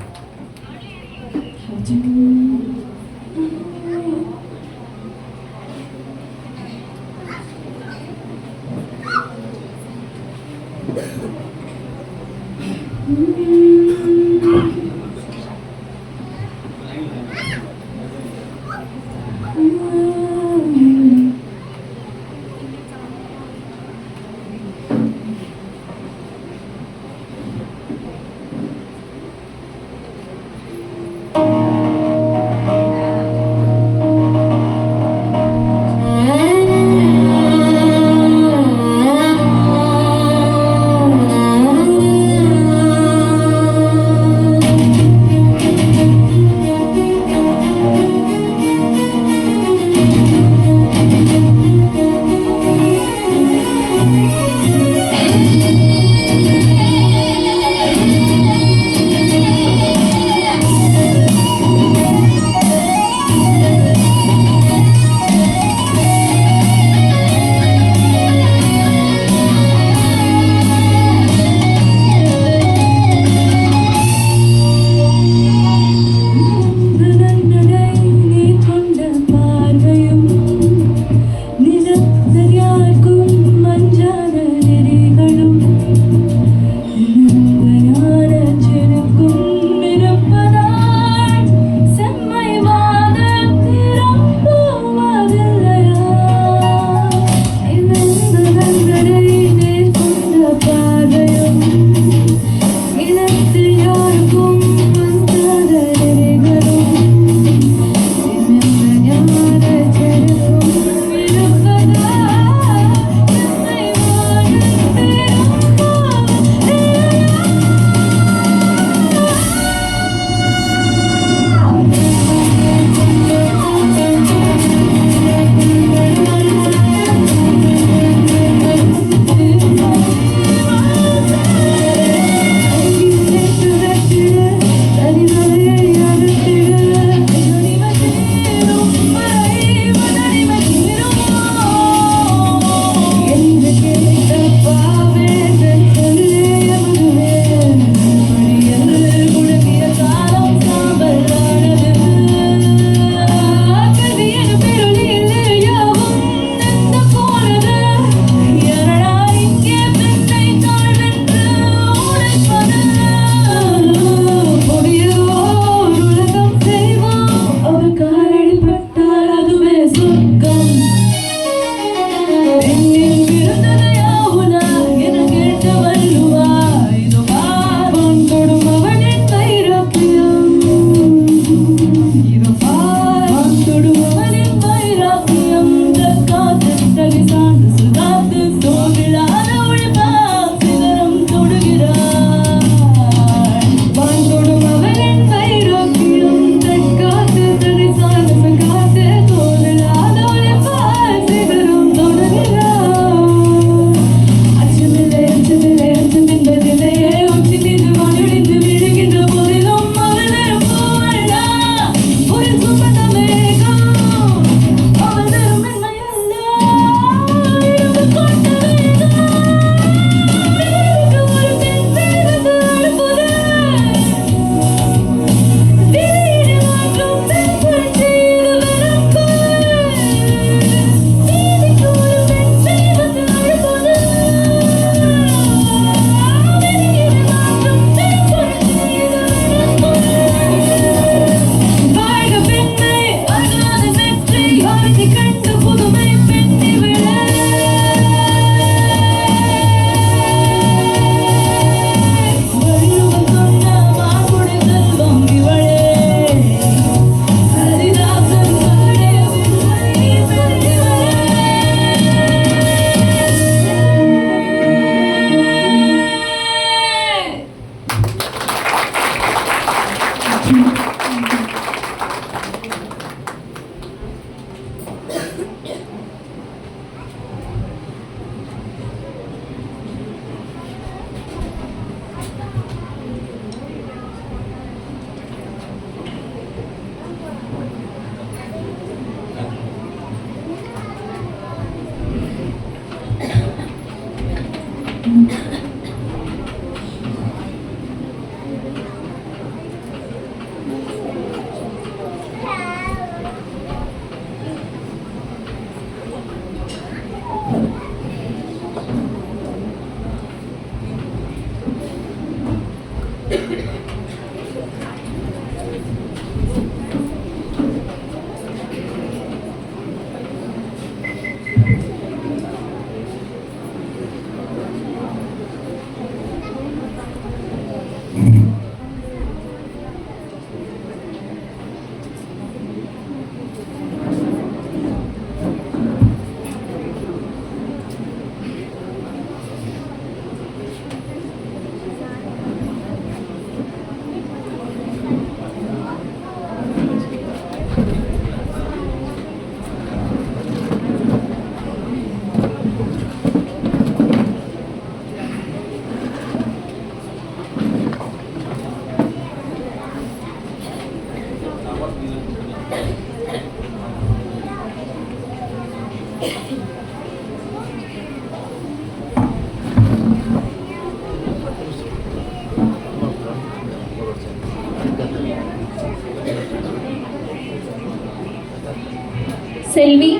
Selvi,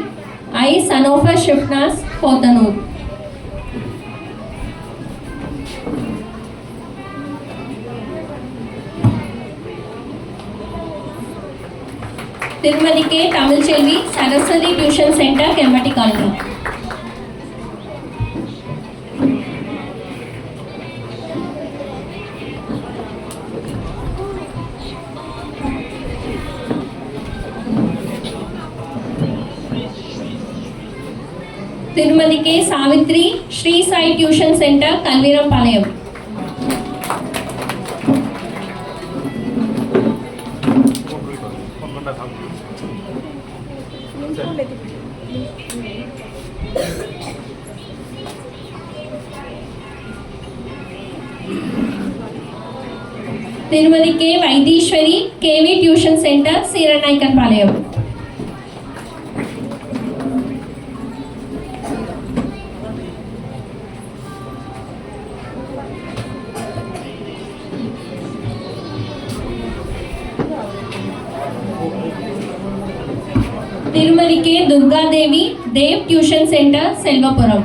I, Sanofa Shifnas, Pothanur. Tirumadi K. Tamil Chelvi, Saraswati Tuition Center, Kempati Colony. Tirumadi K. Savitri, Sri Sai Tuition Center, Kalvirampalayam. Tirumadi K. Vaidishwari, KV Tuition Center, Siranaikanpalayam. Tirumadi K. Durga Devi, Dev Tuition Center, Selvapuram.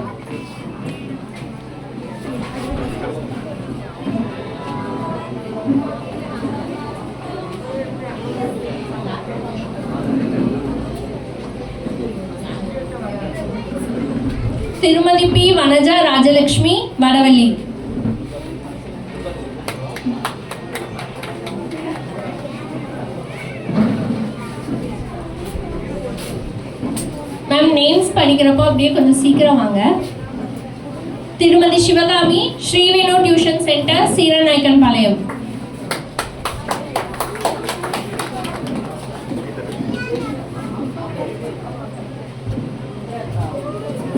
Tirumadi P. Vanaja Rajalakshmi, Vadavalli. Ma'am, names படிக்கிறப்போ அப்படியே கொஞ்சம் சீக்கிரம் வாங்க. திருமதி Sivakami, Srivenu tuition centre, Seeranaickenpalayam.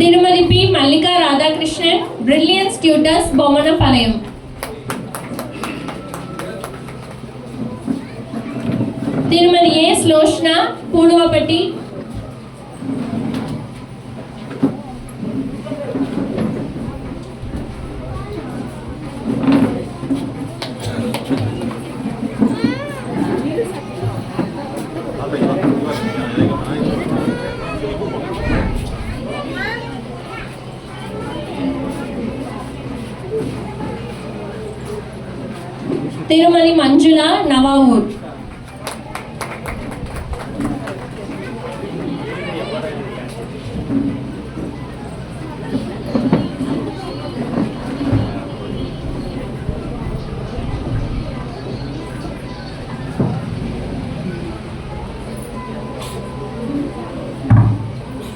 திருமதி P. Mallika Radhakrishnan, brilliance tutors, Bommanampalayam. திருமதி A. ஸ்லோஷ்னா, Pooluvapatti. திருமதி மஞ்சுளா, நவாவூர்.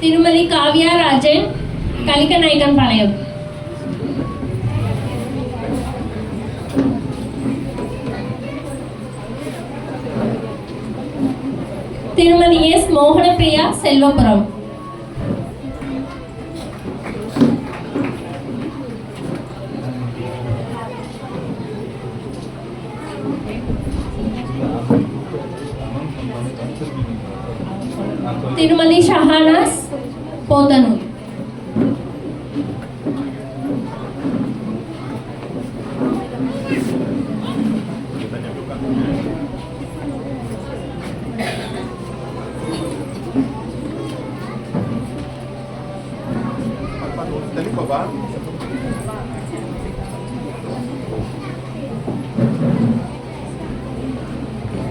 திருமதி காவ்யா ராஜன், கலிக்கநாயக்கன்பாளையம். திருமதி எஸ். மோகனப்பிரியா, செல்வபுரம். திருமதி ஷஹானாஸ், போத்தனூர்.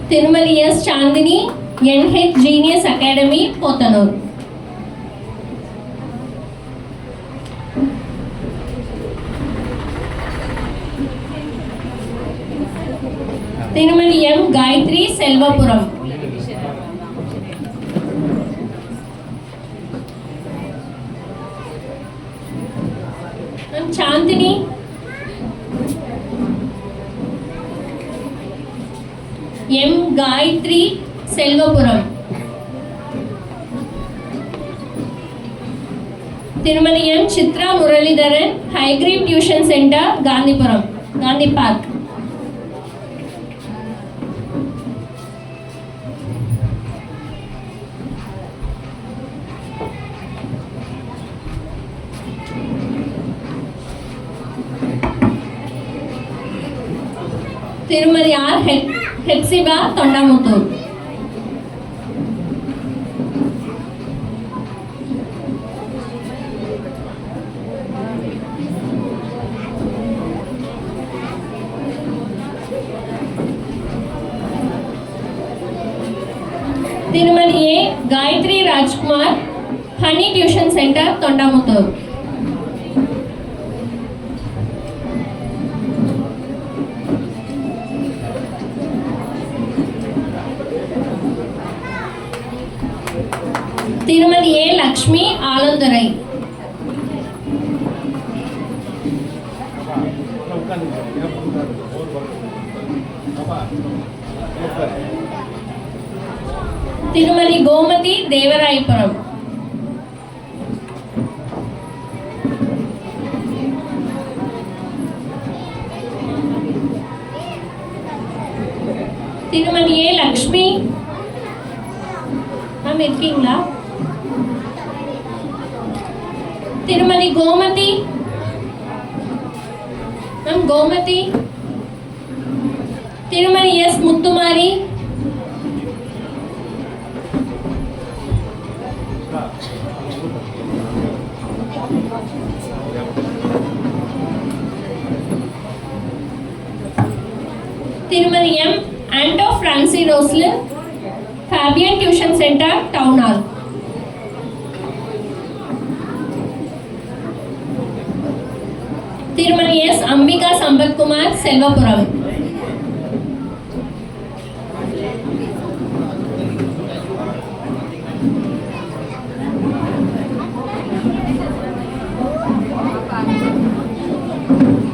திருமதி S Chandini, NH Genius Academy, Pottanur. திருமதி எம் காயத்ரி, செல்வபுரம். சாந்தினி, எம் காயத்ரி, செல்வபுரம். திருமதி M Chitra Muralidharan, Hayagriv tuition centre, Gandhipuram, Gandhi park. திருமதி ஆர் ஹெப்சிபா, தொண்டாமுத்தூர். திருமதி A Gayathri Rajkumar, honey tuition centre, Thondamuthur. திருமதி ஏ லக்ஷ்மி, ஆலந்துறை. திருமதி கோமதி, தேவராயபுரம். திருமதி ஏ லக்ஷ்மி மேம் இருக்கீங்களா? திருமதி கோமதி மேம், கோமதி. திருமதி எஸ் முத்துமாரி. திருமதி M Anto Francy Roslin, Fabian tuition centre, town hall. திருமதி எஸ் அம்பிகா சம்பத்குமார், செல்வபுரம்.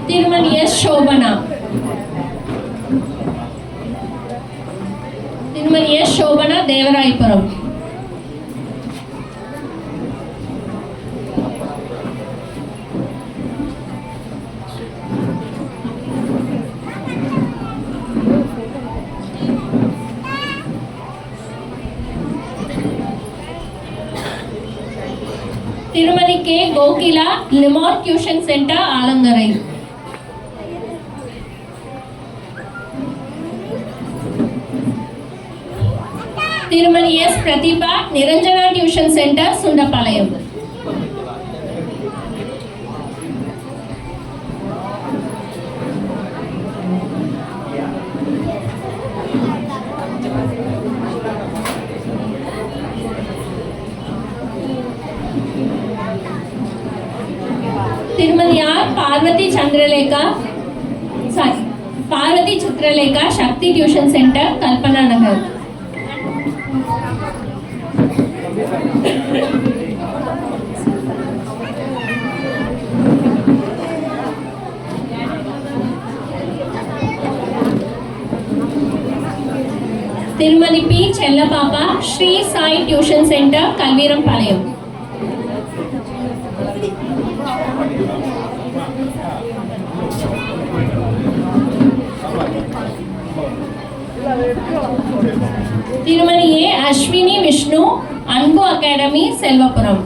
திருமதி எஸ் சோபனா. திருமதி எஸ் சோபனா, தேவராயபுரம். திருமதி கே கோகிலா, லிமார்ட் டியூஷன் சென்டர், ஆலந்துறை. திருமதி S Pratheeba, Niranjana tuition centre, Sundapalayam. திருமதி R Parvathi Chandralekha, Parvathi Chitralekha, Sakthi tuition centre, Kalpana Nagar. திருமதி P Chellapappa, Sri Sai tuition centre, Kalveerampalayam. திருமதி ஏ அஸ்வினி விஷ்ணு, அன்பு அகாடமி, செல்வபுரம்.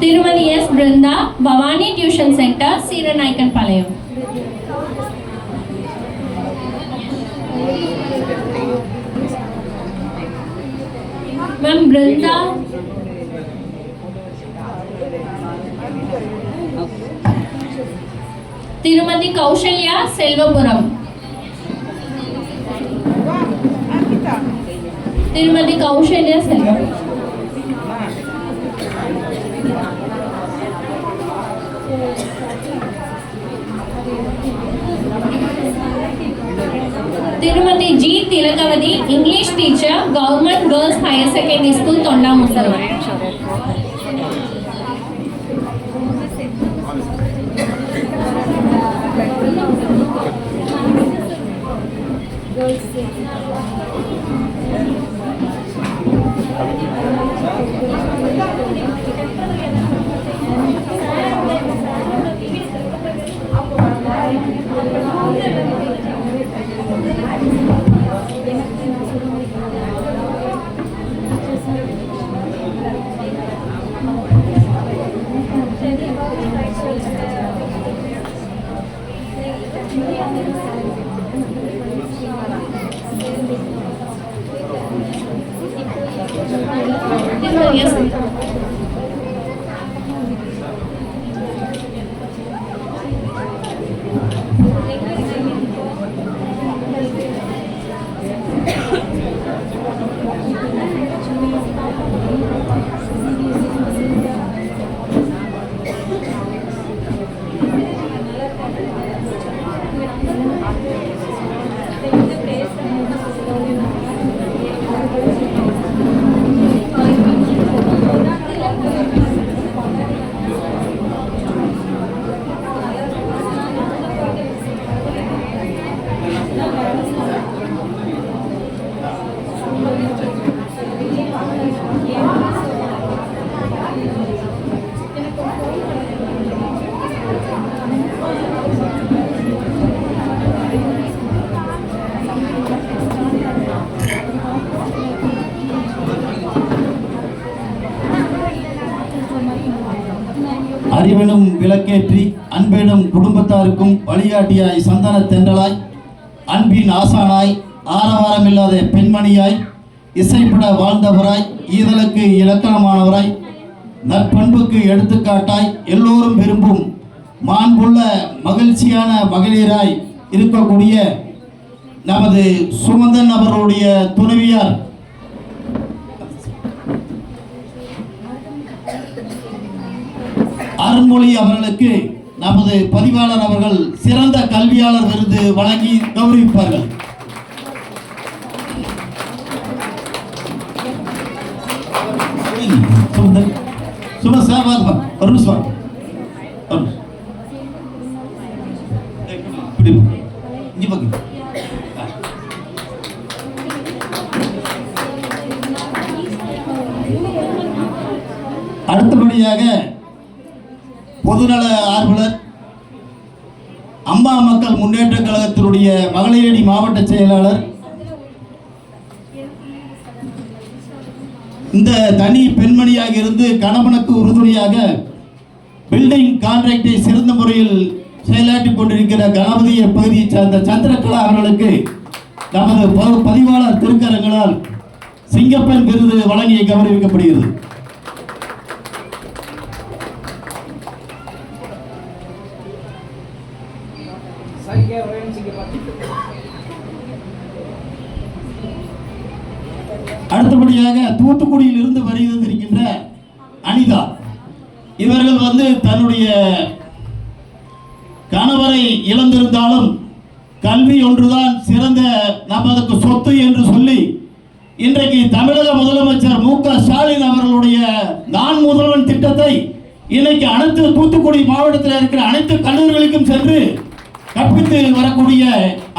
திருமதி S Brinda, Bhavani tuition centre, Seeranaickenpalayam. Ma'am Brinda. திருமதி கௌசல்யா, செல்வபுரம். திருமதி கௌசல்யா, செல்வபுரம். திருமதி G Thilagavathi, English teacher, government girls higher secondary school, Thondamuthur. அறிவெனும் விளக்கேற்றி அன்பெனும் குடும்பத்தாருக்கும் வழிகாட்டியாய் சந்தன தென்றலாய் அன்பின் ஆசானாய் ஆரவாரமில்லாத பெண்மணியாய் இசைப்பட வாழ்ந்தவராய் ஈதலுக்கு இலக்கணமானவராய் நற்பண்புக்கு எடுத்துக்காட்டாய் எல்லோரும் விரும்பும் மாண்புள்ள மகிழ்ச்சியான மகளிராய் இருக்கக்கூடிய நமது சுமந்தன் அவர்களுடைய துணைவியார் அருண்மொழி அவர்களுக்கு நமது பதிவாளர் அவர்கள் சிறந்த கல்வியாளர் விருது வழங்கி கௌரவிப்பார்கள். அடுத்தபடியாக பொதுநல ஆர்வலர், அம்மா மக்கள் முன்னேற்ற கழகத்தினுடைய மகளிரணி மாவட்ட செயலாளர், இந்த தனி பெண்மணியாக இருந்து கணவனுக்கு உறுதுணையாக பில்டிங் கான்ட்ராக்டை சிறந்த முறையில் செயலாற்றிக் கொண்டிருக்கிற கணபதிய பகுதியை சார்ந்த சந்திரகலா அவர்களுக்கு நமது பதிவாளர் திருக்கரங்களால் சிங்கப்பெண் விருது வழங்கி கௌரவிக்கப்படுகிறது. அடுத்தபடியாக தூத்துக்குடியில் இருந்து வருகின்ற அனிதா, இவர்கள் தன்னுடைய கணவரை இழந்திருந்தாலும் கல்வி ஒன்றுதான் சிறந்த நமக்கு சொத்து என்று சொல்லி இன்றைக்கு தமிழக முதலமைச்சர் மு.க. ஸ்டாலின் அவர்களுடைய நான் முதல்வன் திட்டத்தை இன்னைக்கு அனைத்து தூத்துக்குடி மாவட்டத்தில் இருக்கிற அனைத்து கல்லூரிகளுக்கும் சென்று கற்பித்து வரக்கூடிய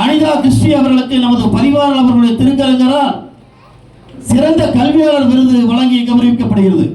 அனிதா கிறிஸ்டி அவர்களுக்கு நமது பதிவாளர் அவர்களுடைய திருக்கரங்களால் சிறந்த கல்வியாளர் விருது வழங்கி கௌரவிக்கப்படுகிறது.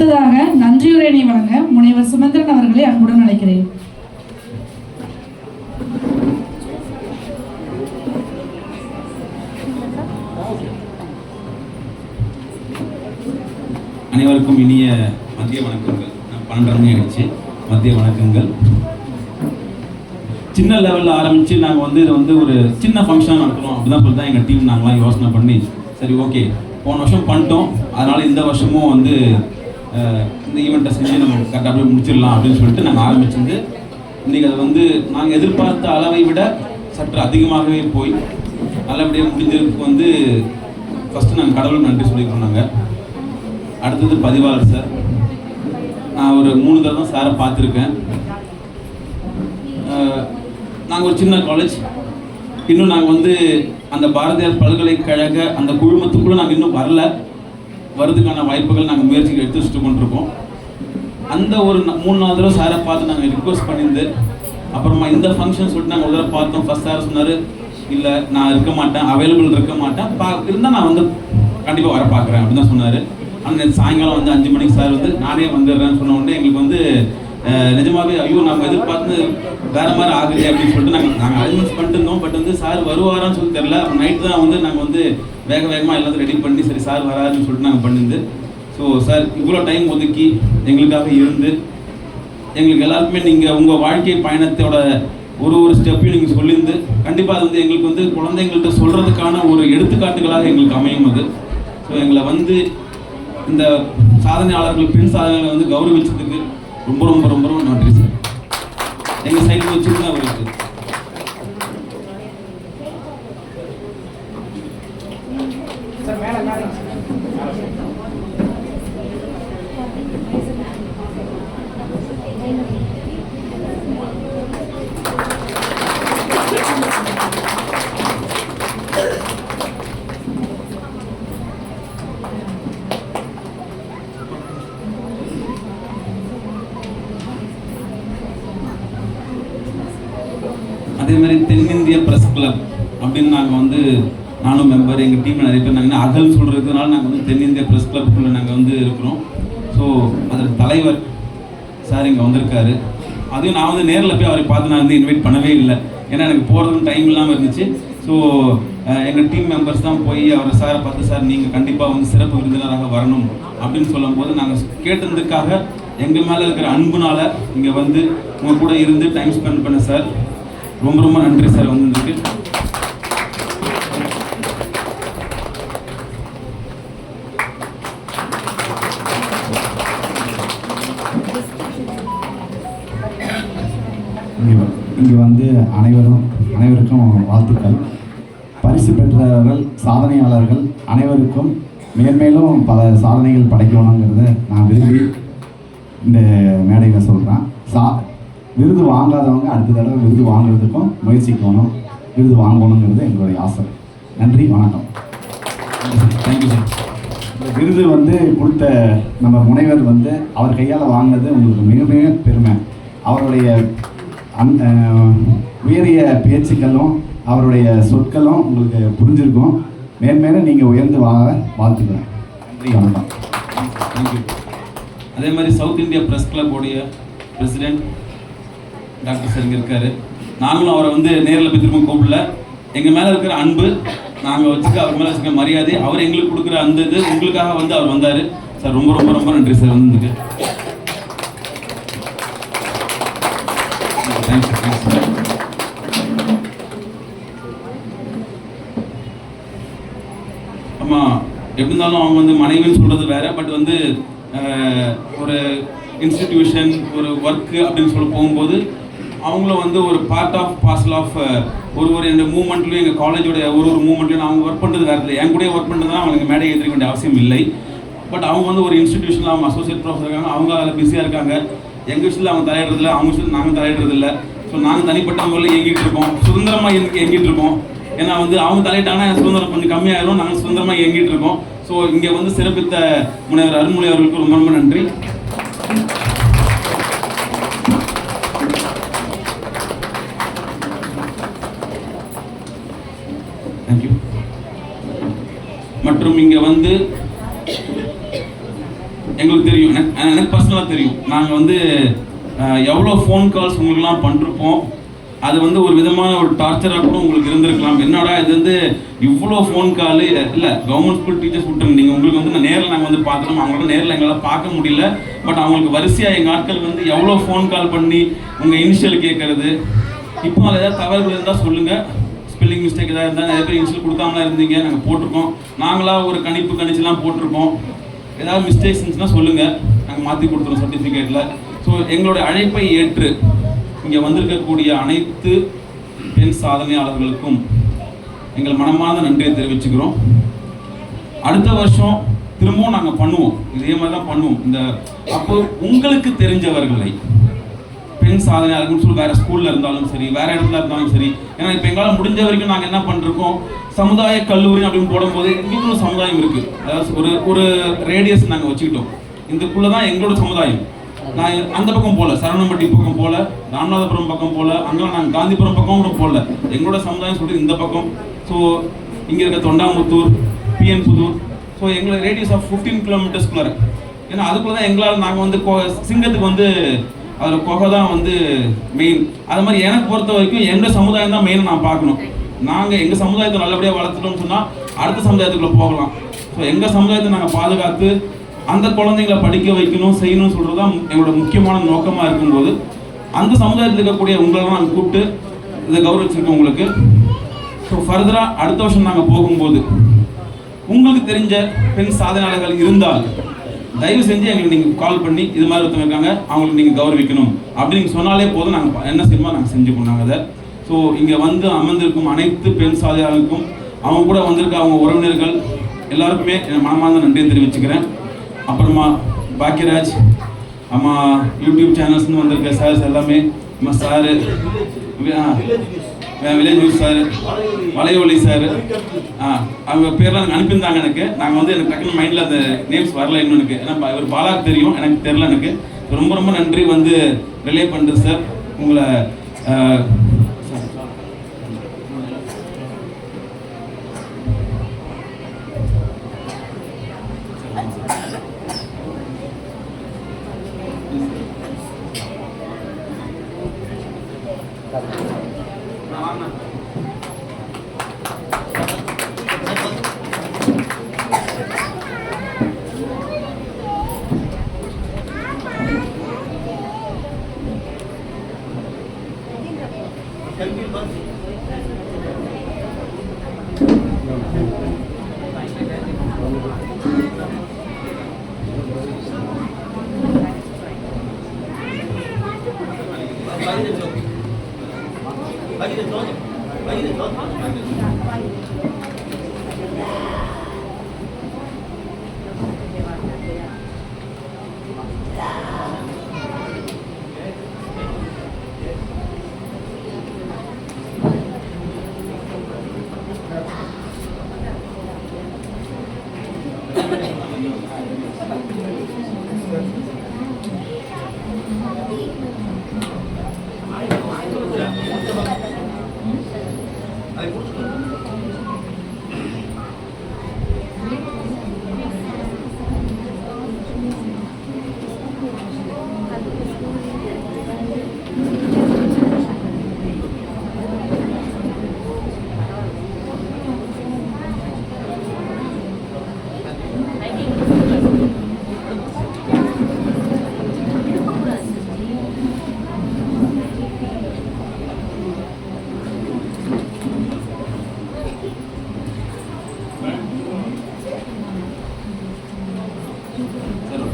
அடுத்ததாக நன்றியுரையினை வழங்க முனைவர் சுமந்திரன் அவர்களை அன்புடன் அழைக்கிறேன். அனைவருக்கும் இனிய மதிய வணக்கங்கள். 12 மணி ஆயிடுச்சு. மதிய வணக்கங்கள். சின்ன லெவலில் ஆரம்பித்து நாங்கள் வந்து இதை வந்து ஒரு சின்ன ஃபங்க்ஷன் நடத்துகிறோம் அப்படிதான் சொல்லி தான் எங்கள் டீம் நாங்களாம் யோசனை பண்ணி சரி ஓகே போன வருஷம் பண்ணிட்டோம், அதனால் இந்த வருஷமும் வந்து இந்த ஈவெண்ட்டை செஞ்சு நம்ம கரெக்டாக அப்படியே முடிச்சிடலாம் அப்படின்னு சொல்லிட்டு நாங்கள் ஆரம்பிச்சிருந்து இன்றைக்கி அதை வந்து நாங்கள் எதிர்பார்த்த அளவை விட சற்று அதிகமாகவே போய் நல்லபடியாக முடிஞ்சதுக்கு வந்து ஃபஸ்ட்டு நாங்கள் கடவுளுக்கு நன்றி சொல்லிக்கிறோம். நாங்கள் அடுத்தது பதிவாளர் சார், நான் ஒரு 3 தடவை தான் சாரை பார்த்துருக்கேன். நாங்கள் ஒரு சின்ன காலேஜ், இன்னும் நாங்கள் வந்து அந்த பாரதியார் பல்கலைக்கழக அந்த குழுமத்துக்குள்ளே நாங்கள் இன்னும் வரதுக்கான வாய்ப்புகள் நாங்கள் முயற்சிகள் எடுத்து வச்சுட்டு கொண்டிருக்கோம். அந்த ஒரு 3-4 தடவை சாரை பார்த்து நாங்கள் ரிக்வஸ்ட் பண்ணியிருந்து அப்புறமா இந்த ஃபங்க்ஷன் சொல்லிட்டு நாங்கள் ஒரு தடவை பார்த்தோம். ஃபஸ்ட் சார் சொன்னார் இல்லை நான் இருக்க மாட்டேன், அவைலபிள் இருக்க மாட்டேன், இருந்தால் நான் வந்து கண்டிப்பாக வர பார்க்குறேன் அப்படின்னு தான் சொன்னார். ஆனால் சாயங்காலம் வந்து 5 மணிக்கு சார் வந்து நானே வந்துடுறேன்னு சொன்ன உடனே எங்களுக்கு வந்து நிஜமாவே ஐயோ நம்ம எதிர்பார்த்து வேற மாதிரி ஆகுது அப்படின்னு சொல்லிட்டு நாங்கள் அரேஞ்ச்மெண்ட்ஸ் பண்ணிட்டு இருந்தோம். பட் வந்து சார் வருவாரான்னு சொல்லி தெரில. நைட்டு தான் வந்து நாங்கள் வந்து வேகமாக எல்லாத்தையும் ரெடி பண்ணி சரி சார் வராதுன்னு சொல்லிட்டு நாங்கள் பண்ணிருந்து. ஸோ சார் இவ்வளோ டைம் ஒதுக்கி எங்களுக்காக இருந்து எங்களுக்கு எல்லாருக்குமே நீங்கள் உங்கள் வாழ்க்கை பயணத்தோட ஒரு ஸ்டெப்பையும் நீங்கள் சொல்லியிருந்து கண்டிப்பாக அது வந்து எங்களுக்கு வந்து குழந்தைங்கள்ட்ட சொல்கிறதுக்கான ஒரு எடுத்துக்காட்டுகளாக எங்களுக்கு அமையும். அது ஸோ எங்களை வந்து இந்த சாதனையாளர்கள் பெண் சாதனைகளை வந்து கௌரவிச்சதுக்கு ரொம்ப ரொம்ப ரொம்ப ரொம்ப நன்றி சார். எங்கள் சைடில் வச்சுருந்தா அவருக்கு அதே மாதிரி தென்னிந்திய ப்ரெஸ் கிளப் அப்படின்னு நாங்கள் வந்து நானும் மெம்பர், எங்கள் டீமில் நிறைய பேர் நாங்கள் அகல் சொல்கிறதுனால நாங்கள் வந்து தென்னிந்திய ப்ரெஸ் கிளப்புக்குள்ளே நாங்கள் வந்து இருக்கிறோம். ஸோ அதில் தலைவர் சார் இங்கே வந்திருக்காரு. அதையும் நான் வந்து நேரில் போய் அவரை பார்த்து நான் வந்து இன்வைட் பண்ணவே இல்லை, ஏன்னா எனக்கு போகிறதுக்கு டைம் இல்லாமல் இருந்துச்சு. ஸோ எங்கள் டீம் மெம்பர்ஸ் தான் போய் அவரை சாரை பார்த்து சார் நீங்கள் கண்டிப்பாக வந்து சிறப்பு விருந்தினராக வரணும் அப்படின்னு சொல்லும்போது நாங்கள் கேட்டதுக்காக எங்கள் மேலே இருக்கிற அன்புனால இங்கே வந்து உங்கள் கூட இருந்து டைம் ஸ்பெண்ட் பண்ண சார் ரொம்ப ரொம்ப நன்றி சார் வந்ததுக்கு. இங்கே வந்து அனைவருக்கும் வாழ்த்துக்கள். பரிசு பெற்றவர்கள் சாதனையாளர்கள் அனைவருக்கும் மேன்மேலும் பல சாதனைகள் படைக்கணுங்கிறத நான் விரும்பி இந்த மேடையில் சொல்கிறேன். விருது வாங்காதவங்க அடுத்த தடவை விருது வாங்குறதுக்கும் முயற்சிக்கணும், விருது வாங்கணுங்கிறது எங்களுடைய ஆசை. நன்றி, வணக்கம். Thank you sir. இந்த விருது வந்து கொடுத்த நம்ம முனைவர் வந்து அவர் கையால் வாங்கினது உங்களுக்கு மிக மிக பெருமை. அவருடைய உயரிய பேச்சுக்களும் அவருடைய சொற்களும் உங்களுக்கு புரிஞ்சிருக்கும். மேன்மேலும் நீங்கள் உயர்ந்து வாங்க வாழ்த்துக்கிறேன். நன்றி, வணக்கம். தேங்க்யூ. அதே மாதிரி சவுத் இந்தியா ப்ரெஸ் கிளப்போடைய பிரசிடெண்ட் டாக்டர் சார் இங்கே இருக்காரு. நாங்களும் அவரை வந்து நேரில் போய் திரும்ப கூப்பிடல, எங்கள் மேலே இருக்கிற அன்பு நாங்கள் வச்சுக்க அவர் மேலே வச்சுக்க மரியாதை அவர் எங்களுக்கு கொடுக்குற அந்த இது உங்களுக்காக வந்து அவர் வந்தார் சார். ரொம்ப ரொம்ப ரொம்ப நன்றி சார் வந்ததுக்கு. Thanks sir. ஆமாம், எப்படி இருந்தாலும் அவங்க வந்து மனைவின்னு சொல்கிறது வேற, பட் வந்து ஒரு இன்ஸ்டிடியூஷன் ஒரு ஒர்க்கு அப்படின்னு சொல்லி போகும்போது அவங்களும் வந்து ஒரு பார்ட் ஆஃப் பார்சல் ஆஃப் ஒரு எந்த மூமெண்ட்லையும் எங்கள் காலேஜோடைய ஒரு மூமெண்ட்லையும் அவங்க ஒர்க் பண்ணுறது வேறு இல்லை. என் கூட ஒர்க் பண்ணுறதுனா அவங்களுக்கு மேடை ஏற்றிக்க வேண்டிய அவசியம் இல்லை. பட் அவங்க வந்து ஒரு இன்ஸ்டிடியூஷனில் அவங்க அசோசியேட் ப்ரொஃபஸர் இருக்காங்க, அவங்க அதில் பிஸியாக இருக்காங்க. எங்கள் விஷயத்தில் அவங்க தலையிடுறதில்ல, அவங்க விஷயத்தில் நாங்கள் தலையிடுறதில்ல. ஸோ நாங்கள் தனிப்பட்ட முறையில் இயங்கிட்டு இருக்கோம், சுதந்திரமாக இயங்கிட்டு இருக்கோம். ஏன்னா வந்து அவங்க தலையிட்டாங்கன்னா சுதந்திரம் கொஞ்சம் கம்மியாயிரும், நாங்கள் சுதந்திரமாக இயங்கிட்டு இருக்கோம். ஸோ இங்கே வந்து சிறப்பித்த முனைவர் அருண்மொழி அவர்களுக்கு ரொம்ப ரொம்ப நன்றி. தேங்க்யூ. மற்றும் இங்கே வந்து எங்களுக்கு தெரியும், எனக்கு பர்சனலாக தெரியும். நாங்கள் வந்து எவ்வளோ ஃபோன் கால்ஸ் உங்களுக்குலாம் பண்ணிருப்போம். அது வந்து ஒரு விதமான ஒரு டார்ச்சராக கூட உங்களுக்கு இருந்திருக்கலாம். என்னடா இது வந்து இவ்வளோ ஃபோன் காலு இல்லை, கவர்மெண்ட் ஸ்கூல் டீச்சர்ஸ் விட்டுருங்க. நீங்கள் உங்களுக்கு வந்து நேரில் நாங்கள் வந்து பார்த்துட்டோம், அவங்களோட நேரில் எங்களால் பார்க்க முடியல. பட் அவங்களுக்கு வரிசையாக எங்கள் ஆட்கள் வந்து எவ்வளோ ஃபோன் கால் பண்ணி உங்கள் இனிஷியல் கேட்கறது. இப்போ அதில் ஏதாவது தவறுகள் இருந்தால் சொல்லுங்கள். ஸ்பெல்லிங் மிஸ்டேக் ஏதாவது இருந்தால் நிறைய பேர் இனிஷியல் கொடுக்காமலாம் இருந்தீங்க, நாங்கள் போட்டிருக்கோம். நாங்களாக ஒரு கணிச்சுலாம் போட்டிருக்கோம். ஏதாவது மிஸ்டேக்ஸ் இருந்துச்சுன்னா சொல்லுங்கள், நாங்கள் மாற்றி கொடுத்துருவோம் சர்டிஃபிகேட்டில். ஸோ எங்களுடைய அழைப்பை ஏற்று இங்கே வந்திருக்கக்கூடிய அனைத்து பெண் சாதனையாளர்களுக்கும் எங்கள் மனமார்ந்த நன்றியை தெரிவிச்சுக்கிறோம். அடுத்த வருஷம் திரும்பவும் நாங்கள் பண்ணுவோம், இதே மாதிரி தான் பண்ணுவோம். அப்போ உங்களுக்கு தெரிஞ்சவர்களை பெண் சாதனையாளர்கள்னு சொல்லி வேறு ஸ்கூலில் இருந்தாலும் சரி, வேறு இடத்துல இருந்தாலும் சரி. ஏன்னா இப்போ எங்களால் முடிஞ்ச வரைக்கும் நாங்கள் என்ன பண்ணிருக்கோம், சமுதாய கல்லூரி அப்படின்னு போடும்போது எங்களுக்கு ஒரு சமுதாயம் இருக்குது. அதாவது ஒரு ரேடியஸ் நாங்கள் வச்சுக்கிட்டோம். இதுக்குள்ளே தான் எங்களோட சமுதாயம். நான் அந்த பக்கம் போகல, சரவணம்பட்டி பக்கம் போகல, ராமநாதபுரம் பக்கம் போகல, அங்கெல்லாம் நாங்கள் காந்திபுரம் பக்கம் கூட போகல. எங்களோட சமுதாயம் சொல்லிட்டு இந்த பக்கம். ஸோ இங்கே இருக்க தொண்டாமுத்தூர், பிஎன் புதூர், ஸோ எங்களை ரேடியஸ் ஆஃப் 15 கிலோமீட்டர்ஸ்குள்ளார. ஏன்னா அதுக்குள்ளே தான் எங்களால் நாங்கள் வந்து சிங்கத்துக்கு வந்து அதில் கொகை தான் வந்து மெயின். அது மாதிரி எனக்கு பொறுத்த வரைக்கும் எங்கள் சமுதாயம் தான் மெயினாக நான் பார்க்கணும். நாங்கள் எங்கள் சமுதாயத்தை நல்லபடியாக வளர்த்துட்டோம்னு சொன்னால் அடுத்த சமுதாயத்துக்குள்ளே போகலாம். ஸோ எங்கள் சமுதாயத்தை நாங்கள் பாதுகாத்து அந்த குழந்தைங்களை படிக்க வைக்கணும், செய்யணும்னு சொல்கிறது தான் எங்களோட முக்கியமான நோக்கமாக இருக்கும்போது அந்த சமுதாயத்தில் இருக்கக்கூடிய உங்களெல்லாம் நாங்கள் கூப்பிட்டு இதை கௌரவிச்சிருக்கோம் உங்களுக்கு. ஸோ ஃபர்தராக அடுத்த வருஷம் நாங்கள் போகும்போது உங்களுக்கு தெரிஞ்ச பெண் சாதனையாளர்கள் இருந்தால் தயவு செஞ்சு எங்களுக்கு நீங்கள் கால் பண்ணி இது மாதிரி ஒருத்தவங்க இருக்காங்க, அவங்களுக்கு நீங்கள் கௌரவிக்கணும் அப்படின்னு நீங்கள் சொன்னாலே போதும். நாங்கள் என்ன செய்யணுமோ நாங்கள் செஞ்சுப்போம் நாங்கள் அதை. ஸோ இங்கே வந்து அமர்ந்திருக்கும் அனைத்து பெண் சாதனையாளர்களுக்கும் அவங்க கூட வந்திருக்க அவங்க உறவினர்கள் எல்லாருக்குமே என் மனமார்ந்த நன்றியை தெரிவிச்சுக்கிறேன். அப்புறமா பாக்கியராஜ் அம்மா, யூடியூப் சேனல்ஸ்னு வந்திருக்க சார்ஸ் எல்லாமே, அம்மா சாரு, வில்லேஜ் நியூஸ் சார், வலையொலி சார், அவங்க பேர்லாம் எனக்கு அனுப்பியிருந்தாங்க. எனக்கு டக்குனு மைண்டில் அந்த நேம்ஸ் வரல இன்னும் எனக்கு. ஏன்னா இவர் பாலாக்கு தெரியும், எனக்கு தெரில. எனக்கு ரொம்ப ரொம்ப நன்றி வந்து ரிலே பண்ணுறது சார். உங்களை சார்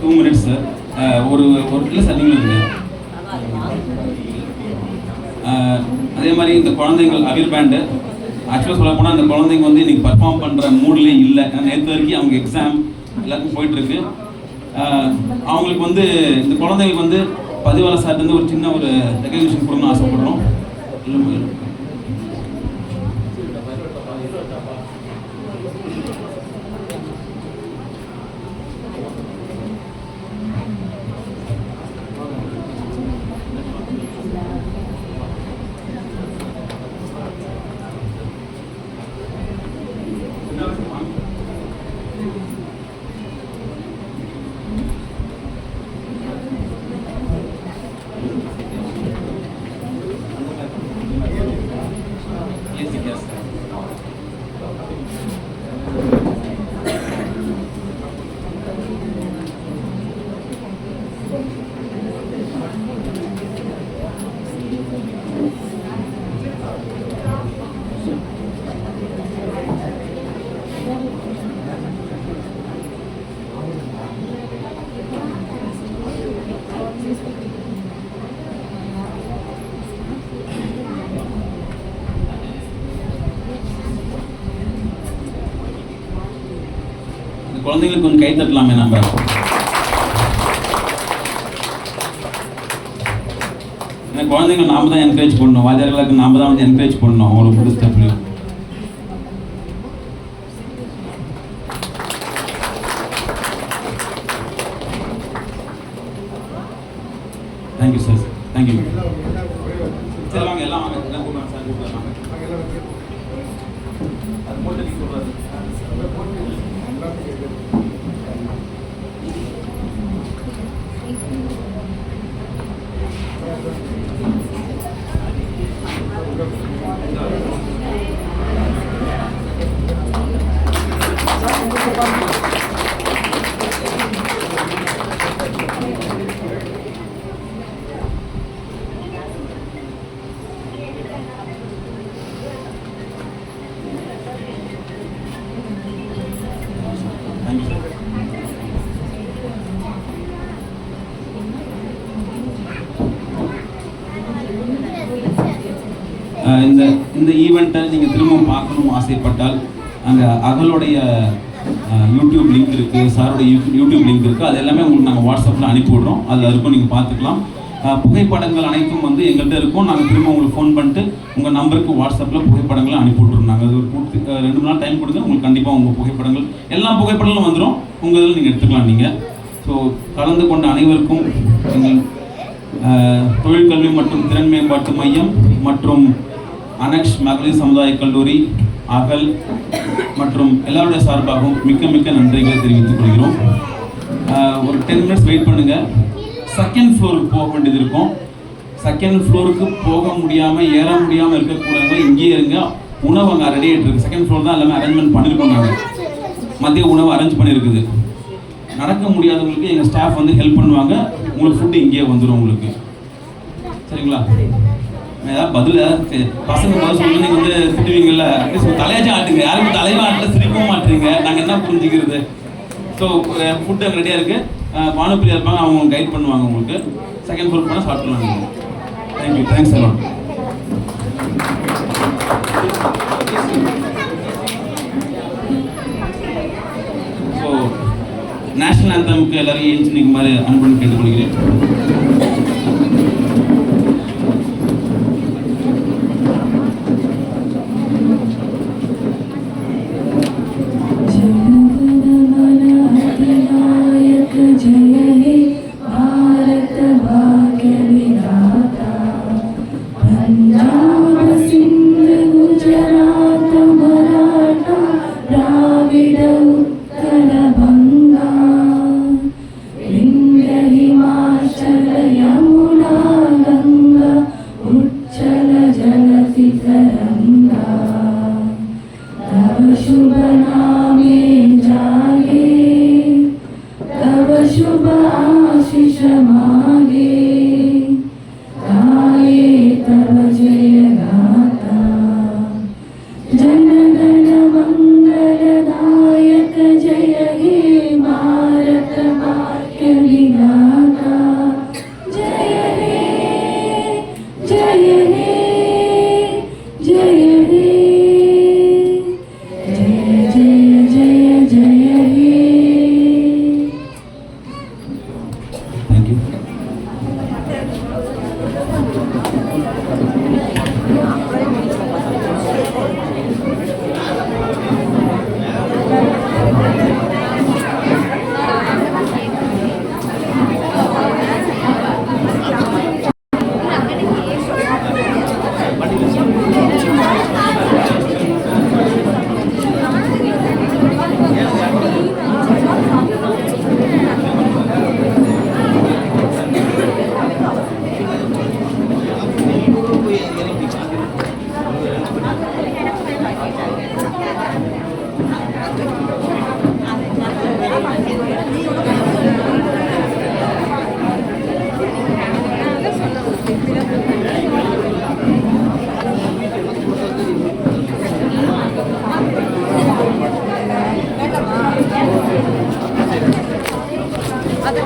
2 minutes சார். ஒரு இல்லை சார், நீங்களும் இருங்க. அதே மாதிரி இந்த குழந்தைங்கள் அவிர் பேண்டு ஆக்சுவலாக சொல்ல போனால் அந்த குழந்தைங்க வந்து இன்றைக்கி பர்ஃபார்ம் பண்ணுற மூட்லேயே இல்லை. ஏன்னா நேற்று வரைக்கும் அவங்க எக்ஸாம் எல்லாருக்கும் போயிட்டுருக்கு. அவங்களுக்கு வந்து இந்த குழந்தைங்களுக்கு வந்து பதிவாளர் சார்ட்டு ஒரு சின்ன ஒரு ரெகக்னிஷன் கொடுக்கணும்னு ஆசைப்படுறோம். குழந்தைங்களுக்கு கொஞ்சம் கை தட்டலாமே நம்ம. குழந்தைங்க நாம தான் என்கரேஜ் பண்ணணும், வாத்தியார்களுக்கு நாம தான் வந்து என்கரேஜ் பண்ணணும் அவங்களுக்கு பிடிச்ச ஸ்டெப்லையும். Thank you sir, thank you. சரி வாங்க, எல்லாம் வாங்க, எல்லாம் கூப்பிடுவாங்க சார், கூப்பிடுவாங்க. அது போட்டு நீங்கள் சொல்கிறாரு. இந்த ஈவெண்ட்டை நீங்கள் திரும்ப பார்க்கணும்னு ஆசைப்பட்டால் அங்கே அகலுடைய யூடியூப் லிங்க் இருக்குது, சாருடைய யூடியூப் லிங்க் இருக்குது. அது எல்லாமே உங்களுக்கு நாங்கள் வாட்ஸ்அப்பில் அனுப்பி விட்றோம். அதில் இருக்கும், நீங்கள் பார்த்துக்கலாம். புகைப்படங்கள் அனைத்தும் வந்து எங்கள்கிட்ட இருக்கும். நாங்கள் திரும்ப உங்களுக்கு ஃபோன் பண்ணிட்டு உங்கள் நம்பருக்கு வாட்ஸ்அப்பில் புகைப்படங்களை அனுப்பி விட்ருவோம். நாங்கள் அது ஒரு 2 நாள் டைம் கொடுங்க, உங்களுக்கு கண்டிப்பாக உங்கள் புகைப்படங்கள் எல்லா புகைப்படங்களும் வந்துடும். உங்கள் இதில் நீங்கள் எடுத்துக்கலாம். நீங்கள் ஸோ கலந்து கொண்ட அனைவருக்கும் எங்கள் தொழிற்கல்வி மற்றும் திறன் மேம்பாட்டு மையம் மற்றும் அனக்ஷ் மகளிர் சமுதாய கல்லூரி, அகல் மற்றும் எல்லாருடைய சார்பாகவும் மிக்க மிக்க நன்றிகளை தெரிவித்துக் கொள்கிறோம். ஒரு 10 மினிட்ஸ் வெயிட் பண்ணுங்கள். செகண்ட் ஃப்ளோருக்கு போக வேண்டியது இருக்கும். செகண்ட் ஃப்ளோருக்கு போக முடியாமல் ஏற முடியாமல் இருக்கக்கூடாது, இங்கேயே இருங்க. உணவு அங்கே ரெடி ஆகிட்டு இருக்குது. செகண்ட் ஃப்ளோர் தான் எல்லாமே அரேஞ்ச்மெண்ட் பண்ணியிருக்கோம். நாங்கள் மதிய உணவு அரேஞ்ச் பண்ணியிருக்குது. நடக்க முடியாதவங்களுக்கு எங்கள் ஸ்டாஃப் வந்து ஹெல்ப் பண்ணுவாங்க. உங்களுக்கு ஃபுட்டு இங்கேயே வந்துடும் உங்களுக்கு. சரிங்களா? ஏதாவது பதில் பசங்க பதில் சொல்லி நீங்கள் வந்து திட்டுவீங்கல்ல, தலையாச்சும் ஆட்டுங்க. யாருக்கும் தலைவா ஆட்டில் சிரிக்கவும் மாட்டுறீங்க. நாங்கள் என்ன புரிஞ்சுக்கிறது? ஸோ ஃபுட்டு அங்கே ரெடியாக இருக்குது. பானுப்பிரியா இருப்பாங்க, அவங்க கைட் பண்ணுவாங்க உங்களுக்கு. செகண்ட் ஃப்ளோர் போனால் சாப்பிட்லாம். Thank you, thanks a lot. So national ஆந்தமுக்கு எல்லாரும் ஏஞ்சி நிற்க மாதிரி அன்புன்னு கேட்டுக்கொள்கிறேன். அது